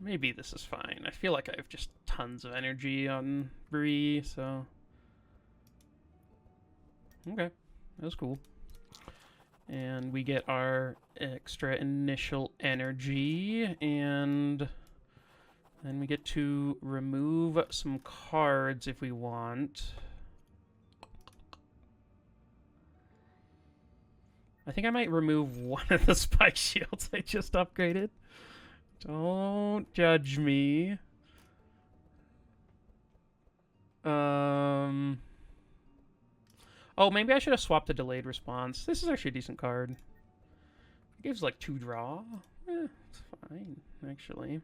Maybe this is fine. I feel like I have just tons of energy on Bree, so... Okay, that was cool. And we get our extra initial energy, and then we get to remove some cards if we want. I think I might remove one of the spike shields I just upgraded. Don't judge me. Oh, maybe I should have swapped the delayed response. This is actually a decent card. It gives like 2 draw. It's fine, actually.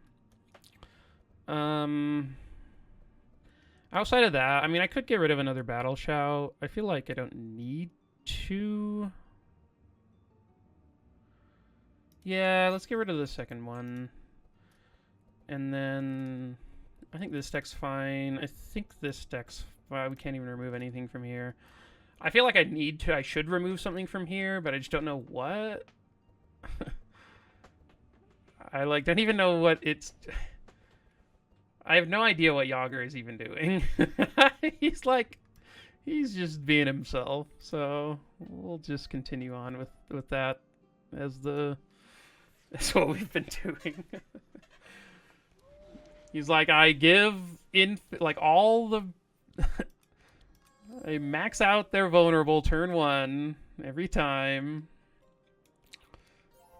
Outside of that, I mean, I could get rid of another battle shout. I feel like I don't need to. Yeah, let's get rid of the second one. And then I think this deck's fine. I think this deck's fine. We can't even remove anything from here. I feel like I should remove something from here, but I just don't know what. I like don't even know what it's. I have no idea what Yager is even doing. He's just being himself. So we'll just continue on with that as that's what we've been doing. He's like, I give like all the. I max out their vulnerable turn 1 every time.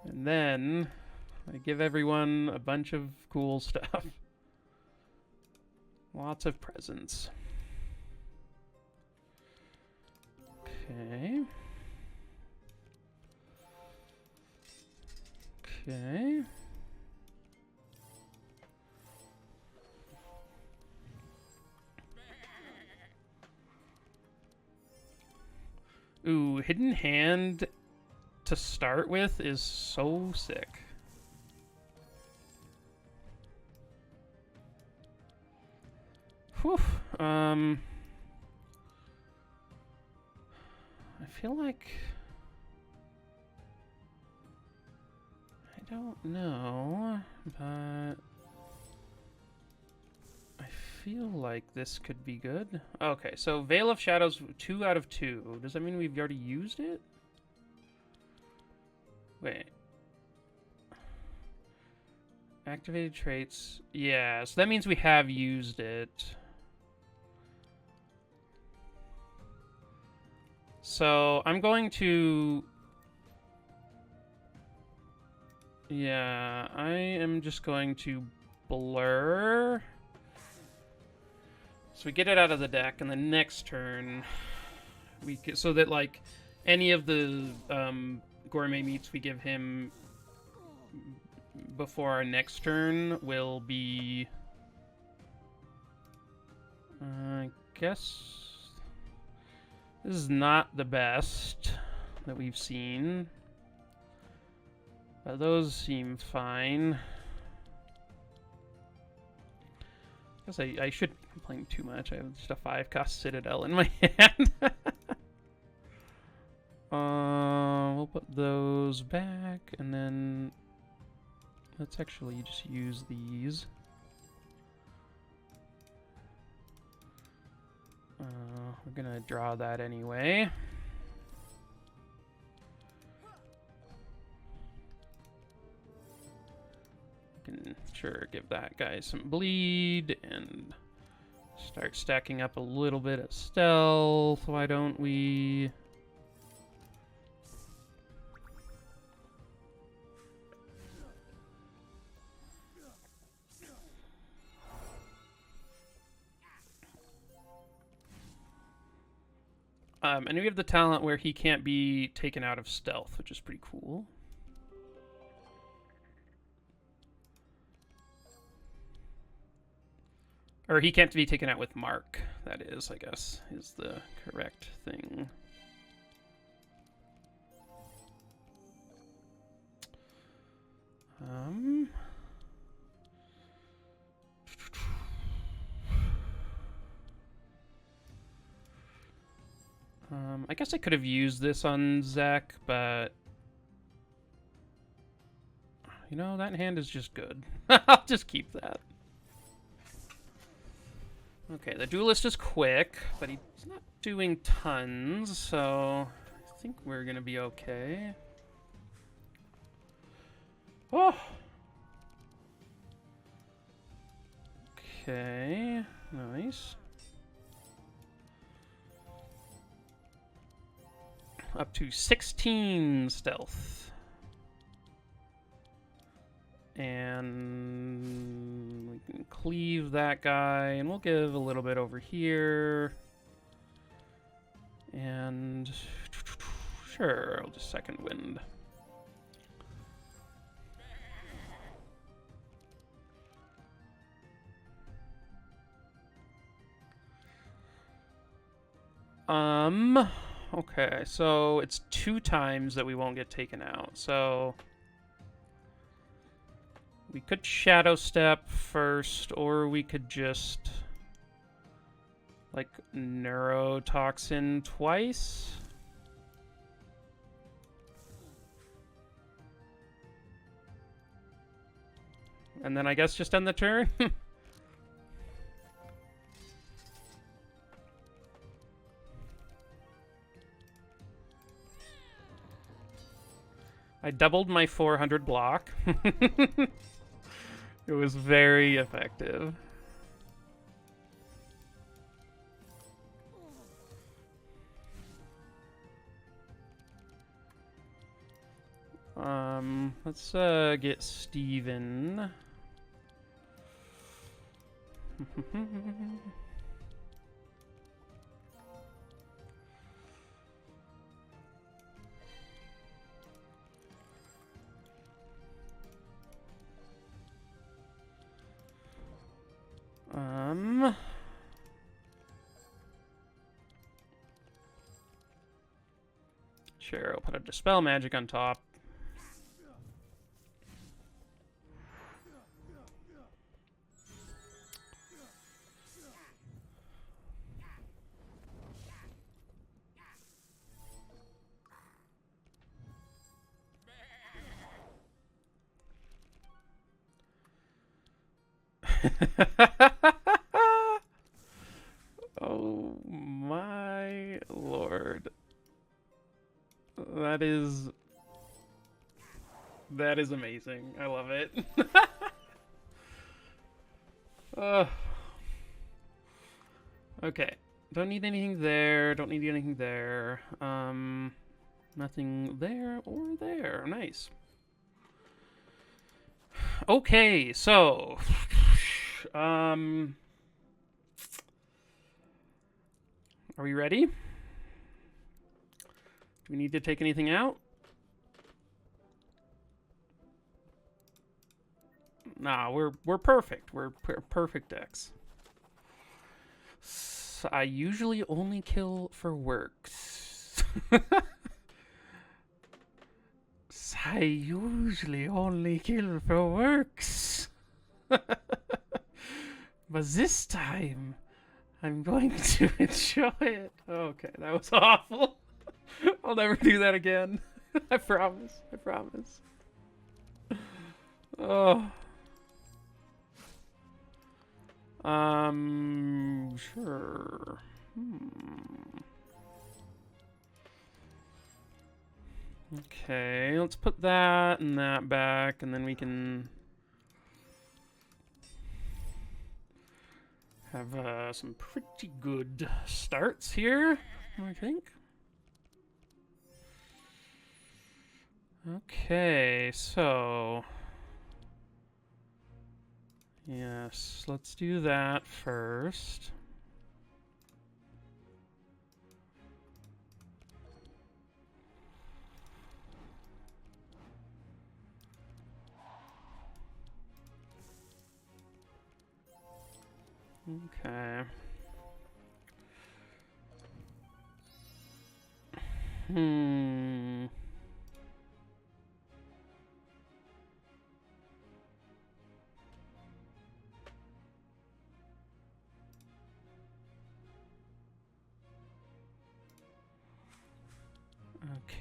And then I give everyone a bunch of cool stuff. Lots of presents. Okay. Okay. Ooh, Hidden Hand to start with is so sick. Whew. I feel like I don't know, but I feel like this could be good. Okay, so Veil of Shadows 2 out of 2. Does that mean we've already used it? Wait. Activated traits. Yeah, so that means we have used it. So I'm going to... Yeah, I am just going to blur. So we get it out of the deck, and the next turn, we get, so that like any of the gourmet meats we give him before our next turn will be, I guess this is not the best that we've seen, but those seem fine. guess I shouldn't be complaining too much. I have just a 5-cost Citadel in my hand. We'll put those back, and then let's actually just use these. We're gonna draw that anyway. Can sure give that guy some bleed and start stacking up a little bit of stealth. Why don't we? And we have the talent where he can't be taken out of stealth, which is pretty cool. Or he can't be taken out with mark, that is, I guess, is the correct thing. I guess I could have used this on Zek, but you know, that hand is just good. I'll just keep that. Okay, the duelist is quick, but he's not doing tons, so I think we're gonna be okay. Oh! Okay, nice. Up to 16 stealth. And we can cleave that guy, and we'll give a little bit over here. And sure, I'll just second wind. Okay, so it's 2 times that we won't get taken out. So we could shadow step first, or we could just like neurotoxin twice. And then I guess just end the turn. I doubled my 400 block. It was very effective. Let's get Steven. Sure, I'll put a Dispel Magic on top. Oh my lord. That is amazing. I love it. Okay. Don't need anything there. Don't need anything there. Nothing there or there. Nice. Okay, so are we ready? Do we need to take anything out? Nah, we're perfect. We're perfect decks. So I usually only kill for works. I usually only kill for works. But this time, I'm going to enjoy it. Okay, that was awful. I'll never do that again. I promise. I promise. Oh. Sure. Okay, let's put that and that back, and then we can have some pretty good starts here, I think. Okay, so yes, let's do that first. Okay.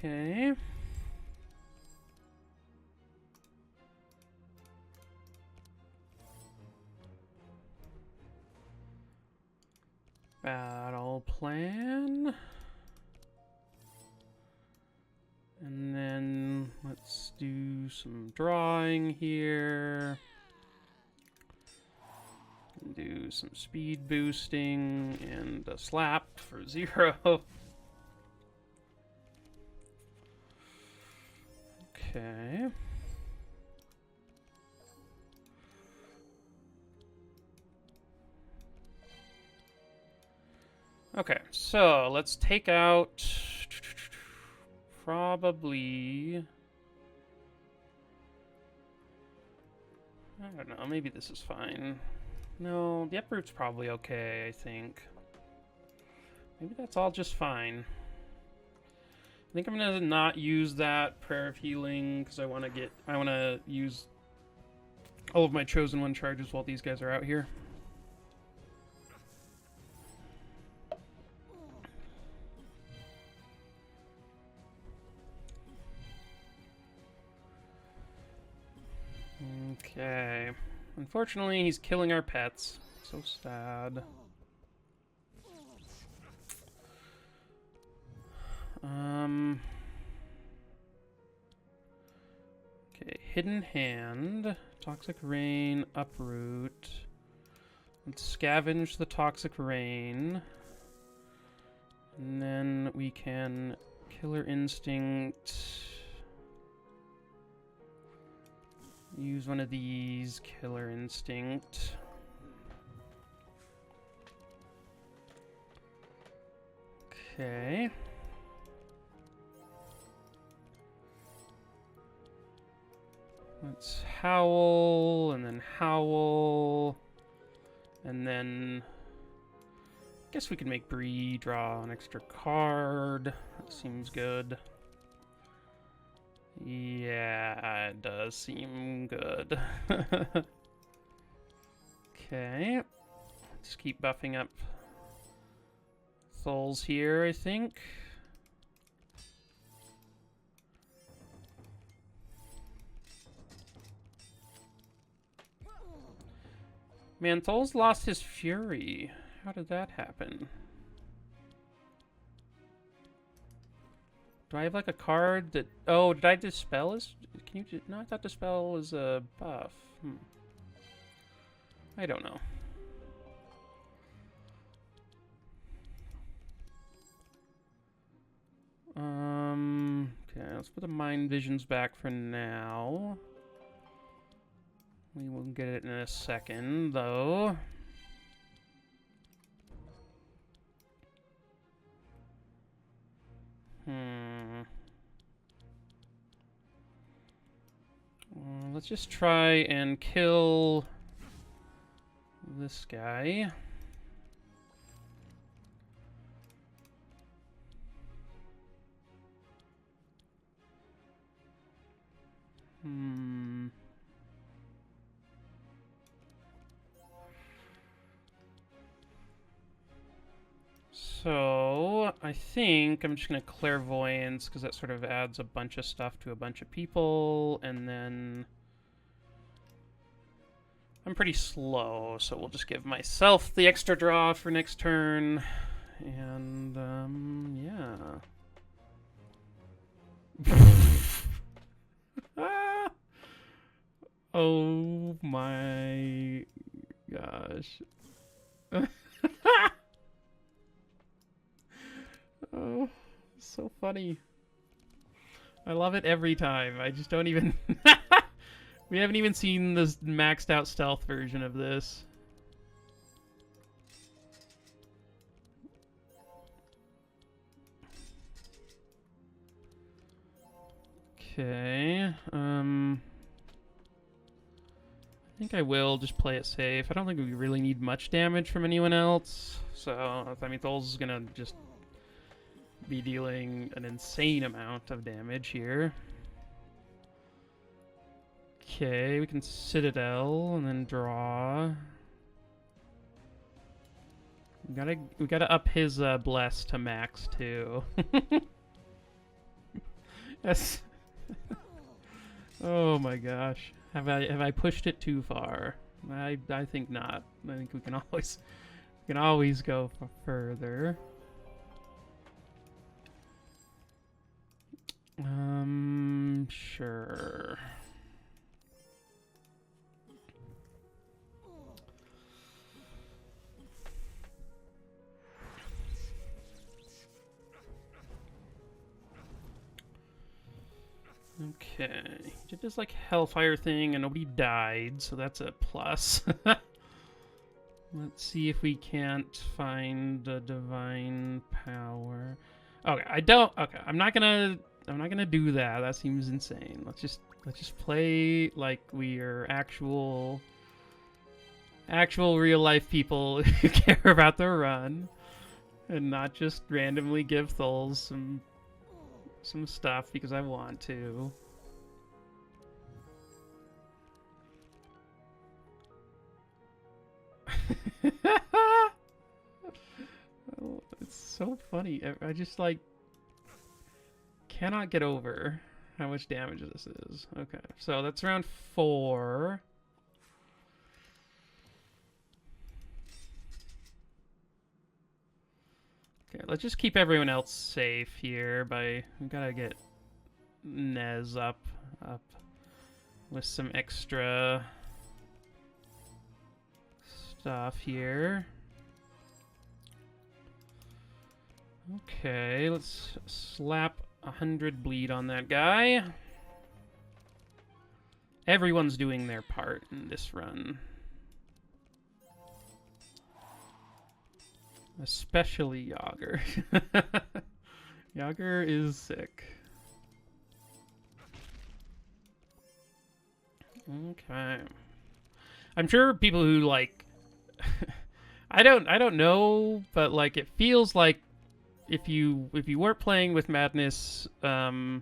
Okay. Battle plan. And then let's do some drawing here. Do some speed boosting and a slap for 0. Okay. Okay, so let's take out probably, I don't know, maybe this is fine. No, the uproot's probably okay, I think. Maybe that's all just fine. I think I'm gonna not use that Prayer of Healing because I want to use all of my Chosen One charges while these guys are out here. Okay. Unfortunately, he's killing our pets. So sad. Okay, Hidden Hand, Toxic Rain, Uproot. Let's scavenge the Toxic Rain. And then we can Killer Instinct. Use one of these, Killer Instinct. Okay. Let's Howl, and then Howl, and then I guess we can make Bree draw an extra card. That seems good. Yeah, it does seem good. Okay. Let's keep buffing up Thuls here, I think. Man, Thuls lost his Fury. How did that happen? Do I have like a card that... Oh, did I dispel his... Can you... No, I thought dispel was a buff. I don't know. Okay, let's put the Mind Visions back for now. We will get it in a second, though. Let's just try and kill this guy. I think I'm just gonna clairvoyance because that sort of adds a bunch of stuff to a bunch of people, and then I'm pretty slow, so we'll just give myself the extra draw for next turn, and yeah. Oh my gosh. Oh, so funny. I love it every time. I just don't even... We haven't even seen this maxed out stealth version of this. Okay, I think I will just play it safe. I don't think we really need much damage from anyone else. So, I mean, Thuls is gonna just be dealing an insane amount of damage here. Okay, we can Citadel and then draw. We gotta up his bless to max too. Yes. Oh my gosh. Have I pushed it too far? I think not. I think we can always go further. Sure. Okay, he did this like Hellfire thing and nobody died, so that's a plus. Let's see if we can't find a divine power. Okay, I'm not gonna do that. That seems insane. Let's just play like we are actual real life people who care about the run, and not just randomly give Thuls some stuff because I want to. Oh, it's so funny. I just like cannot get over how much damage this is. Okay, so that's round 4. Okay, let's just keep everyone else safe here by... We gotta get Nez up with some extra stuff here. Okay, let's slap 100 bleed on that guy. Everyone's doing their part in this run. Especially Yager. Yager is sick. Okay. I'm sure people who like I don't know, but like it feels like if you weren't playing with Madness, okay,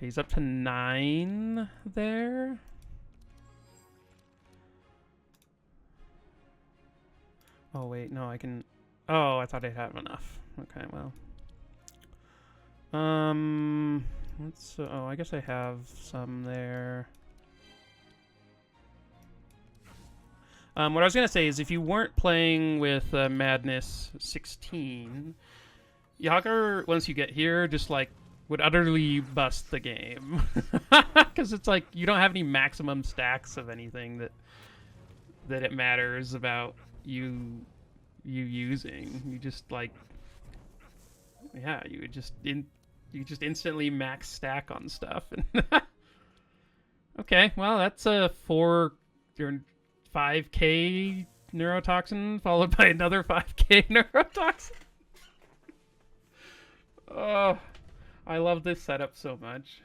he's up to 9 there. Oh wait, no, I can. Oh, I thought I had enough. Okay, well. Let's. Oh, I guess I have some there. What I was gonna say is, if you weren't playing with Madness 16, Yager, once you get here, just like would utterly bust the game, because it's like you don't have any maximum stacks of anything that it matters about you using. You just like, yeah, you just instantly max stack on stuff. Okay, well that's a 5k neurotoxin followed by another 5k neurotoxin. Oh, I love this setup so much.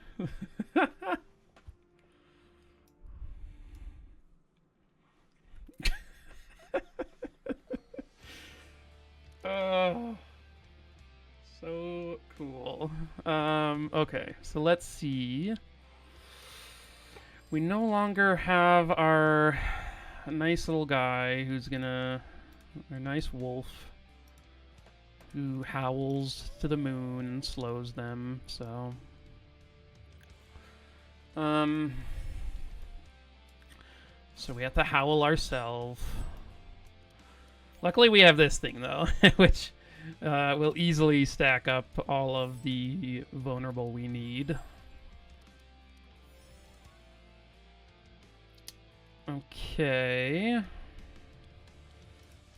Oh, so cool. Okay, so let's see. We no longer have our nice little guy who's gonna... Our nice wolf. Who howls to the moon and slows them, so... So we have to howl ourselves. Luckily we have this thing, though, which will easily stack up all of the vulnerable we need. Okay.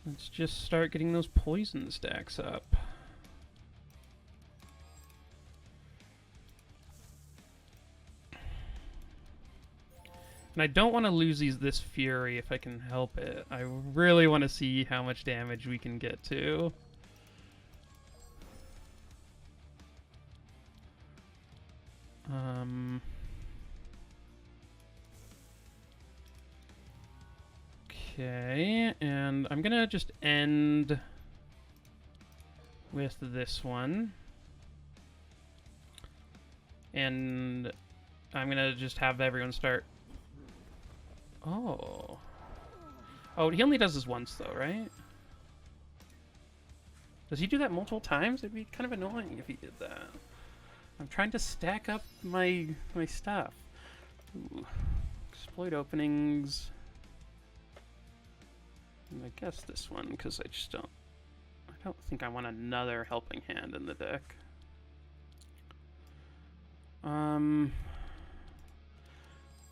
Let's just start getting those poison stacks up. And I don't want to lose this Fury if I can help it. I really want to see how much damage we can get to. Okay, and I'm gonna just end with this one. And I'm gonna just have everyone start... Oh. Oh, he only does this once, though, right? Does he do that multiple times? It'd be kind of annoying if he did that. I'm trying to stack up my stuff. Ooh. Exploit openings. And I guess this one, because I just don't... I don't think I want another helping hand in the deck.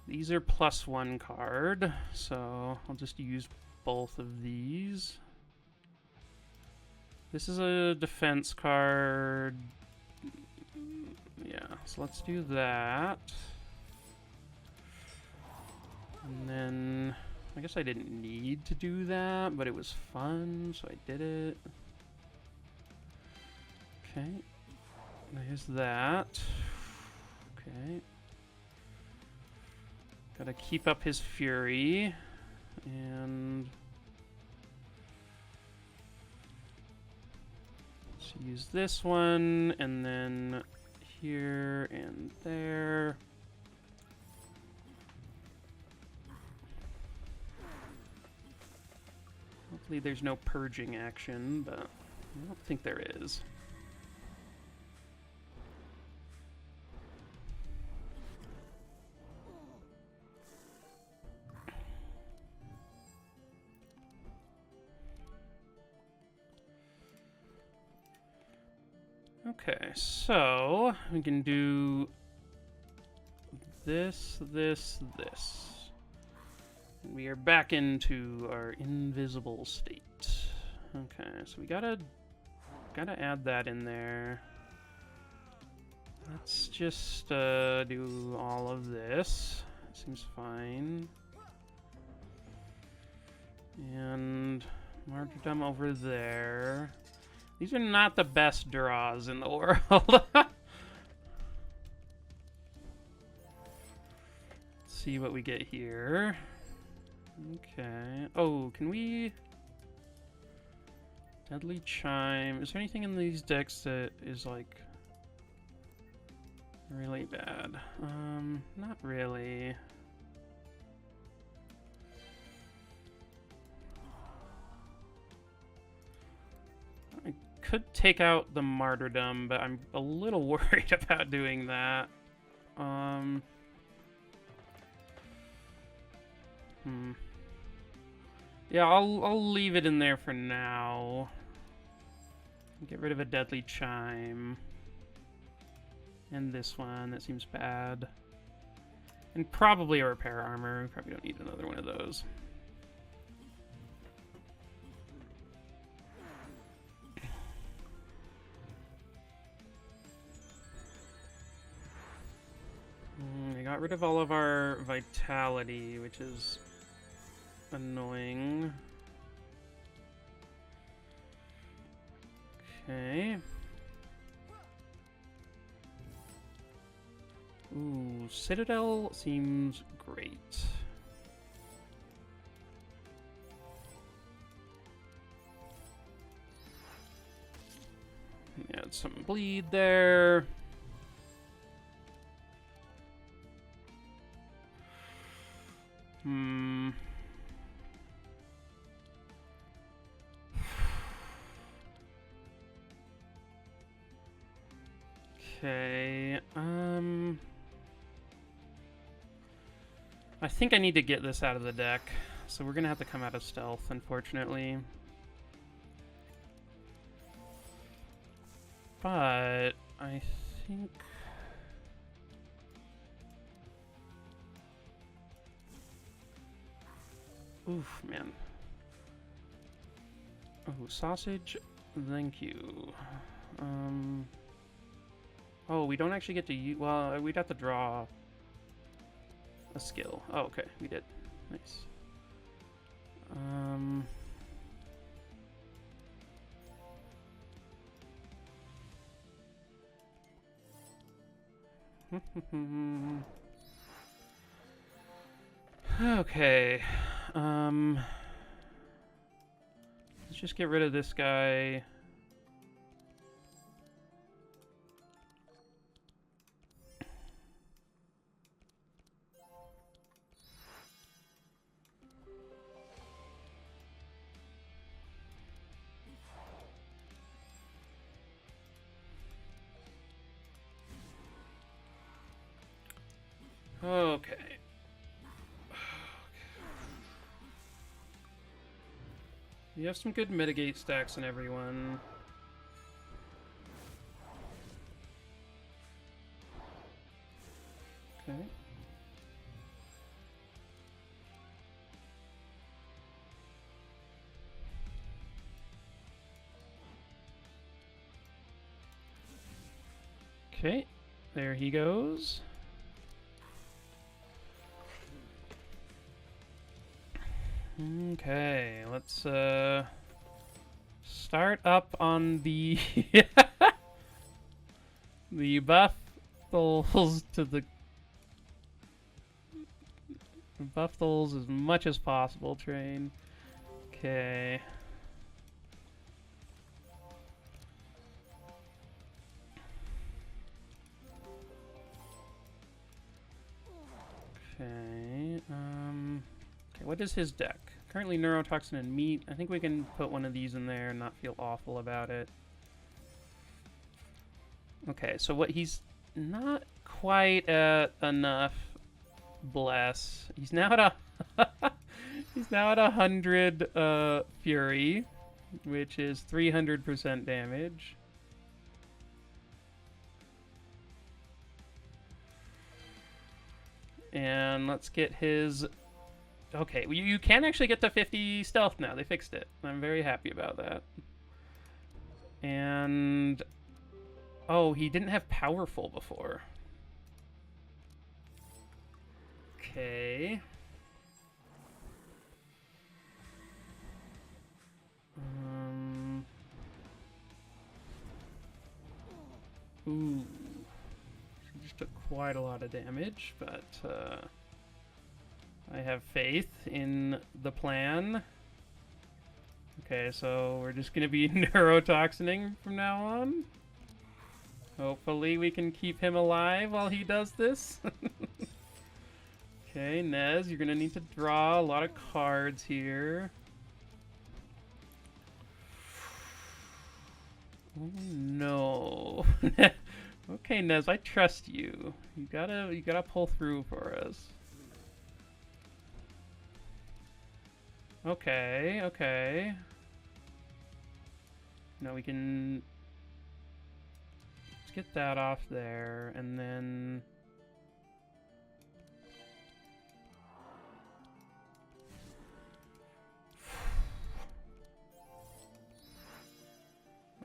These are +1 card, so I'll just use both of these. This is a defense card. Yeah, so let's do that. And then, I guess I didn't need to do that, but it was fun, so I did it. Okay, there's that. Okay. Gotta keep up his fury, and let's use this one, and then here and there. Hopefully there's no purging action, but I don't think there is. Okay, so we can do this, this, this. We are back into our invisible state. Okay, so we gotta add that in there. Let's just do all of this. Seems fine. And martyrdom over there. These are not the best draws in the world. See what we get here. Okay. Oh, can we... Deadly Chime. Is there anything in these decks that is, like, really bad? Not really. I could take out the martyrdom, but I'm a little worried about doing that. Yeah, I'll leave it in there for now. Get rid of a Deadly Chime. And this one, that seems bad. And probably a Repair Armor. We probably don't need another one of those. We got rid of all of our Vitality, which is annoying. Okay. Ooh, Citadel seems great. Add some bleed there. Okay, I think I need to get this out of the deck, so we're gonna have to come out of stealth, unfortunately. But I think... Oof, man. Oh, sausage, thank you. Oh, we don't actually get to use... Well, we'd have to draw a skill. Oh, okay, we did. Nice. Okay. Let's just get rid of this guy. Okay. You have some good mitigate stacks in everyone. Okay. Okay, there he goes. Okay, let's start up on the the buff Thuls to the buff Thuls as much as possible train. Okay. Okay. Okay, what is his deck? Currently neurotoxin and meat. I think we can put one of these in there and not feel awful about it. Okay, so what he's not quite at enough bless. He's now at a he's now at 100 fury, which is 300% damage. And let's get his... Okay, you can actually get to 50 stealth now. They fixed it. I'm very happy about that. And... Oh, he didn't have powerful before. Okay. Ooh. She just took quite a lot of damage, but I have faith in the plan. Okay, so we're just gonna be neurotoxining from now on. Hopefully we can keep him alive while he does this. Okay, Nez, you're gonna need to draw a lot of cards here. Oh no. Okay, Nez, I trust you. You gotta pull through for us. Okay, okay. Now we can... Let's get that off there, and then...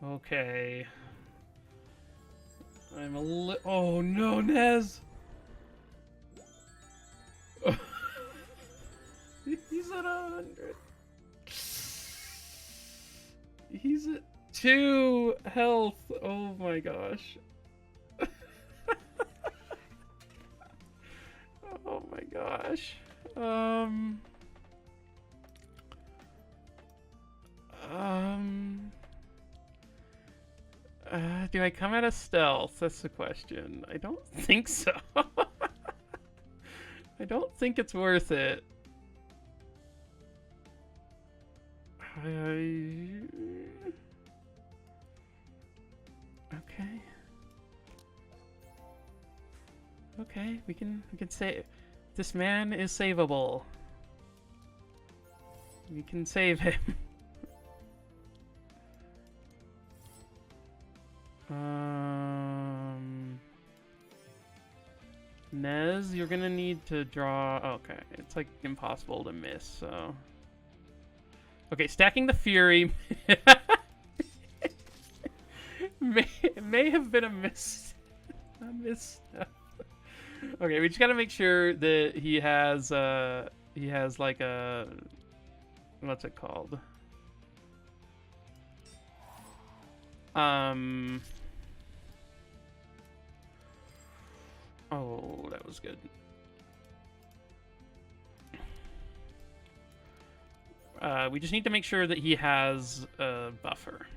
Okay. I'm a oh no, Nez! He's at 100. He's at 2 health. Oh my gosh. Oh my gosh. Do I come out of stealth? That's the question. I don't think so. I don't think it's worth it. Okay. Okay, we can say this man is savable. We can save him. Nez, you're gonna need to draw. Okay, it's like impossible to miss. So, okay, stacking the Fury may have been a miss. A misstep. Okay, we just gotta make sure that he has like a, what's it called? Oh, that was good. We just need to make sure that he has a buffer.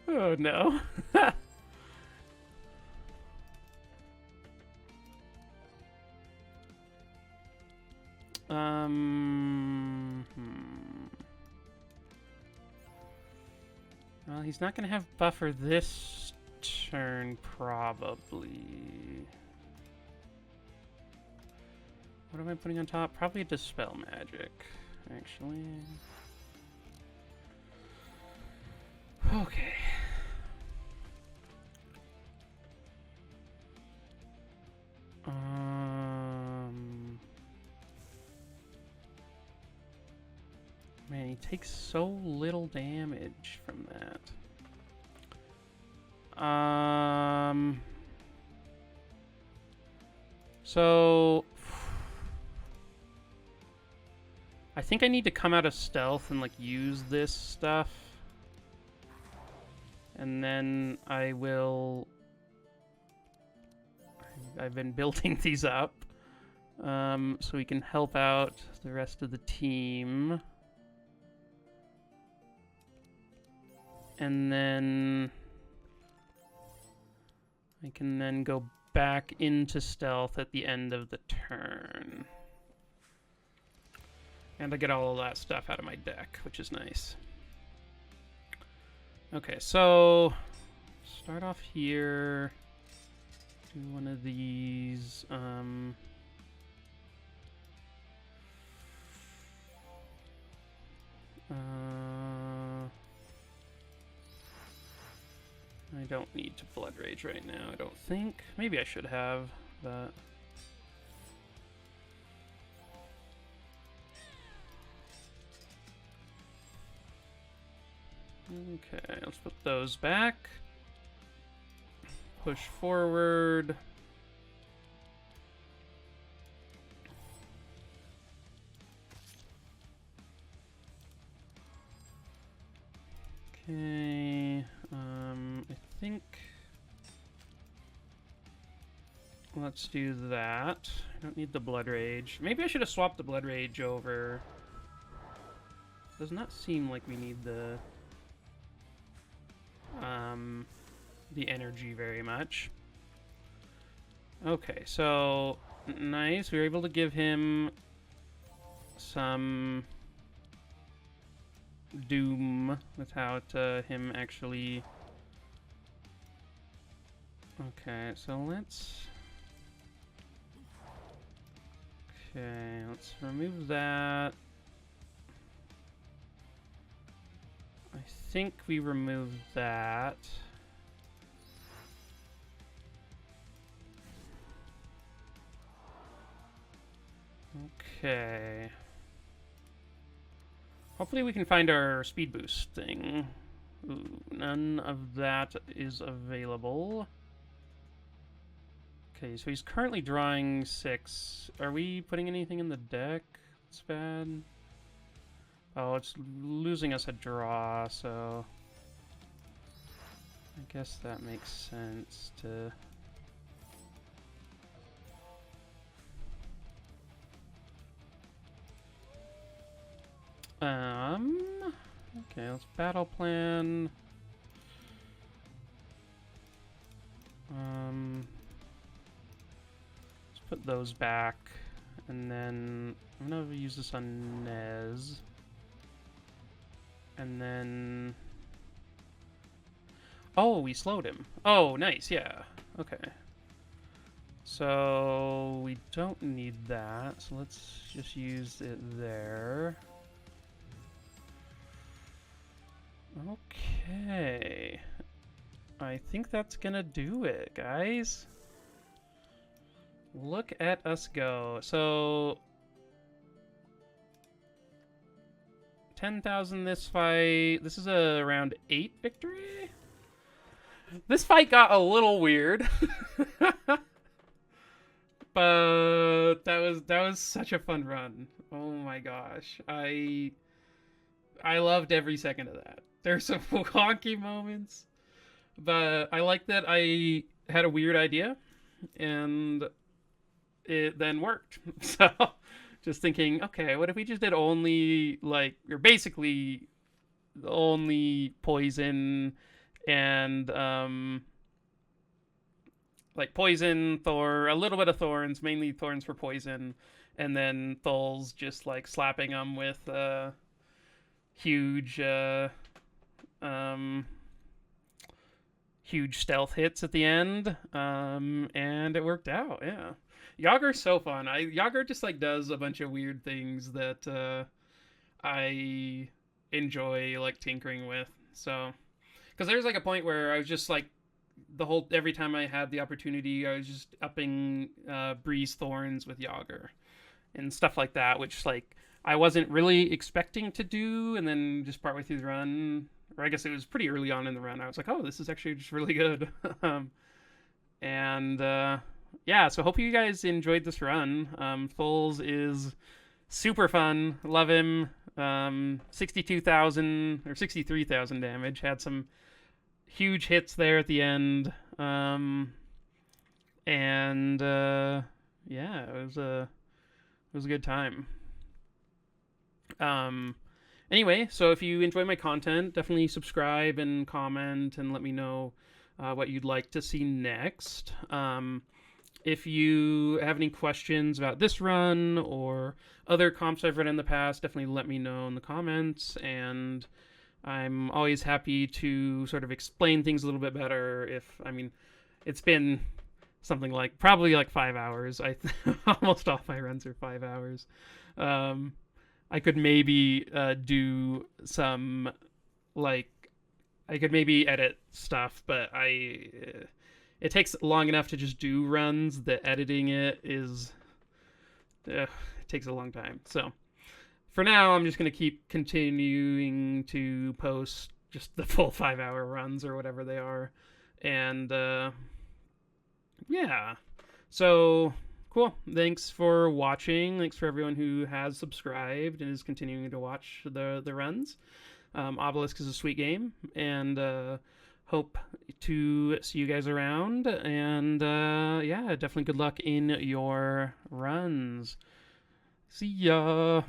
Oh no. Well, he's not gonna have buffer this turn, probably. What am I putting on top? Probably a Dispel Magic, actually. Okay. Man, he takes so little damage from that. So I think I need to come out of stealth and like use this stuff. And then I will... I've been building these up so we can help out the rest of the team. And then I can then go back into stealth at the end of the turn. And I get all of that stuff out of my deck, which is nice. Okay, so start off here. Do one of these. I don't need to Blood Rage right now, I don't think. Maybe I should have, but... Okay, let's put those back. Push forward. Okay, I think let's do that. I don't need the Blood Rage. Maybe I should have swapped the Blood Rage over. Does not seem like we need the energy very much. Okay, so nice. We were able to give him some doom without him actually... Okay, so let's... Okay, let's remove that. I think we removed that. Okay. Hopefully we can find our speed boost thing. Ooh, none of that is available. Okay, so he's currently drawing 6. Are we putting anything in the deck that's bad? Oh, it's losing us a draw, so... I guess that makes sense to... Okay, let's battle plan. Let's put those back, and then I'm gonna use this on Nez, and then oh, we slowed him. Oh, nice, yeah. Okay. So we don't need that, so let's just use it there. Okay. I think that's gonna do it, guys. Look at us go. So 10,000 this fight. This is a round 8 victory. This fight got a little weird. But that was such a fun run. Oh my gosh. I loved every second of that. There's some wonky moments, but I like that I had a weird idea and it then worked. So just thinking, okay, what if we just did only like, or basically only poison and like poison, Thor, a little bit of thorns, mainly thorns for poison, and then Thuls just like slapping them with huge huge stealth hits at the end, and it worked out. Yeah, Yager's so fun. Yager just like does a bunch of weird things that I enjoy like tinkering with. So, because there's like a point where I was just like every time I had the opportunity, I was just upping Bree's thorns with Yager and stuff like that, which like I wasn't really expecting to do, and then just partway through the run, or I guess it was pretty early on in the run, I was like, oh, this is actually just really good. Yeah, so hope you guys enjoyed this run. Thuls is super fun. Love him. 62,000 or 63,000 damage. Had some huge hits there at the end. Yeah, it was a good time. Anyway, so if you enjoy my content, definitely subscribe and comment and let me know what you'd like to see next. If you have any questions about this run or other comps I've run in the past, definitely let me know in the comments, and I'm always happy to sort of explain things a little bit better. I mean, it's been something like probably like 5 hours. Almost all my runs are 5 hours. I could maybe do some like I could maybe edit stuff, but it takes long enough to just do runs that editing it it takes a long time. So for now, I'm just going to keep continuing to post just the full 5 hour runs or whatever they are. And yeah, so cool. Thanks for watching. Thanks for everyone who has subscribed and is continuing to watch the runs. Obelisk is a sweet game, and hope to see you guys around. And yeah, definitely good luck in your runs. See ya.